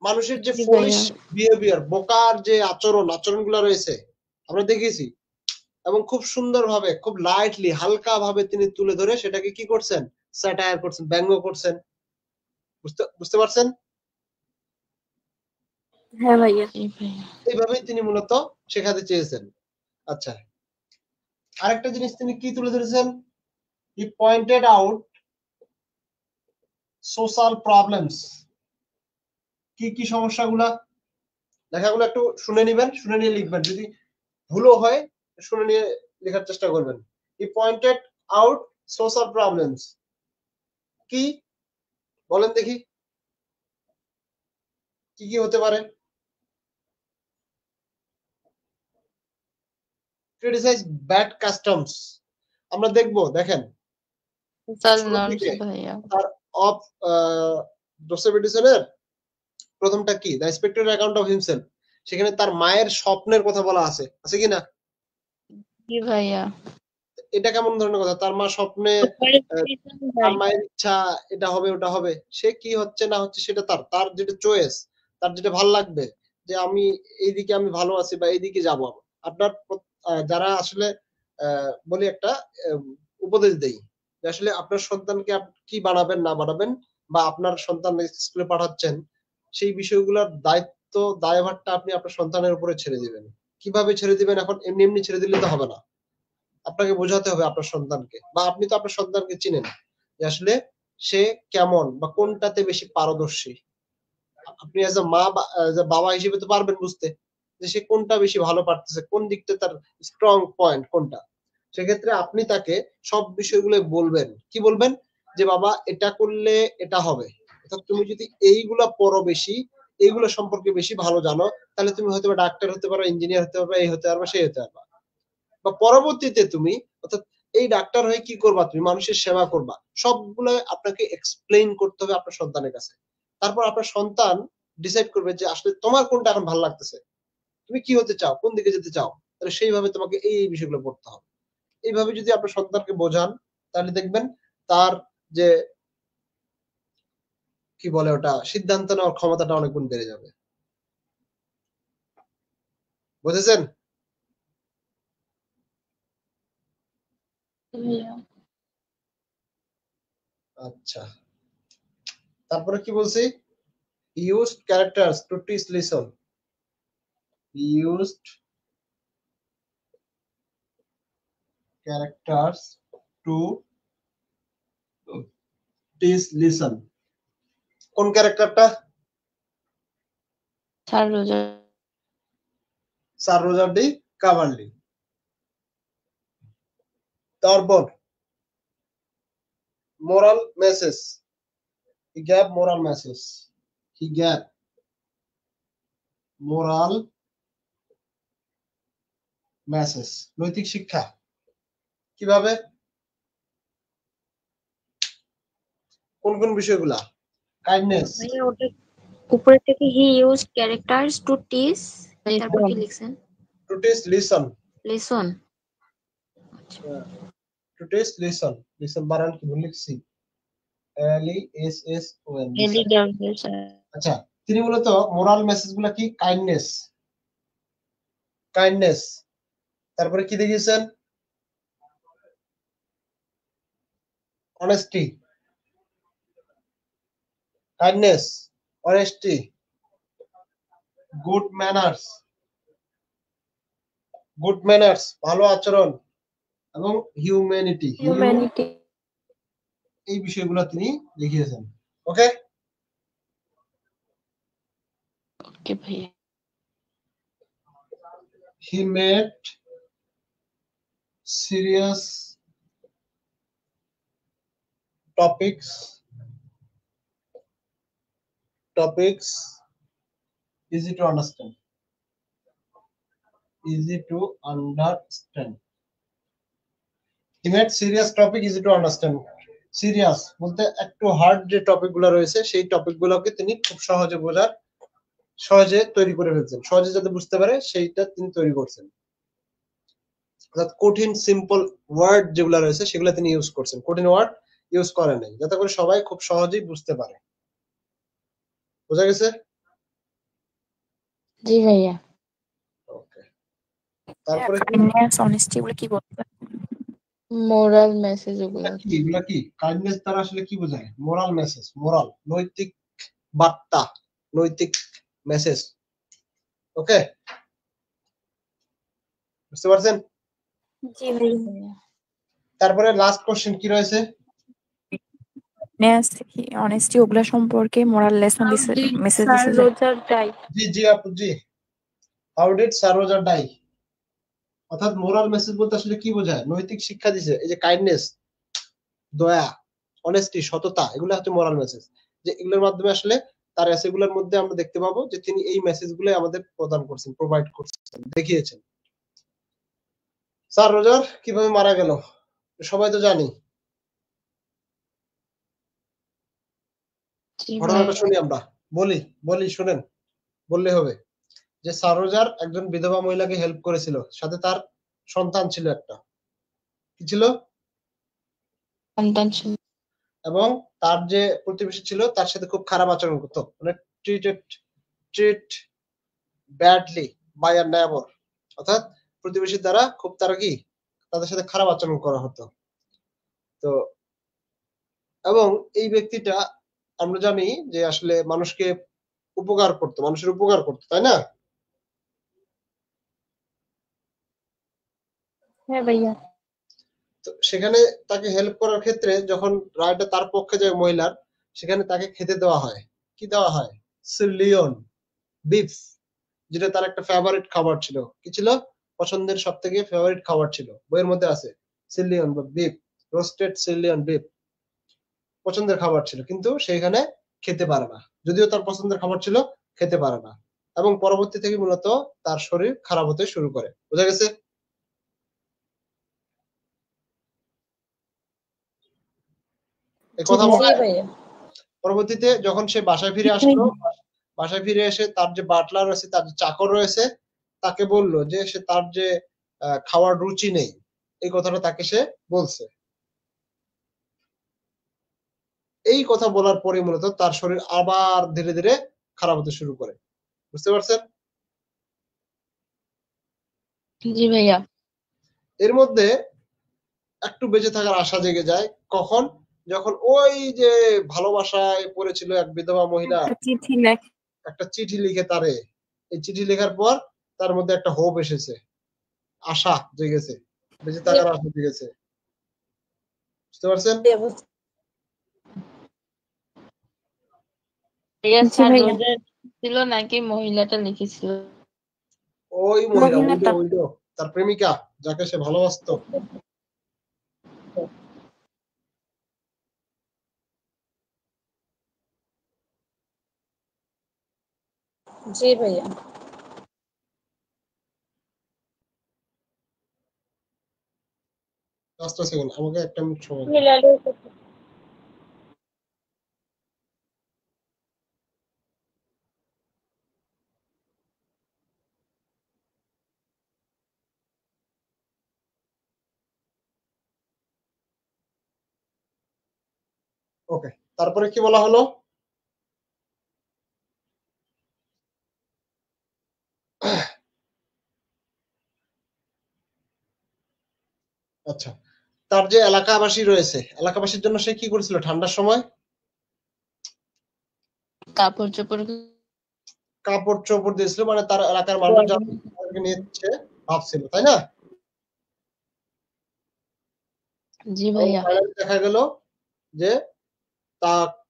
মানুষের যে ফোলিশ বিহেভিয়ার, বোকার যে আচরণগুলো রয়েছে আমরা দেখেছি, এবং খুব সুন্দরভাবে, খুব লাইটলি, হালকা ভাবে তিনি তুলে ধরে সেটাকে কি করছেন? স্যাটায়ার করছেন, ব্যঙ্গ করছেন। বুঝতে পারছেন? হ্যাঁ ভাইয়া। এইভাবেই তিনি মূলত শেখাতে চেয়েছেন। আচ্ছা, আরেকটা জিনিস তিনি কি তুলে ধরেছেন? হি পয়েন্টেড আউট সোশ্যাল প্রবলেমস। কি কি সমস্যাগুলা? লেখাগুলো একটু শুনে নিবেন, শুনে নিয়ে লিখবেন। যদি ভুলও হয় শুনে নিয়ে লেখার চেষ্টা করবেন। He pointed out social problems. কি বলেন দেখি, কি কি হতে পারে? Criticize bad customs. আমরা দেখবো, দেখেন জোসেফ এডিসনের প্রথমটা কি? The Spectator account of himself. সেখানে তার মায়ের স্বপ্নের কথা বলা আছে কি না? ভাইয়া এটা কেমন ধরনের কথা? তার মা স্বপ্নে, তার মায়ের ইচ্ছা এটা হবে ওটা হবে, সে কি হচ্ছে না হচ্ছে সেটা তার যেটা চয়েস, তার যেটা ভালো লাগবে, যে আমি এইদিকে আমি ভালো আছি বা এইদিকে যাবো। আপনার যারা আসলে বলি একটা উপদেশ দেই যে আসলে আপনার সন্তানকে কি বানাবেন না বানাবেন, বা আপনার সন্তান স্কুলে পাঠাচ্ছেন, সেই বিষয়গুলোর দায়িত্ব দায়ভারটা আপনি আপনার সন্তানের উপরে ছেড়ে দিবেন। কিভাবে ছেড়ে দিবেন? এখন এমনি এমনি ছেড়ে দিলে তো হবে না, আপনাকে বোঝাতে হবে আপনার সন্তানকে, বা আপনি তো আপনার সন্তানকে চিনেন যে আসলে সে কেমন বা কোনটাতে বেশি পারদর্শী। আপনি এজ এ মা বা বাবা হিসেবে তো পারবেন বুঝতে যে সে কোনটা বেশি ভালো পারতেছে, কোন দিকটা তার স্ট্রং পয়েন্ট কোনটা। সেক্ষেত্রে আপনি তাকে সব বিষয়গুলো বলবেন। কি বলবেন? যে বাবা এটা করলে এটা হবে, অর্থাৎ তুমি যদি এইগুলা পড়ো বেশি, এইগুলো সম্পর্কে বেশি ভালো জানো, তাহলে তুমি হয়তো ডাক্তার হতে পারো, ইঞ্জিনিয়ার হতে পারবে, এই হতে পারবে, সেই হতে পারবা। বা পরবর্তীতে তুমি অর্থাৎ এই ডাক্তার হয়ে কি করবা? তুমি মানুষের সেবা করবা। সবগুলো আপনাকে এক্সপ্লেইন করতে হবে আপনার সন্তানের কাছে। তারপর আপনার সন্তান ডিসাইড করবে যে আসলে তোমার কোনটা এখন ভালো লাগতেছে, তুমি কি হতে চাও, কোন দিকে যেতে চাও, তাহলে সেইভাবে তোমাকে এই বিষয়গুলো পড়তে হবে। এইভাবে যদি আপনার সন্তানকে বোঝান তাহলে দেখবেন তার যে কি বলে ওটা সিদ্ধান্ত নেওয়ার ক্ষমতাটা অনেক গুণ বেড়ে যাবে। বুঝেছেন? আচ্ছা, তারপরে কি বলছি? used characters to teach lesson. Used characters to teach lesson. কোন ক্যারেক্টারটা? স্যার রোজার ডি কাভারলি। তারপর moral message. He gave moral message. He gave moral message. নৈতিক শিক্ষা কিভাবে? কোন কোন বিষয়গুলা? কাইন্ডনেস। ওটা উপরে থেকে he use characters to teach, তারপর কি লিখছেন? To teach listen. Listen. To teach listen. Listen বানান কি ভুল লিখছি? LESSON। আচ্ছা, তিনি মূলত মোরাল মেসেজগুলা কি? Kindness, kindness. তারপরে কি দেখিয়েছেন? Honesty, kindness, honesty, good manners, good manners ভালো আচরণ, এবং হিউম্যানিটি, হিউম্যানিটি। এই বিষয়গুলো তিনি দেখিয়েছেন। ওকে ওকে ভাইয়া। He made serious topics easy to understand. Easy to understand. He made serious topic easy to understand. Serious বলতে একটু হার্ড যে টপিক গুলো রয়েছে সেই টপিক গুলোকে তিনি খুব সহজে তৈরি করে ফেলছেন, সহজে যাতে বুঝতে পারে সেইটা তিনি তৈরি করছেন। অর্থাৎ কঠিন সিম্পল ওয়ার্ড যেগুলো রয়েছে সেগুলো তিনি ইউজ করছেন, কঠিন ওয়ার্ড ইউজ করেন নাই, যাতে করে সবাই খুব সহজেই বুঝতে পারে। বোঝা গেছে? জি ভাইয়া। ওকে, তারপরে কাইন্ডনেস, অনেস্টি এগুলো কি বলতে? মোরাল মেসেজ ওগুলো কি? এগুলা কি? কাইন্ডনেস দ্বারা আসলে কি বোঝায়? মোরাল মেসেজ, মোরাল নৈতিক বার্তা, নৈতিক মেসেজ। ওকে, বুঝতে পারছেন? জি ভাইয়া। তারপরে লাস্ট কোশ্চেন কি রয়েছে? অনেস্টি ওগুলা সম্পর্কে মোরাল লেসন মেসেজ দিছে। রোজার ডাই। জি জি আপু জি। হাউ ডিড স্যার রোজার ডাই? অর্থাৎ মোরাল মেসেজ বলতে আসলে কি বোঝায়? নৈতিক শিক্ষা দিছে। এই যে কাইন্ডনেস, দয়া, অনেস্টি, সততা, এগুলো হচ্ছে মোরাল মেসেজ। যে এগুলোর মাধ্যমে আসলে তার এসেগুলোর মধ্যে আমরা দেখতে পাবো যে তিনি এই মেসেজগুলো আমাদের প্রদান করছেন, প্রোভাইড করছেন, দেখিয়েছেন। স্যার রোজার কিভাবে মারা গেল সবাই তো জানি। ঘটনাটা শুনি আমরা, বলি শুনেন, বললে হবে। যে স্যার রোজার একজন বিধবা মহিলাকে হেল্প করেছিল, সাথে তার সন্তান ছিল একটা। কি ছিল? সন্তান ছিল। এবং তার যে প্রতিবেশী ছিল তার সাথে খুব খারাপ আচরণ করতো, মানে treat badly by a neighbour, অর্থাৎ প্রতিবেশীর দ্বারা খুব তারা কি তাদের সাথে খারাপ আচরণ করা হতো। তো এবং এই ব্যক্তিটা আমরা জানি যে আসলে মানুষকে উপকার করতো, মানুষের উপকার করতো, তাই না? হ্যাঁ ভাইয়া। তো সেখানে তাকে হেল্প করার ক্ষেত্রে যখন রায়টা তার পক্ষে যায় মহিলার, সেখানে তাকে খেতে দেওয়া হয়। কি দেওয়া হয়? সিলিয়ন বিফ, যেটা তার একটা ফেভারিট খাবার ছিল। কি ছিল? পছন্দের সব থেকে ফেভারিট খাবার ছিল, বইয়ের মধ্যে আছে সিলিয়ন বা বিফ, রোস্টেড সিলিয়ন বিফ পছন্দের খাবার ছিল, কিন্তু সেইখানে খেতে পারে না, যদিও তার পছন্দের খাবার ছিল, খেতে পারে না, এবং পরবর্তী থেকে মূলত তার শরীর খারাপ হতে শুরু করে। বোঝা গেছে? এই কথা বলা পরবর্তীতে যখন সে বাসায় ফিরে আসলো, বাসায় ফিরে এসে তার যে বাটলার রয়েছে, তার যে চাকর রয়েছে, তাকে বলল যে সে তার যে খাওয়ার রুচি নেই, এই কথাটা তাকে সে বলছে। এই কথা বলার পরে মূলত তার শরীর আবার ধীরে ধীরে খারাপ হতে শুরু করে। বুঝতে পারছেন? জি ভাইয়া। এর মধ্যে একটু বেঁচে থাকার আশা জেগে যায় কখন? যখন ওই যে ভালোবাসায় পড়েছিল এক বিধবা মহিলা একটা চিঠি লিখে তারে, এই চিঠি লেখার পর তার মধ্যে একটা হোপ এসেছে, আশা জেগেছে, বেঁচে থাকার আশা জেগেছে। বুঝতে পারছেন? ভাইয়া স্যার রোজা ছিল নাকি মহিলাটা লিখেছিল? ওই মহিলা, উইডো, তার প্রেমিকা, যাকে সে ভালোবাসতো। জি ভাইয়া। লাস্ট সেকেন্ড, আমাকে একটা মিনিট সময় দিন। ওকে, তারপরে কি বলা হলো? আচ্ছা, তার যে এলাকাবাসী রয়েছে, এলাকাবাসীর জন্য সে কি করেছিল ঠান্ডার সময়? কাপড় চোপড় দিয়েছিল, মানে তার এলাকার মানুষ যাদেরকে নিয়ে ভাবছিল, তাই না? জি ভাইয়া। দেখা গেল যে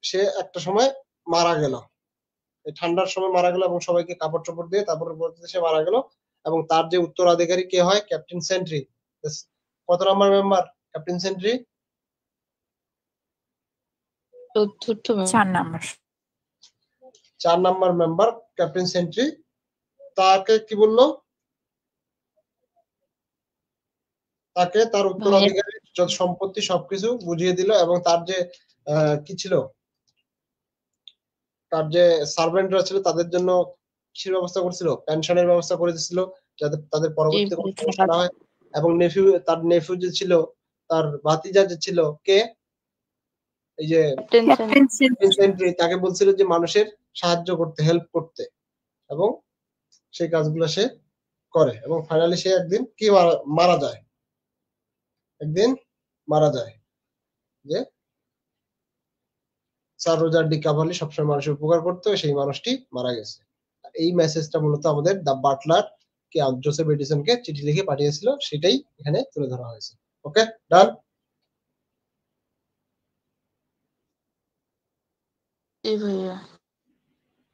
সে একটা সময় মারা গেল, এই ঠান্ডার সময় মারা গেল এবং সবাইকে কাপড় চোপড় দিয়ে তারপরে সে মারা গেল। এবং তার যে উত্তরাধিকারী কে হয়? Captain Sentry. কত number member Captain Sentry? 4 number member Captain Sentry. তাকে কি বললো? তাকে তার উত্তরাধিকারী যত সম্পত্তি সবকিছু বুঝিয়ে দিল এবং তার যে কি ছিল, তার যে সার্ভেন্টরা ছিল তাদের জন্য কিসের ব্যবস্থা করছিল? পেনশনের ব্যবস্থা করে দিয়েছিল, যাতে তাদের পরবর্তীতে কোনো সমস্যা না হয়। এবং তার নেফিউ যে ছিল, তার ভাতিজা যে ছিল, কে? এই যে ক্যাপ্টেন সেন্ট্রি, তাকে বলছিল যে মানুষের সাহায্য করতে, হেল্প করতে, এবং সেই কাজগুলো সে করে। এবং ফাইনালি সে একদিন কি মারা যায়, একদিন মারা যায়। যে স্যার রোজার ডি ক্যাভালি সবসময় মানুষের উপকার করতো, সেই মানুষটি মারা গেছে। এই মেসেজটা মূলত আমাদের দ্য বাটলার কে জোসেফ এডিসনকে চিঠি লিখে পাঠিয়েছিল, সেটাই এখানে তুলে ধরা হয়েছে। ওকে, ডান।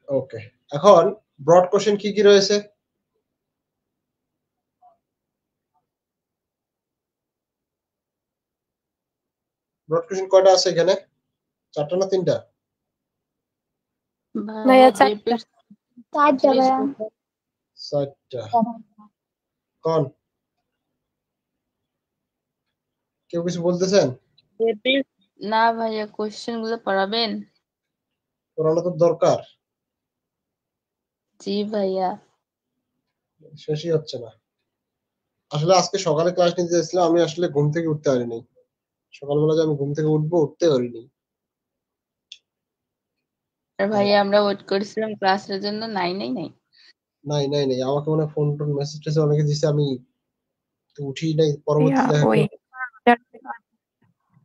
ওকে, এখন ব্রড কোশ্চেন কি কি রয়েছে? ব্রড কোশ্চেন কয়টা আছে এখানে? 4টা না 3টা? ভাইয়া 4টা। 4টা। কোন কেউ কিছু বলতেছেন? না ভাইয়া, কোশ্চেন গুলো পড়াবেন? পড়ানো তো দরকার। জি ভাইয়া। শেষই হচ্ছে না। আসলে আজকে সকালে ক্লাস নিতে যাচ্ছিলাম, আমি আসলে ঘুম থেকে উঠতে পারিনি। সকালবেলা যে আমি ঘুম থেকে উঠতে পারিনি। ভাইয়া আমরা ওয়েট করেছিলাম ক্লাসের জন্য, নাই। আমাকে মনে ফোন মেসেজ টেসেজ অনেকে দিছে, আমি উঠি নাই। পরবর্তীতে দেখা গেল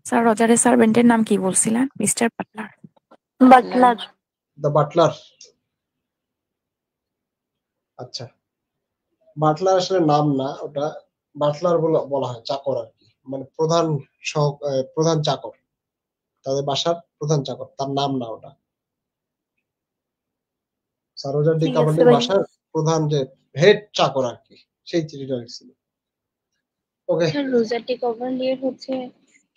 স্যার রজারের সার্ভেন্টের নাম কি বলছিলেন? Mister Butler. The Butler. আচ্ছা, বাটলার আসলে নাম না, ওটা বাটলার বলা হয়, চাকর আর কি, মানে প্রধান চাকর, তাদের বাসার প্রধান চাকর, তার নাম না ওটা। স্যার রজার ডি ক্যাভালির বাসার প্রধান যে হেড চাকর আর কি, সেই চিঠিটা লিখছিল। ওকে, স্যার রজার ডি ক্যাভালির হচ্ছে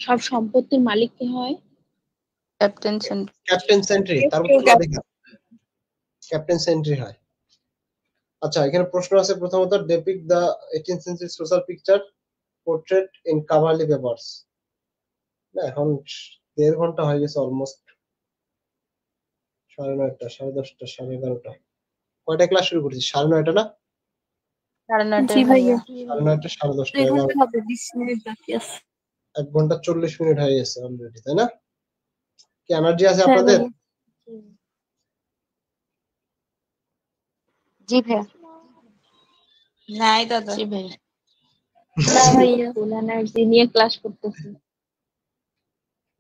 সব সম্পত্তির মালিক কে হয়? ক্যাপ্টেন সেন্ট্রি, তার উত্তরাধিকারী ক্যাপ্টেন সেন্ট্রি হয়। আচ্ছা, এখানে প্রশ্ন আছে প্রথমত, depict the 18th century social picture portrait in Coverley papers. এখন 1.5 ঘন্টা হয়ে গেছে অলমোস্ট। 9:30, 10:30, 11:30 কয়টা ক্লাস শুরু করেছি? 9:30 না? 9:30 জি ভাইয়া 9:30, 10:30, 2 ঘন্টা 11:30 হবে, 20 মিনিট বাকি আছে। 1 ঘন্টা 40 মিনিট হয়ে গেছে অলরেডি, তাই না? কি এনার্জি আছে হ্যাঁ আপনাদের? ভাইয়া। জি ভাইয়া। নাই দাদা। জি ভাইয়া। না ভাইয়া ফুল এনার্জি নিয়ে ক্লাস করতেছি।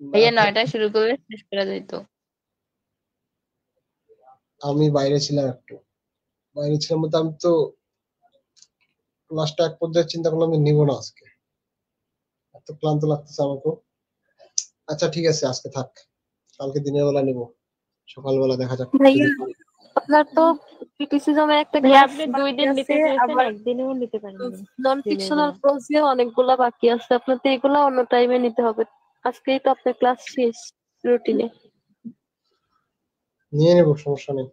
ভাইয়া 9টায় শুরু করলে শেষ করা যেত। আমি বাইরে ছিলাম একটু। বাইরে ছিলাম বলতে আমি তো ক্লাসটা এক পর্যায়ে চিন্তা করলাম যে নিব না আজকে। এত ক্লান্ত লাগতেছে আমাকে। আচ্ছা ঠিক আছে আজকে থাক। কালকে দিনের বেলা নিব। সকালবেলা দেখা যাক। ভাইয়া আপনার তো ক্রিটিসিজমে একটা ভাইয়া ক্লাস আপনি 2 বাকি দিন নিতে আছে, চেয়েছেন, আবার একদিনেও নিতে পারেন না। নন দিনের ফিকশনাল বেলা। প্রোজে অনেকগুলা বাকি আছে, আপনার তো এগুলা অন্য টাইমে নিতে হবে। আজকেই তো আপনার ক্লাস শেষ রুটিনে। নিয়ে নেব, সমস্যা নেই।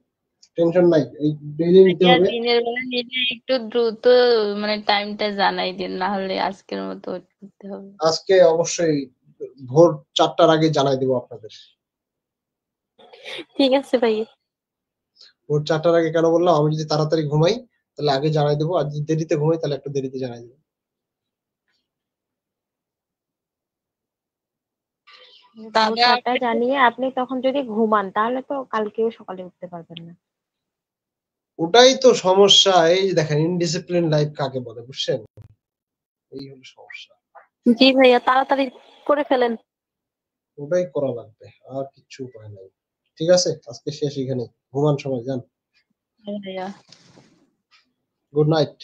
টেনশন নাই। এই ডেইলি নিতে ভাইয়া হবে। দিনের বেলা নিলে একটু দ্রুত মানে টাইমটা জানাই দিন, না হলে আজকের মতো wait করতে হবে। আজকে অবশ্যই ভোর 4টার আগে জানাই দেব আপনাদের। ঠিক আছে ভাইয়া। ভোর 4টার আগে কেন বললাম? আমি যদি তাড়াতাড়ি ঘুমাই তাহলে আগে জানাই দেবো, আর যদি দেরিতে ঘুমাই তাহলে একটু দেরিতে জানাই দেবো। ভোর দাদা 4টায় জানিয়ে আপনি তখন যদি ঘুমান তাহলে তো কালকেও সকালে উঠতে পারবেন না। ওটাই তো সমস্যা। এই যে দেখেন ইনডিসিপ্লিন লাইফ কাকে বলে বুঝছেন? এই হলো সমস্যা। জি ভাইয়া তাড়াতাড়ি করে ফেলেন। ওটাই করা লাগবে, আর কিচ্ছু উপায় নাই। ঠিক আছে আজকে শেষ এখানে। ঘুমান সময় যান। ভাইয়া গুড নাইট।